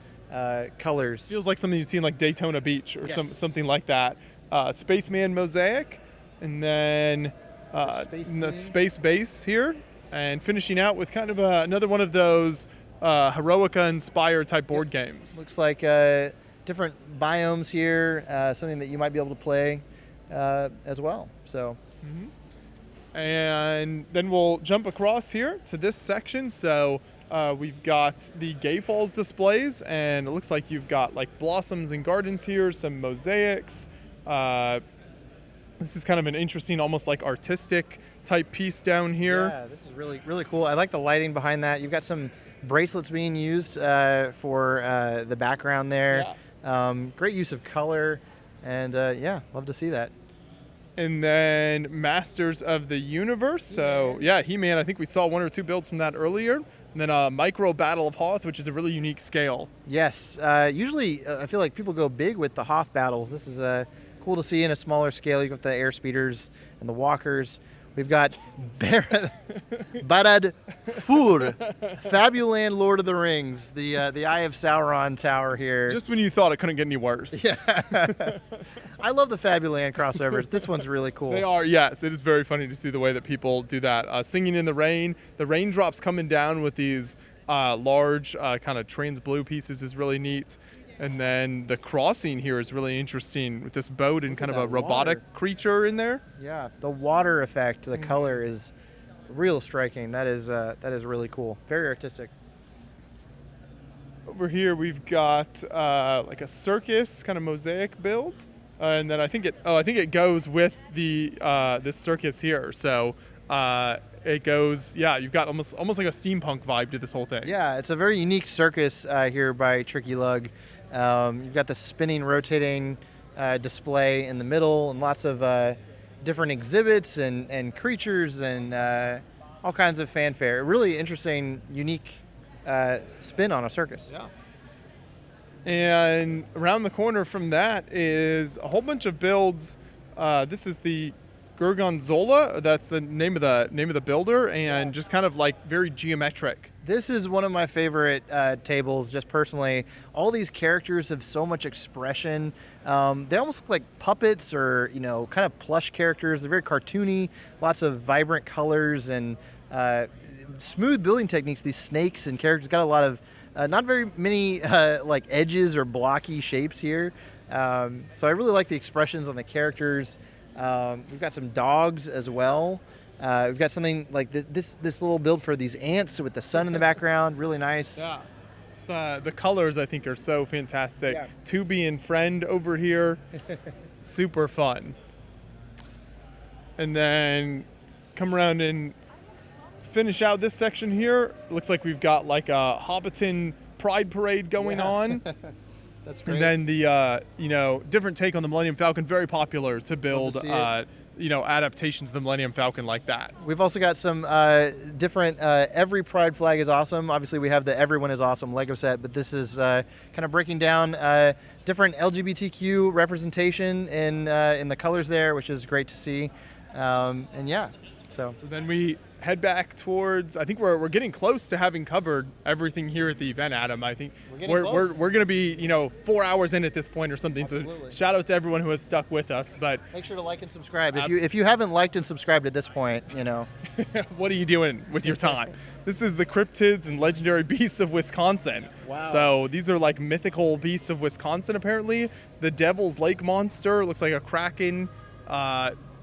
colors. Feels like something you'd see in like Daytona Beach or something like that. Spaceman Mosaic. And then the space base here, and finishing out with kind of another one of those Heroica-inspired type board games. Looks like different biomes here, something that you might be able to play as well. So. And then we'll jump across here to this section. So we've got the Gay Falls displays, and it looks like you've got like blossoms and gardens here, some mosaics. This is kind of an interesting, almost like artistic type piece down here. Yeah, this is really, really cool. I like the lighting behind that. You've got some bracelets being used for the background there. Yeah. Great use of color, and yeah, love to see that. And then Masters of the Universe. So yeah, He-Man, I think we saw one or two builds from that earlier. And then Micro Battle of Hoth, which is a really unique scale. Yes, usually I feel like people go big with the Hoth battles. This is cool to see in a smaller scale. You've got the air speeders and the walkers. We've got Barad Fur, Fabuland Lord of the Rings, the Eye of Sauron tower here. Just when you thought it couldn't get any worse. Yeah. I love the Fabuland crossovers. This one's really cool. They are, yes. It is very funny to see the way that people do that. Singing in the rain, the raindrops coming down with these large kind of trans blue pieces is really neat. And then the crossing here is really interesting with this boat and kind of a robotic creature in there. Yeah, the water effect, the color is real striking. That is really cool. Very artistic. Over here we've got like a circus kind of mosaic build, and then I think it goes with the this circus here. So it goes, yeah. You've got almost like a steampunk vibe to this whole thing. Yeah, it's a very unique circus here by Tricky Lug. You've got the spinning, rotating display in the middle, and lots of different exhibits and creatures and all kinds of fanfare. Really interesting, unique spin on a circus. Yeah. And around the corner from that is a whole bunch of builds. This is the Gorgonzola. That's the name of the builder, and just kind of like very geometric. This is one of my favorite tables, just personally. All these characters have so much expression. They almost look like puppets or, kind of plush characters. They're very cartoony, lots of vibrant colors and smooth building techniques. These snakes and characters got a lot of, not very many like edges or blocky shapes here. So I really like the expressions on the characters. We've got some dogs as well. We've got something like this little build for these ants with the sun in the background. Really nice. Yeah. The colors, I think, are so fantastic. Yeah. Tubi and Friend over here. Super fun. And then come around and finish out this section here. Looks like we've got like a Hobbiton Pride Parade going on. That's great. And then the different take on the Millennium Falcon, very popular to build adaptations of the Millennium Falcon like that. We've also got some different every Pride flag is awesome. Obviously we have the Everyone is Awesome Lego set, but this is kind of breaking down different LGBTQ representation in the colors there, which is great to see. And yeah, so then we head back towards, I think we're getting close to having covered everything here at the event, Adam. I think we're going to be 4 hours in at this point or something. Absolutely. So shout out to everyone who has stuck with us. But make sure to like and subscribe. If you haven't liked and subscribed at this point, what are you doing with your time? This is the cryptids and legendary beasts of Wisconsin. Wow. So these are like mythical beasts of Wisconsin apparently. The Devil's Lake Monster looks like a kraken.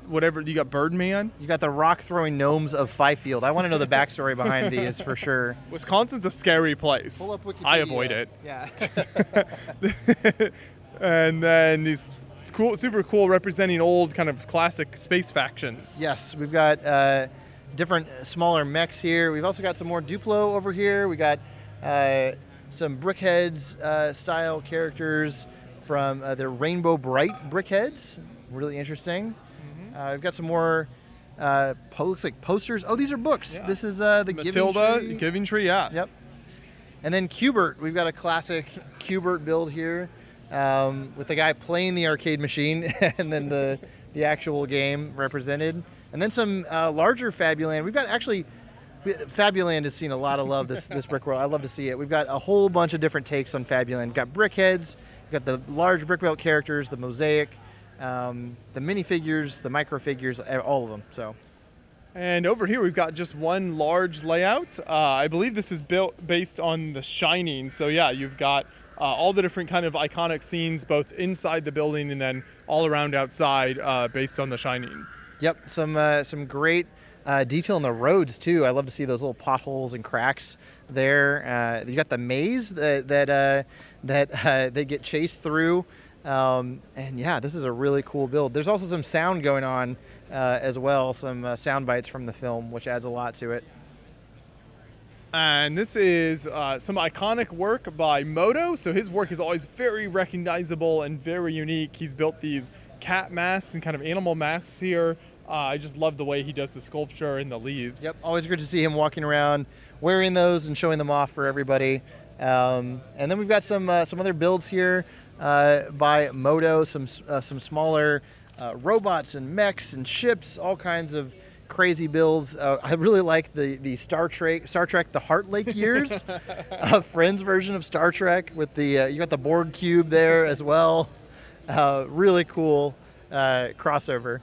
Whatever, you got Birdman. You got the rock-throwing gnomes of Fifield. I want to know the backstory behind these for sure. Wisconsin's a scary place. Pull up Wikipedia. I avoid it. Yeah. And then these super cool representing old kind of classic space factions. Yes, we've got different smaller mechs here. We've also got some more Duplo over here. We got some Brickheads style characters from the Rainbow Bright Brickheads. Really interesting. We've got some more looks like posters. Oh, these are books. Yeah. This is the Matilda Giving Tree. Yeah. Yep. And then Q*bert. We've got a classic Q*bert build here with the guy playing the arcade machine and then the actual game represented. And then some larger Fabuland. We've got Fabuland has seen a lot of love this Brickworld. I love to see it. We've got a whole bunch of different takes on Fabuland. We've got Brickheads. We've got the large Brickworld characters, the Mosaic. The minifigures, the microfigures, all of them. So And over here, we've got just one large layout. I believe this is built based on The Shining. So yeah, you've got all the different kind of iconic scenes, both inside the building and then all around outside, based on The Shining. Yep, some great detail in the roads too. I love to see those little potholes and cracks there. You got the maze that they get chased through, and yeah, this is a really cool build. There's also some sound going on as well, some sound bites from the film, which adds a lot to it. And this is some iconic work by Moto. So his work is always very recognizable and very unique. He's built these cat masks and kind of animal masks here. I just love the way he does the sculpture and the leaves. Yep, always good to see him walking around wearing those and showing them off for everybody. And then we've got some other builds here by Moto, some smaller robots and mechs and ships, all kinds of crazy builds. I really like the Star Trek the Heart Lake years, Friends version of Star Trek with the you got the Borg cube there as well. Really cool crossover.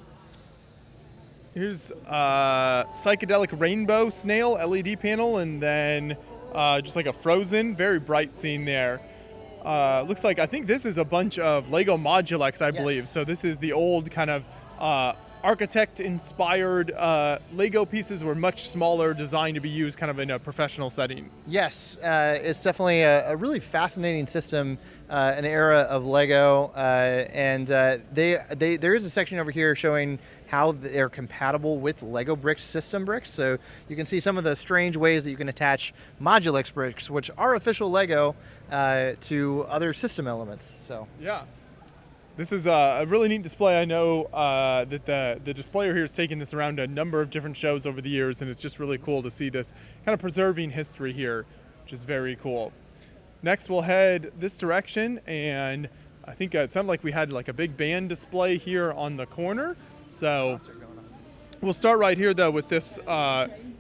Here's psychedelic rainbow snail LED panel, and then just like a frozen, very bright scene there. Looks like, I think this is a bunch of Lego Mosaics, I believe. So this is the old kind of architect-inspired Lego pieces were much smaller, designed to be used kind of in a professional setting. Yes, it's definitely a really fascinating system, an era of Lego, and there is a section over here showing how they're compatible with Lego bricks system bricks. So you can see some of the strange ways that you can attach Mosaics bricks, which are official Lego, to other system elements. So yeah. This is a really neat display. I know that the displayer here has taken this around a number of different shows over the years, and it's just really cool to see this kind of preserving history here, which is very cool. Next, we'll head this direction, and I think it sounded like we had like a big band display here on the corner. So we'll start right here, though, with this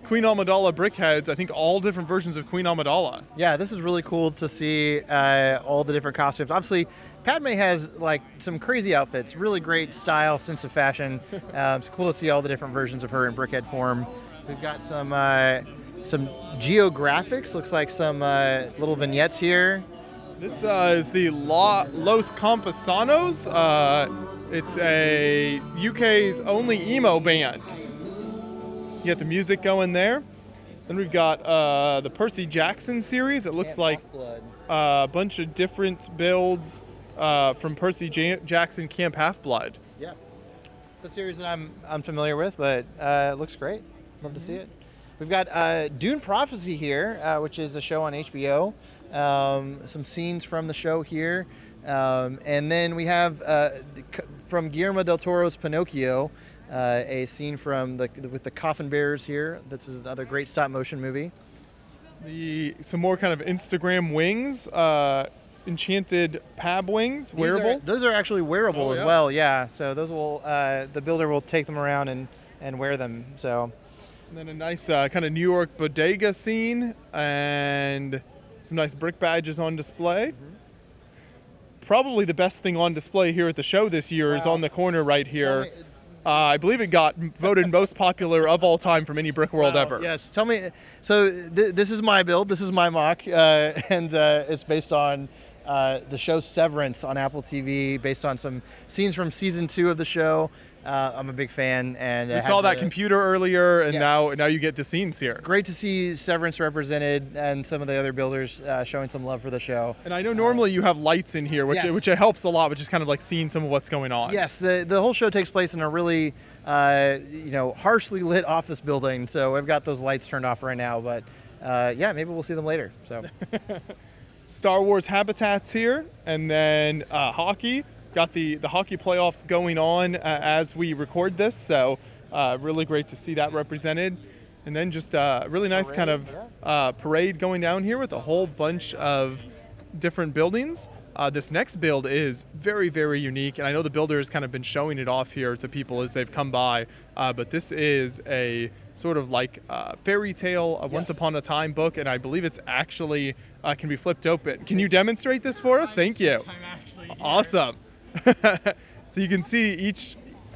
Queen Amidala brickheads. I think all different versions of Queen Amidala. Yeah, this is really cool to see all the different costumes. Obviously, Padme has like some crazy outfits, really great style, sense of fashion. It's cool to see all the different versions of her in brickhead form. We've got some geographics, looks like some little vignettes here. This is the Los Campasanos. It's a UK's only emo band. You got the music going there. Then we've got the Percy Jackson series. It looks like a bunch of different builds from Percy Jackson Camp Half-Blood. Yeah, it's a series that I'm familiar with, but it looks great. Love to see it. We've got Dune Prophecy here, which is a show on HBO. Some scenes from the show here. And then we have from Guillermo del Toro's Pinocchio, a scene from with the coffin bearers here. This is another great stop motion movie. Some more kind of Instagram wings, enchanted pab wings, wearable. Those are actually wearable as well. Yeah, so those will the builder will take them around and wear them. So. And then a nice kind of New York bodega scene and some nice brick badges on display. Mm-hmm. Probably the best thing on display here at the show this year is on the corner right here. I believe it got voted most popular of all time from any Brickworld ever. Yes, tell me. So this is my build. This is my mock, and it's based on the show Severance on Apple TV, based on some scenes from season 2 of the show. I'm a big fan, and we saw that computer earlier, and now you get the scenes here. Great to see Severance represented, and some of the other builders showing some love for the show. And I know normally you have lights in here, which it helps a lot, which is kind of like seeing some of what's going on. Yes, the whole show takes place in a really harshly lit office building, so I've got those lights turned off right now, but maybe we'll see them later. So, Star Wars habitats here, and then hockey. Got the hockey playoffs going on as we record this, so really great to see that represented. And then just a really nice kind of parade going down here with a whole bunch of different buildings. This next build is very, very unique, and I know the builder has kind of been showing it off here to people as they've come by, but this is a sort of like fairy tale, Once Upon a Time book, and I believe it's actually can be flipped open. Can you demonstrate this for us? Thank you. Awesome. So you can see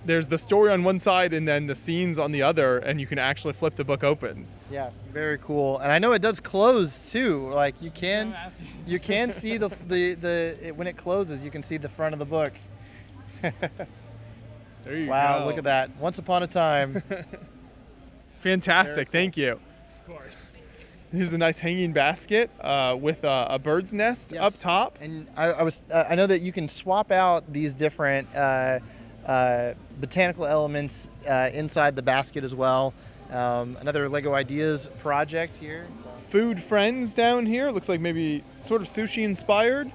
there's the story on one side and then the scenes on the other, and you can actually flip the book open. Yeah, very cool. And I know it does close too. Like you can see when it closes, you can see the front of the book. There you Wow, go. look at that. Once upon a time. Fantastic. Cool. Thank you. Of course. Here's a nice hanging basket with a bird's nest Yes. up top. And I know that you can swap out these different botanical elements inside the basket as well. Another Lego Ideas project here. Food friends down here. Looks like maybe sort of sushi inspired.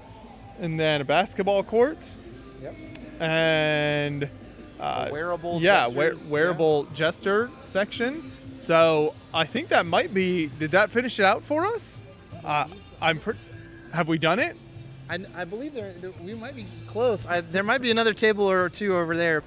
And then a basketball court. Yep. And Wearable. wearable jester section. So I think that might be. Did that finish it out for us? Have we done it? I believe we might be close. There might be another table or two over there.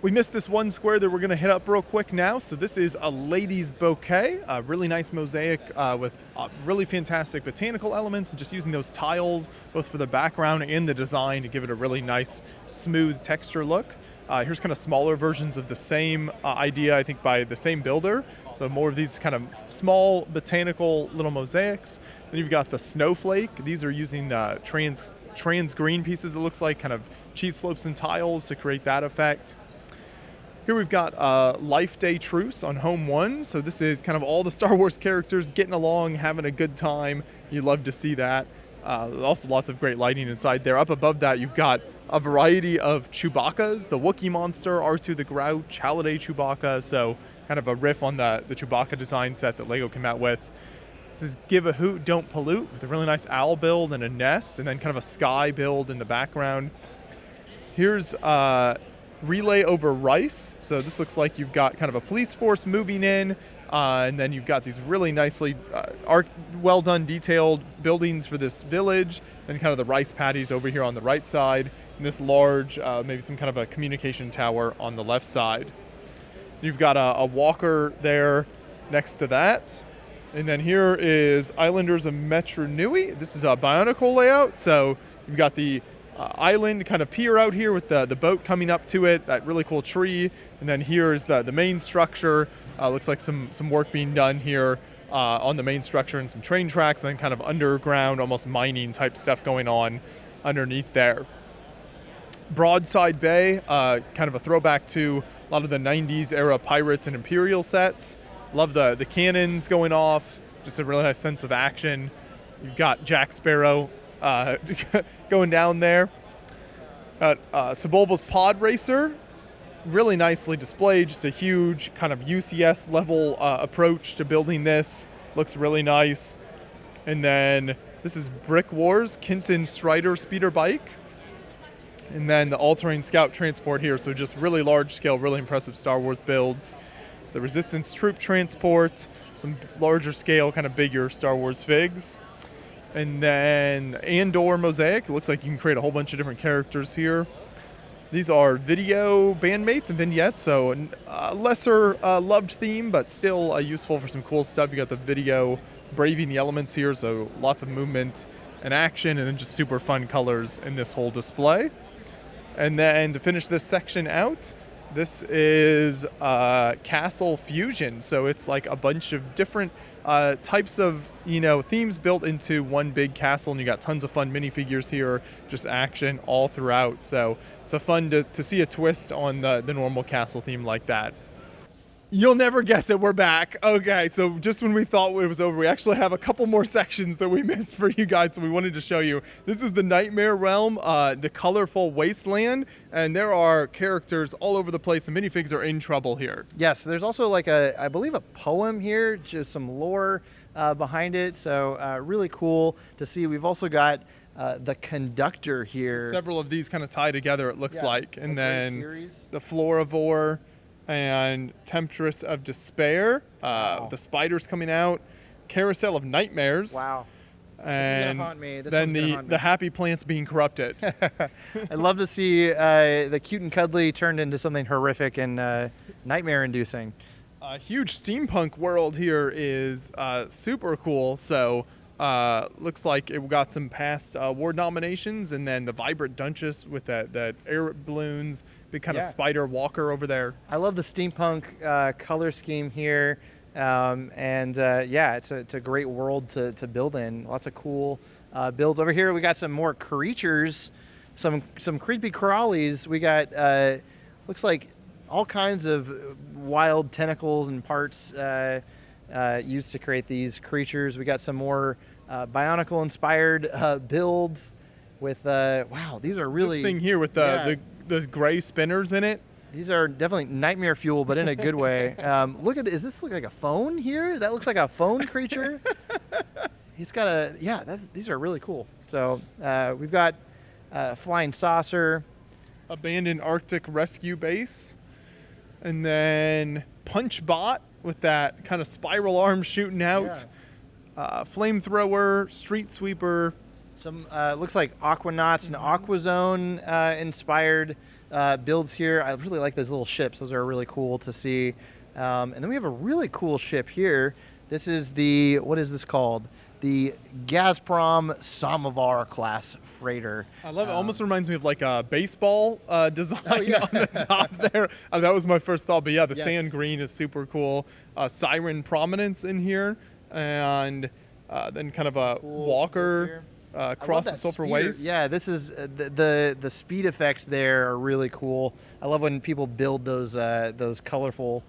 We missed this one square that we're going to hit up real quick now. So this is a lady's bouquet, a really nice mosaic with really fantastic botanical elements, and just using those tiles both for the background and the design to give it a really nice, smooth texture look. Here's kind of smaller versions of the same idea, I think, by the same builder. So more of these kind of small botanical little mosaics. Then you've got the snowflake. These are using trans green pieces, it looks like, kind of cheese slopes and tiles to create that effect. Here we've got Life Day Truce on Home 1. So this is kind of all the Star Wars characters getting along, having a good time. You love to see that. Also lots of great lighting inside there. Up above that, you've got a variety of Chewbacca's, the Wookiee monster, R2 the Grouch, Holiday Chewbacca. So kind of a riff on the Chewbacca design set that LEGO came out with. This is Give a Hoot, Don't Pollute, with a really nice owl build and a nest, and then kind of a sky build in the background. Here's Relay Over Rice. So this looks like you've got kind of a police force moving in, and then you've got these really nicely well done detailed buildings for this village, and kind of the rice paddies over here on the right side, and this large maybe some kind of a communication tower on the left side. You've got a walker there next to that. And then here is Islanders of Metro Nui. This is a Bionicle layout, so you've got the island kind of pier out here with the boat coming up to it, that really cool tree, and then here is the main structure. Looks like some work being done here on the main structure and some train tracks, and then kind of underground, almost mining type stuff going on underneath there. Broadside Bay, kind of a throwback to a lot of the 90s era Pirates and Imperial sets. Love the cannons going off, just a really nice sense of action. You've got Jack Sparrow going down there. Sebulba's Pod Racer, really nicely displayed, just a huge kind of UCS level approach to building this. Looks really nice. And then this is Brick Wars Kenton Strider speeder bike. And then the all-terrain scout transport here, so just really large scale, really impressive Star Wars builds. The Resistance troop transport, some larger scale, kind of bigger Star Wars figs. And then Andor Mosaic. It looks like you can create a whole bunch of different characters here. These are video bandmates and vignettes, so a lesser loved theme, but still useful for some cool stuff. You got the video braving the elements here, so lots of movement and action, and then just super fun colors in this whole display. And then to finish this section out, this is Castle Fusion. So it's like a bunch of different types of themes built into one big castle, and you got tons of fun minifigures here, just action all throughout. So it's a fun to see a twist on the normal castle theme like that. You'll never guess it, we're back. Okay, so just when we thought it was over, we actually have a couple more sections that we missed for you guys, so we wanted to show you. This is the Nightmare Realm, the colorful wasteland, and there are characters all over the place. The minifigs are in trouble here. Yes, there's also like I believe a poem here, just some lore behind it, so really cool to see. We've also got the conductor here. Several of these kind of tie together, it looks like. And then series. The Floravore and Temptress of Despair, Wow. the spiders coming out, Carousel of Nightmares. Wow. And haunt me. This then one's gonna haunt me. the happy plants being corrupted. I'd love to see the cute and cuddly turned into something horrific and nightmare-inducing. A huge steampunk world here is super cool. So Looks like it got some past award nominations, and then the vibrant Duchess with that air balloons, big kind of spider walker over there. I love the steampunk color scheme here, it's a great world to build in. Lots of cool builds over here. We got some more creatures, some creepy crawlies. We got looks like all kinds of wild tentacles and parts used to create these creatures. We got some more Bionicle inspired builds with wow, these are really this thing here with the gray spinners in it. These are definitely nightmare fuel, but in a good way. Look at this. Does this look like a phone here? That looks like a phone creature. He's got these are really cool. So we've got flying saucer, abandoned Arctic rescue base, and then punch bot with that kind of spiral arm shooting out. Flamethrower, street sweeper. Some looks like Aquanauts and Aquazone inspired builds here. I really like those little ships. Those are really cool to see. And then we have a really cool ship here. This is what is this called? The Gazprom Samovar class freighter. I love it. Almost reminds me of like a baseball design on the top there. That was my first thought. But yeah, the sand green is super cool. Siren prominence in here. And then kind of a walker across the sulfur waste. Yeah, this is the speed effects there are really cool. I love when people build those colorful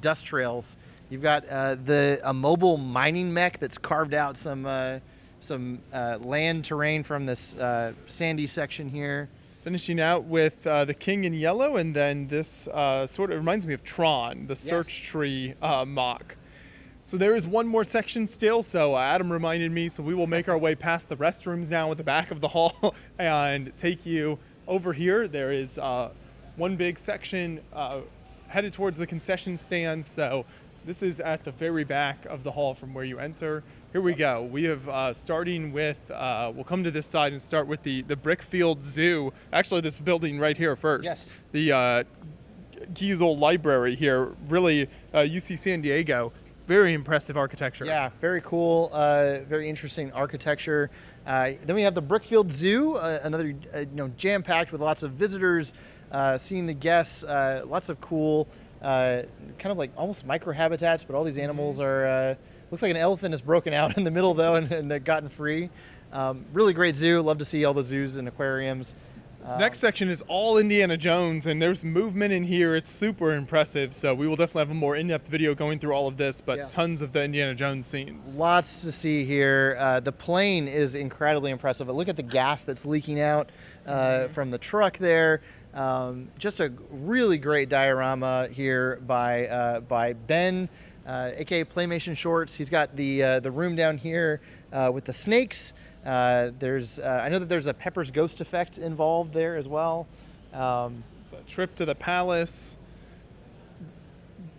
dust trails. You've got a mobile mining mech that's carved out some land terrain from this sandy section here. Finishing out with the King in yellow, and then this sort of reminds me of Tron, the search tree mock. So there is one more section still, so Adam reminded me, so we will make our way past the restrooms now at the back of the hall and take you over here. There is one big section headed towards the concession stand, so this is at the very back of the hall from where you enter. Here we go. We have starting with, we'll come to this side and start with the Brickfield Zoo. Actually, this building right here first. Yes. The Giesel Library here, really UC San Diego. Very impressive architecture. Yeah, very cool, very interesting architecture. Then we have the Brickfield Zoo, another jam-packed with lots of visitors, seeing the guests, lots of cool, kind of like almost micro-habitats, but all these animals are, looks like an elephant is broken out in the middle though and gotten free. Really great zoo, love to see all the zoos and aquariums. This next section is all Indiana Jones, and there's movement in here. It's super impressive, so we will definitely have a more in-depth video going through all of this, but tons of the Indiana Jones scenes. Lots to see here. The plane is incredibly impressive. Look at the gas that's leaking out from the truck there. Just a really great diorama here by Ben, aka Playmation Shorts. He's got the room down here with the snakes. I know that there's a Pepper's Ghost effect involved there as well. Trip to the palace.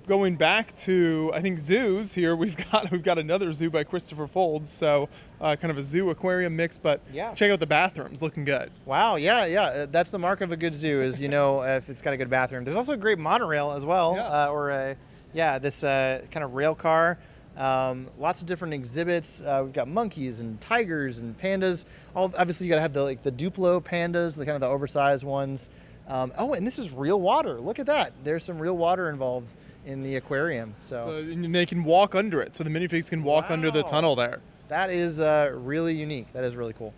Going back to, I think, zoos here, we've got another zoo by Christopher Folds, so kind of a zoo aquarium mix, but check out the bathrooms, looking good. Wow, yeah, that's the mark of a good zoo is, if it's got a good bathroom. There's also a great monorail as well, this kind of rail car. Lots of different exhibits. We've got monkeys and tigers and pandas. Obviously, you got to have the Duplo pandas, the kind of the oversized ones. And this is real water. Look at that. There's some real water involved in the aquarium. So and they can walk under it. So the minifigs can walk under the tunnel there. That is really unique. That is really cool.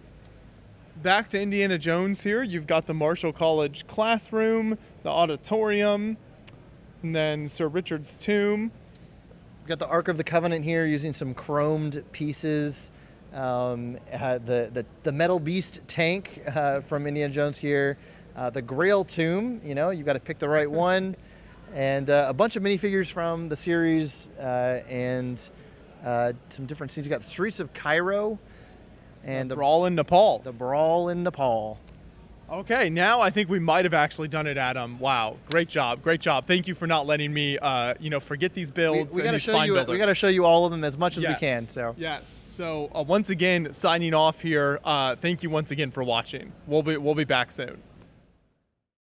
Back to Indiana Jones here. You've got the Marshall College classroom, the auditorium, and then Sir Richard's tomb. We've got the Ark of the Covenant here using some chromed pieces. The Metal Beast tank from Indiana Jones here. The Grail tomb, you've got to pick the right one. And a bunch of minifigures from the series and some different scenes. You got the Streets of Cairo and the Brawl in Nepal. The Brawl in Nepal. Okay, now I think we might have actually done it, Adam. Wow, great job. Thank you for not letting me, forget these builds. We got to show you all of them as much as we can. So yes. So once again, signing off here. Thank you once again for watching. We'll be back soon.